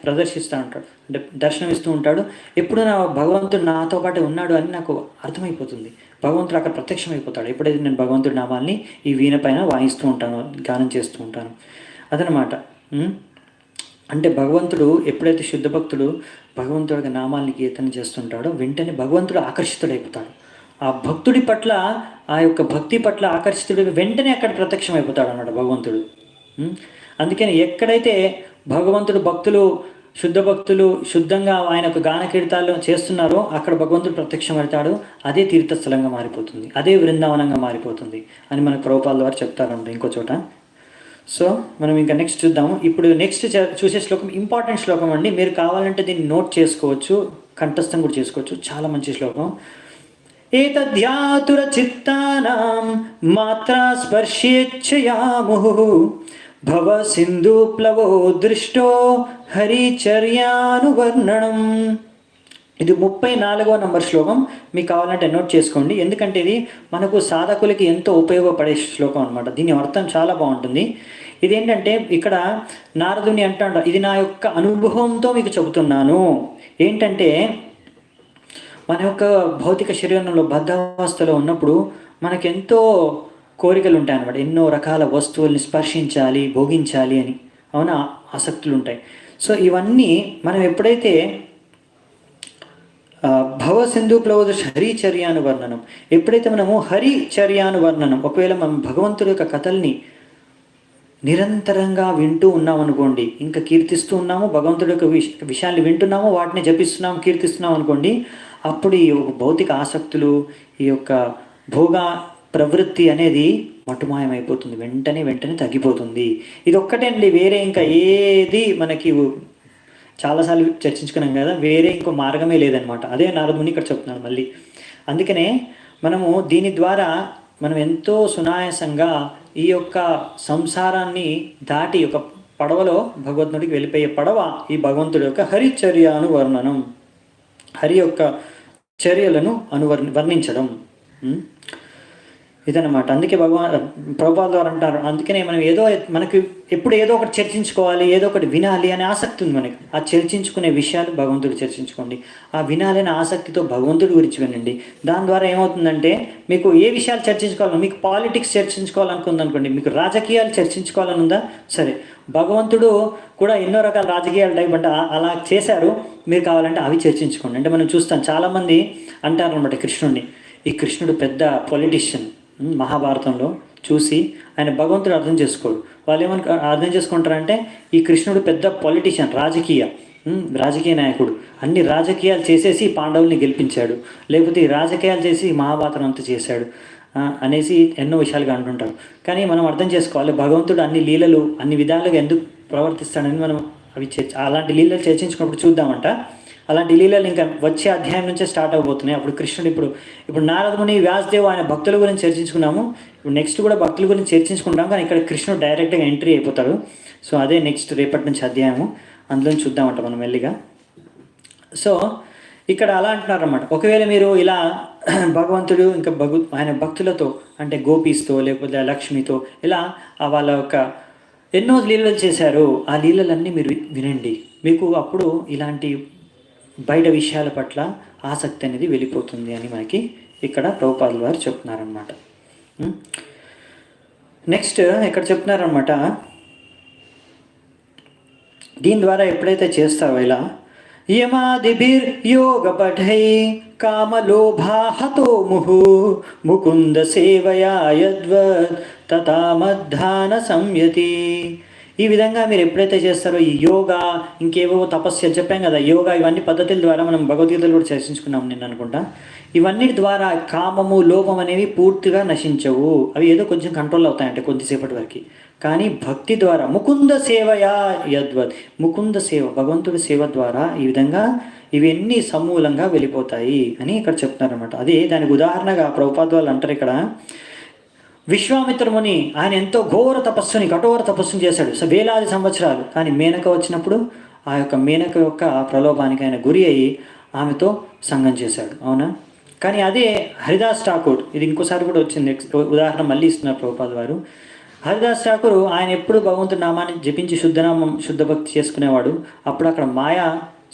ప్రదర్శిస్తూ ఉంటాడు, అంటే దర్శనమిస్తూ ఉంటాడు. ఎప్పుడు నా భగవంతుడు నాతో పాటే ఉన్నాడు అని నాకు అర్థమైపోతుంది. భగవంతుడు అక్కడ ప్రత్యక్షమైపోతాడు ఎప్పుడైతే నేను భగవంతుడి నామాల్ని ఈ వీణ పైన వాయిస్తూ ఉంటాను, గానం చేస్తూ ఉంటాను. అదనమాట. అంటే భగవంతుడు ఎప్పుడైతే శుద్ధ భక్తుడు భగవంతుడి నామాల్ని కీర్తన చేస్తుంటాడో వెంటనే భగవంతుడు ఆకర్షితుడైపోతాడు. ఆ భక్తుడి పట్ల, ఆ యొక్క భక్తి పట్ల ఆకర్షితుడు వెంటనే అక్కడ ప్రత్యక్షం అయిపోతాడు అన్నమాట భగవంతుడు. అందుకని ఎక్కడైతే భగవంతుడు భక్తులు, శుద్ధ భక్తులు శుద్ధంగా ఆయన యొక్క గాన కీర్తాలు చేస్తున్నారో అక్కడ భగవంతుడు ప్రత్యక్షం అవుతాడు. అదే తీర్థస్థలంగా మారిపోతుంది, అదే బృందావనంగా మారిపోతుంది అని మన ప్రభుపాదుల వారు చెప్తారంట ఇంకో చోట. సో మనం ఇంకా నెక్స్ట్ చూద్దాము. ఇప్పుడు నెక్స్ట్ చూసే శ్లోకం ఇంపార్టెంట్ శ్లోకం అండి. మీరు కావాలంటే దీన్ని నోట్ చేసుకోవచ్చు, కంఠస్థం కూడా చేసుకోవచ్చు. చాలా మంచి శ్లోకం. ఏతద్యాతుర చిత్తానాం మాత్రా స్పర్శేచ్ఛయాముః భవ సింధు ప్లవో దృష్టో హరిచర్యానువర్ణనం. ఇది 34వ నంబర్ శ్లోకం. మీకు కావాలంటే నోట్ చేసుకోండి, ఎందుకంటే ఇది మనకు సాధకులకి ఎంతో ఉపయోగపడే శ్లోకం అనమాట. దీని అర్థం చాలా బాగుంటుంది. ఇదేంటంటే ఇక్కడ నారదుని అంటాడు, ఇది నా యొక్క అనుభవంతో మీకు చెబుతున్నాను. ఏంటంటే మన యొక్క భౌతిక శరీరంలో బద్ధావస్థలో ఉన్నప్పుడు మనకెంతో కోరికలు ఉంటాయన్నమాట. ఎన్నో రకాల వస్తువుల్ని స్పర్శించాలి, భోగించాలి అని అవునా ఆసక్తులు ఉంటాయి. సో ఇవన్నీ మనం ఎప్పుడైతే భవసింధు ప్లవదృశ హరిచర్యానువర్ణనం, ఎప్పుడైతే మనము హరిచర్యానువర్ణనం, ఒకవేళ మనం భగవంతుడి యొక్క కథల్ని నిరంతరంగా వింటూ ఉన్నాం అనుకోండి, ఇంకా కీర్తిస్తూ ఉన్నాము, భగవంతుడి యొక్క విషయాన్ని వింటున్నాము, వాటిని జపిస్తున్నాము, కీర్తిస్తున్నాం అనుకోండి, అప్పుడు ఈ భౌతిక ఆసక్తులు, ఈ యొక్క భోగ ప్రవృత్తి అనేది మటుమాయమైపోతుంది, వెంటనే తగ్గిపోతుంది. ఇది ఒక్కటండి, వేరే ఇంకా ఏది మనకి చాలాసార్లు చర్చించుకున్నాం కదా, వేరే ఇంకో మార్గమే లేదనమాట. అదే నారదుని ఇక్కడ చెప్తున్నాడు మళ్ళీ. అందుకనే మనము దీని ద్వారా మనం ఎంతో సునాయాసంగా ఈ యొక్క సంసారాన్ని దాటి ఒక పడవలో భగవంతుడికి వెళ్ళిపోయే పడవ ఈ భగవంతుడి యొక్క హరిచర్యానువర్ణనం, హరి యొక్క చర్యలను వర్ణించడం ఇదన్నమాట. అందుకే ప్రభుపాదుల వారు అంటారు, అందుకనే మనం మనకి ఎప్పుడు ఏదో ఒకటి చర్చించుకోవాలి, ఏదో ఒకటి వినాలి అనే ఆసక్తి ఉంది మనకి. ఆ చర్చించుకునే విషయాలు భగవంతుడు చర్చించుకోండి, ఆ వినాలనే ఆసక్తితో భగవంతుడి గురించి వినండి. దాని ద్వారా ఏమవుతుందంటే మీకు ఏ విషయాలు చర్చించుకోవాలన్నా, మీకు పాలిటిక్స్ చర్చించుకోవాలనుకుందనుకోండి, మీకు రాజకీయాలు చర్చించుకోవాలని ఉందా, సరే భగవంతుడు కూడా ఎన్నో రకాల రాజకీయాలు టైప్ అంటే అలా చేశారు, మీరు కావాలంటే అవి చర్చించుకోండి. అంటే మనం చూస్తాం చాలామంది అంటారు అనమాట కృష్ణుడిని, ఈ కృష్ణుడు పెద్ద పొలిటీషియన్. మహాభారతంలో చూసి ఆయన భగవంతుడు అర్థం చేసుకోడు. వాళ్ళు అర్థం చేసుకుంటారంటే ఈ కృష్ణుడు పెద్ద పొలిటీషియన్, రాజకీయ నాయకుడు, అన్ని రాజకీయాలు చేసేసి పాండవుల్ని గెలిపించాడు, లేకపోతే ఈ రాజకీయాలు చేసి మహాభారతం అంతా చేశాడు అనేసి ఎన్నో విషయాలుగా అంటుంటారు. కానీ మనం అర్థం చేసుకోవాలి, భగవంతుడు అన్ని లీలలు అన్ని విధాలుగా ఎందుకు ప్రవర్తిస్తాడని మనం అలాంటి లీలలు చర్చించుకున్నప్పుడు చూద్దామంట. అలాంటి లీలలు ఇంకా వచ్చే అధ్యాయం నుంచే స్టార్ట్ అవబోతున్నాయి. అప్పుడు కృష్ణుడు ఇప్పుడు నారదుని, వ్యాసదేవ్ ఆయన భక్తుల గురించి చర్చించుకున్నాము, ఇప్పుడు నెక్స్ట్ కూడా భక్తుల గురించి చర్చించుకుంటాం. కానీ ఇక్కడ కృష్ణుడు డైరెక్ట్గా ఎంట్రీ అయిపోతాడు. సో అదే నెక్స్ట్ రేపటి నుంచి అధ్యాయము, అందులో చూద్దామంట మనం మెల్లిగా. సో ఇక్కడ అలా అంటున్నారు అన్నమాట. ఒకవేళ మీరు ఇలా భగవంతుడు ఇంకా ఆయన భక్తులతో అంటే గోపీస్తో లేకపోతే లక్ష్మితో ఇలా వాళ్ళ యొక్క ఎన్నో లీలలు చేశారు, ఆ లీలలన్నీ మీరు వినండి. మీకు అప్పుడు ఇలాంటి బయట విషయాల పట్ల ఆసక్తి అనేది వెళ్ళిపోతుంది అని మనకి ఇక్కడ ప్రభుపాదుల వారు చెప్తున్నారనమాట. నెక్స్ట్ ఇక్కడ చెప్తున్నారనమాట, దీని ద్వారా ఎప్పుడైతే చేస్తావో ఇలా యమాదిభిర్యోగ పఠై కామలోభాహతో ముకుంద సేవయా యద్వత్ తథా మద్ధాన సంయతి ఈ విధంగా మీరు ఎప్పుడైతే చేస్తారో ఈ యోగా, ఇంకేవో తపస్సు చెప్పాం కదా, యోగా ఇవన్నీ పద్ధతుల ద్వారా మనం భగవద్గీతలు కూడా చర్చించుకున్నాం నేను అనుకుంటా. ఇవన్నిటి ద్వారా కామము, లోపం అనేవి పూర్తిగా నశించవు. అవి ఏదో కొంచెం కంట్రోల్ అవుతాయంటే కొద్దిసేపటి వరకు. కానీ భక్తి ద్వారా ముకుంద సేవయా యద్వత్, ముకుంద సేవ, భగవంతుడి సేవ ద్వారా ఈ విధంగా ఇవన్నీ సమూలంగా వెళ్ళిపోతాయి అని ఇక్కడ చెప్తున్నారనమాట. అదే దానికి ఉదాహరణగా ప్రభుపాద వాళ్ళు అంటారు ఇక్కడ, విశ్వామిత్రముని ఆయన ఎంతో ఘోర తపస్సుని, కఠోర తపస్సుని చేశాడు వేలాది సంవత్సరాలు. కానీ మేనక వచ్చినప్పుడు ఆ యొక్క మేనక యొక్క ప్రలోభానికి ఆయన గురి అయ్యి ఆమెతో సంగం చేశాడు, అవునా? కానీ అదే హరిదాస్ ఠాకూర్, ఇది ఇంకోసారి కూడా వచ్చింది ఉదాహరణ మళ్ళీ ఇస్తున్నారు ప్రభుపాద వారు. హరిదాస్ ఠాకూర్ ఆయన ఎప్పుడు భగవంతుడి నామాన్ని జపించి శుద్ధనామం, శుద్ధ భక్తి చేసుకునేవాడు. అప్పుడు అక్కడ మాయా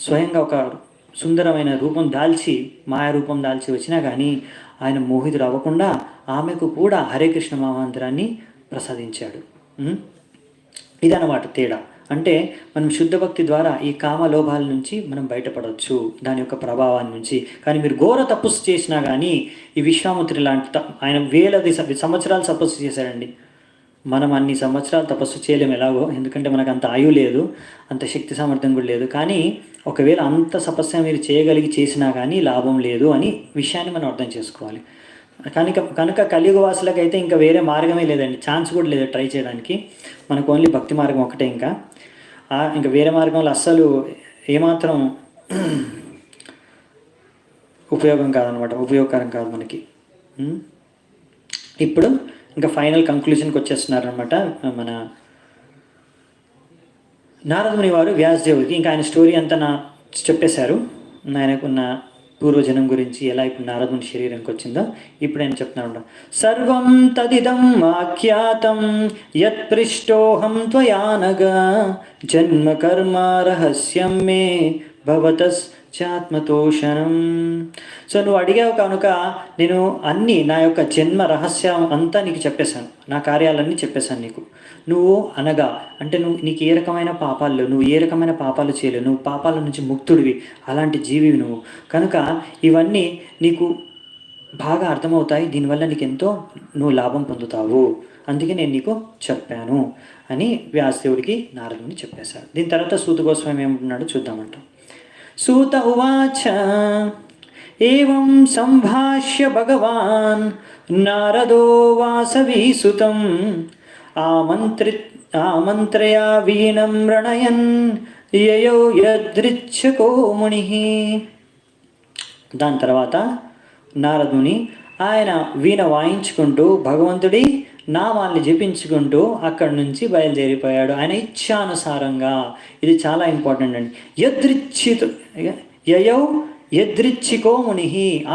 స్వయంగా ఒక సుందరమైన రూపం దాల్చి, మాయా రూపం దాల్చి వచ్చినా కానీ ఆయన మోహితుడు అవ్వకుండా ఆమెకు కూడా హరే కృష్ణ మహామంత్రాన్ని ప్రసాదించాడు. ఇదన్నమాట తేడా. అంటే మనం శుద్ధ భక్తి ద్వారా ఈ కామలోభాల నుంచి మనం బయటపడవచ్చు, దాని యొక్క ప్రభావాన్ని నుంచి. కానీ మీరు ఘోర తపస్సు చేసినా కానీ, ఈ విశ్వామిత్రుడు లాంటి ఆయన వేలది సంవత్సరాలు తపస్సు చేశాడండి. మనం అన్ని సంవత్సరాలు తపస్సు చేయలేము ఎలాగో, ఎందుకంటే మనకు అంత ఆయువు లేదు, అంత శక్తి సామర్థ్యం కూడా లేదు. కానీ ఒకవేళ అంత తపస్సు మీరు చేసినా కానీ లాభం లేదు అని విషయాన్ని మనం అర్థం చేసుకోవాలి. కనుక కలియుగ వాసులకైతే ఇంకా వేరే మార్గమే లేదండి, ఛాన్స్ కూడా లేదు ట్రై చేయడానికి. మనకు ఓన్లీ భక్తి మార్గం ఒకటే, ఇంకా వేరే మార్గంలో అస్సలు ఏమాత్రం ఉపయోగం కాదనమాట, ఉపయోగకరం కాదు మనకి. ఇప్పుడు ఇంకా ఫైనల్ కంక్లూజన్కి వచ్చేస్తున్నారనమాట మన నారదుని వారు వ్యాసదేవుడికి. ఇంకా ఆయన స్టోరీ అంతా చెప్పేశారు, ఆయనకున్న పూర్వజనం గురించి, ఎలా ఇప్పుడు నారదుని శరీరంకి వచ్చిందో ఇప్పుడు ఆయన చెప్తున్నాడు. సర్వం తదిదం ఆఖ్యాతం యత్ పృష్టోహం త్వయానగా జన్మ కర్మ రహస్యం మే భవతస్ చాత్మతోషణం. సో నువ్వు అడిగావు కనుక నేను అన్నీ నా యొక్క జన్మ రహస్యం అంతా నీకు చెప్పేశాను, నా కార్యాలన్నీ చెప్పేశాను నీకు. నువ్వు అనగా అంటే నీకు ఏ రకమైన పాపాలు, నువ్వు ఏ రకమైన పాపాలు చేయలేవు, నువ్వు పాపాల నుంచి ముక్తుడివి, అలాంటి జీవివి నువ్వు. కనుక ఇవన్నీ నీకు బాగా అర్థమవుతాయి, దీనివల్ల నీకు ఎంతో నువ్వు లాభం పొందుతావు, అందుకే నేను నీకు చెప్పాను అని వ్యాసదేవుడికి నారదుని చెప్పేశాడు. దీని తర్వాత సూత గోస్వామి ఏమంటున్నాడు చూద్దామంట. సూత ఉవాచ ఏవం సంభాష్య భగవాన్ నారదో వాసవీసుతం ఆమంత్రయా వీణం రణయన్ యయౌ యదృచ్ఛకో ముని. దాని తర్వాత నారదుని ఆయన వీణ వాయించుకుంటూ భగవంతుడి నామాల్ని జపించుకుంటూ అక్కడి నుంచి బయలుదేరిపోయాడు ఆయన ఇచ్ఛానుసారంగా. ఇది చాలా ఇంపార్టెంట్ అండి. యయౌ యదృచ్ఛికో ముని,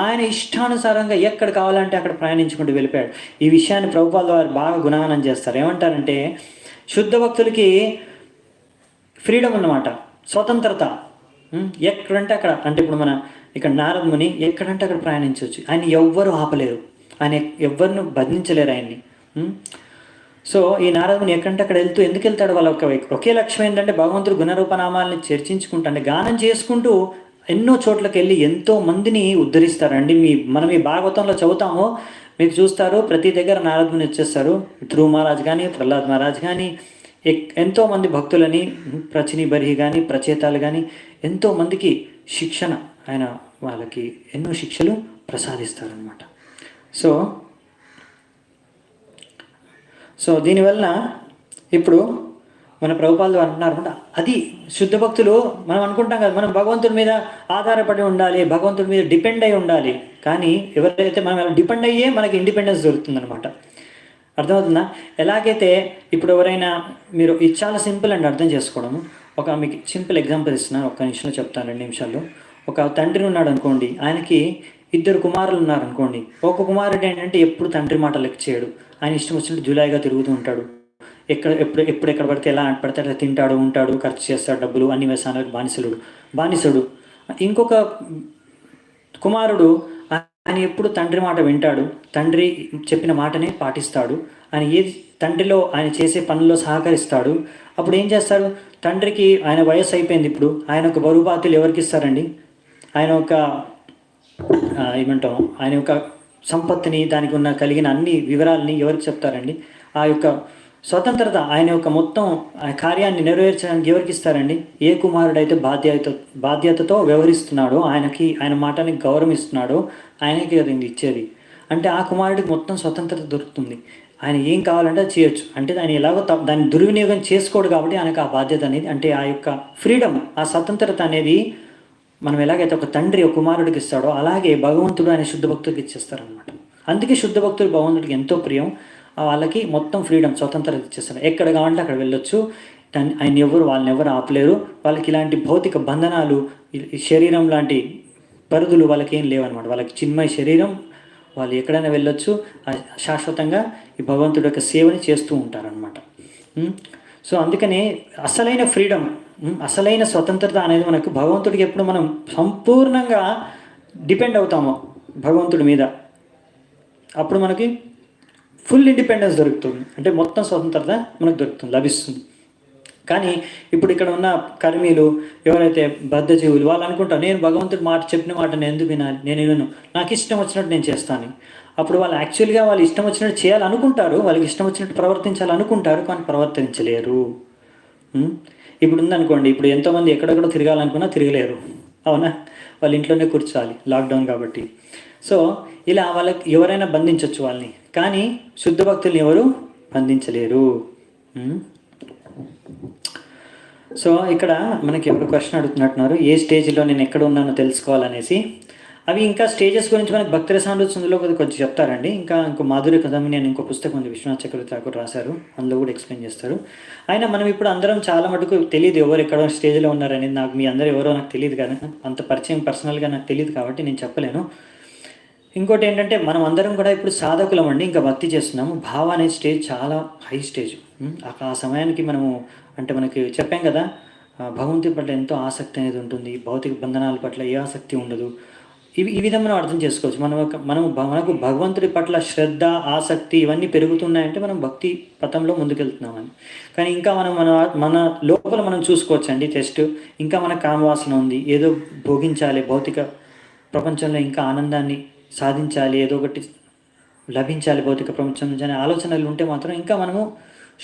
ఆయన ఇష్టానుసారంగా ఎక్కడ కావాలంటే అక్కడ ప్రయాణించుకుంటూ వెళ్ళిపోయాడు. ఈ విషయాన్ని ప్రభుపాద వారు బాగా గుణగానం చేస్తారు. ఏమంటారంటే శుద్ధ భక్తులకి ఫ్రీడమ్ అన్నమాట, స్వతంత్రత. ఎక్కడంటే అక్కడ, అంటే ఇప్పుడు మన ఇక్కడ నారద ముని ఎక్కడంటే అక్కడ ప్రయాణించవచ్చు, ఆయన ఎవ్వరూ ఆపలేరు, ఆయన ఎవ్వరిని బంధించలేరు ఆయన్ని. సో ఈ నారదుని ఎక్కడంటే అక్కడ ఎందుకు వెళ్తాడు, వాళ్ళ ఒకే లక్ష్యం ఏంటంటే భగవంతుడు గుణరూపనామాలని చర్చించుకుంటూ, అంటే గానం చేసుకుంటూ ఎన్నో చోట్లకి వెళ్ళి ఎంతో మందిని ఉద్ధరిస్తారండి. మనం ఈ భాగవతంలో చదువుతామో మీకు చూస్తారు, ప్రతి దగ్గర నారదుని వచ్చేస్తారు. ధ్రువ మహారాజ్ కానీ, ప్రహ్లాద్ మహారాజ్ కానీ, ఎంతోమంది భక్తులని, ప్రచిని బర్హి కానీ, ప్రచేతాలు కానీ ఎంతోమందికి శిక్షణ, ఆయన వాళ్ళకి ఎన్నో శిక్షలు ప్రసాదిస్తారనమాట. సో దీనివల్ల ఇప్పుడు మన ప్రభుపాదులు అంటున్నారు అనమాట, అది శుద్ధ భక్తులు. మనం అనుకుంటాం కదా మనం భగవంతుడి మీద ఆధారపడి ఉండాలి, భగవంతుడి మీద డిపెండ్ అయి ఉండాలి. కానీ ఎవరైతే మనం అలా డిపెండ్ అయ్యే మనకి ఇండిపెండెన్స్ దొరుకుతుందనమాట. అర్థమవుతుందా? ఎలాగైతే ఇప్పుడు ఎవరైనా మీరు, ఇది చాలా సింపుల్ అండి అర్థం చేసుకోవడం. మీకు సింపుల్ ఎగ్జాంపుల్ ఇస్తున్నాను, ఒక్క నిమిషంలో చెప్తాను, 2 నిమిషాల్లో. ఒక తండ్రి ఉన్నాడు అనుకోండి, ఆయనకి 2 కుమారులు ఉన్నారనుకోండి. ఒక కుమారుడు ఏంటంటే ఎప్పుడు తండ్రి మాట లెక్క చేయడు, ఆయన ఇష్టం వచ్చినట్టు జులాయిగా తిరుగుతూ ఉంటాడు. ఎక్కడ పడితే ఎలా పడితే అట్లా తింటాడు, ఉంటాడు, ఖర్చు చేస్తాడు, డబ్బులు అన్ని వ్యసనాలకు బానిసడు. ఇంకొక కుమారుడు ఆయన ఎప్పుడు తండ్రి మాట వింటాడు, తండ్రి చెప్పిన మాటనే పాటిస్తాడు, ఆయన ఏది తండ్రిలో ఆయన చేసే పనుల్లో సహకరిస్తాడు. అప్పుడు ఏం చేస్తాడు, తండ్రికి ఆయన వయసు అయిపోయింది, ఇప్పుడు ఆయన ఒక బరువు బాధ్యతలు ఎవరికి ఇస్తారండి? ఆయన ఒక ఆయన యొక్క సంపత్తిని, దానికి కలిగిన అన్ని వివరాలని ఎవరికి చెప్తారండి? ఆ యొక్క స్వతంత్రత ఆయన యొక్క మొత్తం ఆ కార్యాన్ని నెరవేర్చడానికి ఎవరికి ఇస్తారండి? ఏ కుమారుడైతే బాధ్యతతో వ్యవహరిస్తున్నాడో, ఆయన మాటని గౌరవిస్తున్నాడో ఆయనకి కదా ఇచ్చేది. అంటే ఆ కుమారుడికి మొత్తం స్వతంత్రత దొరుకుతుంది. ఆయన ఏం కావాలంటే అది చేయొచ్చు. అంటే ఆయన ఎలాగో దాన్ని దుర్వినియోగం చేసుకోడు కాబట్టి ఆయనకు ఆ బాధ్యత అనేది, అంటే ఆ యొక్క ఫ్రీడమ్, ఆ స్వతంత్రత అనేది మనం ఎలాగైతే ఒక తండ్రి ఒక కుమారుడికి ఇస్తాడో అలాగే భగవంతుడు ఆయన శుద్ధ భక్తుడికి ఇచ్చేస్తారనమాట. అందుకే శుద్ధ భక్తులు భగవంతుడికి ఎంతో ప్రియం. వాళ్ళకి మొత్తం ఫ్రీడమ్, స్వతంత్రత ఇచ్చేస్తారు. ఎక్కడ కావాలంటే అక్కడ వెళ్ళొచ్చు. వాళ్ళని ఎవరు ఆపలేరు. వాళ్ళకి ఇలాంటి భౌతిక బంధనాలు, శరీరం లాంటి పరిధులు వాళ్ళకి ఏం లేవన్నమాట. వాళ్ళకి చిన్మయ శరీరం, వాళ్ళు ఎక్కడైనా వెళ్ళొచ్చు. శాశ్వతంగా ఈ భగవంతుడి యొక్క సేవని చేస్తూ ఉంటారనమాట. సో అందుకనే అసలైన ఫ్రీడమ్, అసలైన స్వతంత్రత అనేది మనకు భగవంతుడికి ఎప్పుడు మనం సంపూర్ణంగా డిపెండ్ అవుతామో భగవంతుడి మీద, అప్పుడు మనకి ఫుల్ ఇండిపెండెన్స్ దొరుకుతుంది. అంటే మొత్తం స్వతంత్రత మనకు దొరుకుతుంది, లభిస్తుంది. కానీ ఇప్పుడు ఇక్కడ ఉన్న కర్మీలు, ఎవరైతే బద్ధజీవులు, వాళ్ళు అనుకుంటారు నేను భగవంతుడి మాట చెప్పిన మాట నేను ఎందుకు వినాలి, నేను వినను, నాకు ఇష్టం వచ్చినట్టు నేను చేస్తాను. అప్పుడు వాళ్ళు యాక్చువల్గా వాళ్ళు ఇష్టం వచ్చినట్టు చేయాలనుకుంటారు, వాళ్ళకి ఇష్టం వచ్చినట్టు ప్రవర్తించాలనుకుంటారు, కానీ ప్రవర్తించలేరు. ఇప్పుడు ఉందనుకోండి, ఇప్పుడు ఎంతోమంది ఎక్కడెక్కడో తిరగాలనుకున్నా తిరగలేరు, అవునా? వాళ్ళ ఇంట్లోనే కూర్చోవాలి, లాక్డౌన్ కాబట్టి. సో ఇలా వాళ్ళకి ఎవరైనా బంధించవచ్చు వాళ్ళని, కానీ శుద్ధ భక్తుల్ని ఎవరు బంధించలేరు. సో ఇక్కడ మనకి ఎవరు క్వశ్చన్ అడుగుతున్నట్టున్నారు, ఏ స్టేజ్లో నేను ఎక్కడ ఉన్నానో తెలుసుకోవాలనేసి. అవి ఇంకా స్టేజెస్ గురించి మనకి భక్తి రసామృతంలో కొంచెం చెప్తారండి. ఇంకో మాధుర్య కథమిని అని ఇంకో పుస్తకం ఉంది, విశ్వనాథ్ చక్రవర్తి ఠాకూర్ రాశారు, అందులో కూడా ఎక్స్ప్లెయిన్ చేస్తారు. అయినా మనం ఇప్పుడు అందరం చాలా మటుకు తెలియదు ఎవరు ఎక్కడ స్టేజ్లో ఉన్నారనేది. నాకు మీ అందరూ ఎవరో నాకు తెలియదు కదా, అంత పరిచయం పర్సనల్గా నాకు తెలియదు కాబట్టి నేను చెప్పలేను. ఇంకోటి ఏంటంటే మనం అందరం కూడా ఇప్పుడు సాధకులం అండి, ఇంకా భక్తి చేస్తున్నాము. భావ అనే స్టేజ్ చాలా హై స్టేజ్. ఆ సమయానికి మనము అంటే మనకి చెప్పాం కదా, భగవంతుడి పట్ల ఎంతో ఆసక్తి అనేది ఉంటుంది, భౌతిక బంధనాల పట్ల ఏ ఆసక్తి ఉండదు. ఈ విధంగా మనం అర్థం చేసుకోవచ్చు. మనకు భగవంతుడి పట్ల శ్రద్ధ, ఆసక్తి ఇవన్నీ పెరుగుతున్నాయంటే మనం భక్తి పథంలో ముందుకెళ్తున్నామని. కానీ ఇంకా మన లోపల మనం చూసుకోవచ్చండి. జస్ట్ ఇంకా మన కామవాసన ఉంది, ఏదో భోగించాలి, భౌతిక ప్రపంచంలో ఇంకా ఆనందాన్ని సాధించాలి, ఏదో ఒకటి లభించాలి భౌతిక ప్రపంచం నుంచి అనే ఆలోచనలు ఉంటే మాత్రం ఇంకా మనము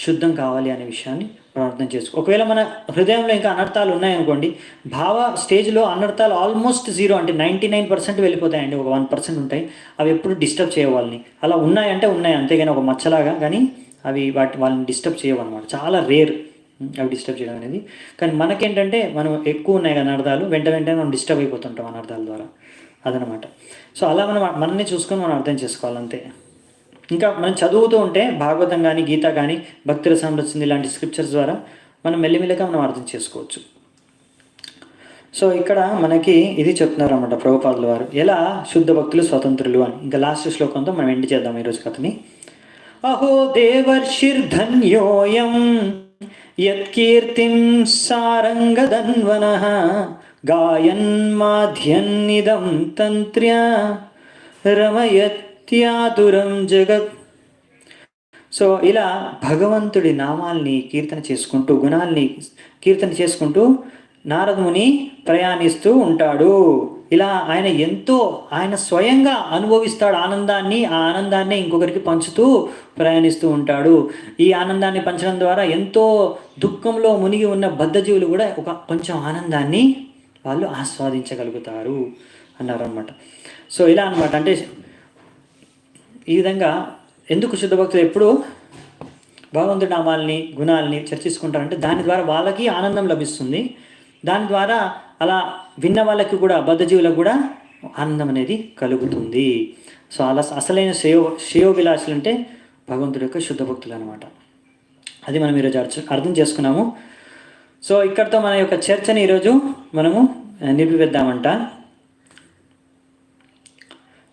శుద్ధం కావాలి అనే విషయాన్ని ప్రార్థన చేసుకో. ఒకవేళ మన హృదయంలో ఇంకా అనర్థాలు ఉన్నాయనుకోండి, భావ స్టేజ్లో అనర్థాలు ఆల్మోస్ట్ 0, అంటే 99% వెళ్ళిపోతాయండి, ఒక 1% ఉంటాయి. అవి ఎప్పుడు డిస్టర్బ్ చేయవాళ్ళని. అలా ఉన్నాయంటే ఉన్నాయి, అంతేగాని ఒక మచ్చలాగా, కానీ అవి వాళ్ళని డిస్టర్బ్ చేయవన్నమాట. చాలా రేర్ అవి డిస్టర్బ్ చేయడం అనేది. కానీ మనకేంటంటే మనం ఎక్కువ ఉన్నాయి కదా అనర్థాలు, వెంటనే మనం డిస్టర్బ్ అయిపోతుంటాం అనర్థాల ద్వారా, అదనమాట. సో అలా మనల్ని చూసుకొని మనం అర్థం చేసుకోవాలంతే. ఇంకా మనం చదువుతూ ఉంటే భాగవతం కానీ, గీత కానీ, భక్తి రసామృతం ఇలాంటి స్క్రిప్చర్స్ ద్వారా మనం మెల్లిమెల్లిగా మనం అర్థం చేసుకోవచ్చు. సో ఇక్కడ మనకి ఇది చెప్తున్నారు అన్నమాట ప్రభుపాదుల వారు, ఎలా శుద్ధ భక్తులు స్వతంత్రులు అని. ఇంకా లాస్ట్ శ్లోకంతో మనం ఎండ్ చేద్దాం ఈరోజు కథని. అహో దేవర్షిర్ధన్యోయం యత్కీర్తిం సారంగదన్వనః గాయన్మాధ్యన్నిదం తంత్ర్య రమయత్యాతురం జగత్. సో ఇలా భగవంతుడి నామాల్ని కీర్తన చేసుకుంటూ, గుణాల్ని కీర్తన చేసుకుంటూ నారదముని ప్రయాణిస్తూ ఉంటాడు. ఇలా ఆయన స్వయంగా అనుభవిస్తాడు ఆనందాన్ని. ఆ ఆనందాన్ని ఇంకొకరికి పంచుతూ ప్రయాణిస్తూ ఉంటాడు. ఈ ఆనందాన్ని పంచడం ద్వారా ఎంతో దుఃఖంలో మునిగి ఉన్న బద్ధజీవులు కూడా కొంచెం ఆనందాన్ని వాళ్ళు ఆస్వాదించగలుగుతారు అన్నారు అనమాట. సో ఇలా అనమాట. అంటే ఈ విధంగా ఎందుకు శుద్ధ భక్తులు ఎప్పుడు భగవంతుడి నామాల్ని, గుణాలని చర్చించుకుంటారంటే దాని ద్వారా వాళ్ళకి ఆనందం లభిస్తుంది. దాని ద్వారా అలా విన్న వాళ్ళకి కూడా, బద్ధజీవులకు కూడా ఆనందం అనేది కలుగుతుంది. సో అలా అసలైన శ్రేయోభిలాషులు అంటే భగవంతుడి యొక్క శుద్ధ భక్తులు అనమాట. అది మనం ఈరోజు అర్థం చేసుకున్నాము. సో ఇక్కడితో మన యొక్క చర్చని ఈరోజు మనము నిలిపివేద్దామంట.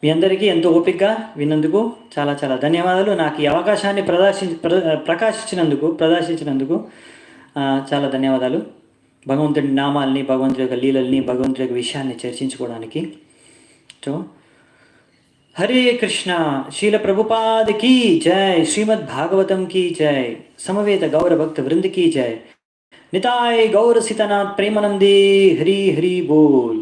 మీ అందరికీ ఎంతో ఓపికగా విన్నందుకు చాలా చాలా ధన్యవాదాలు. నాకు ఈ అవకాశాన్ని ప్రదర్శించినందుకు చాలా ధన్యవాదాలు. భగవంతుడి నామాల్ని, భగవంతుడి యొక్క లీలల్ని, భగవంతుడి యొక్క విషయాన్ని చర్చించుకోవడానికి. సో హరే కృష్ణ. శీల ప్రభుపాద్ కీ జై, శ్రీమద్ భాగవతం కీ జై, సమవేత గౌర భక్త వృంద కీ జై, నితాయ్ గౌర సీతనాథ్ ప్రేమానందే. హరి హరి బోల్.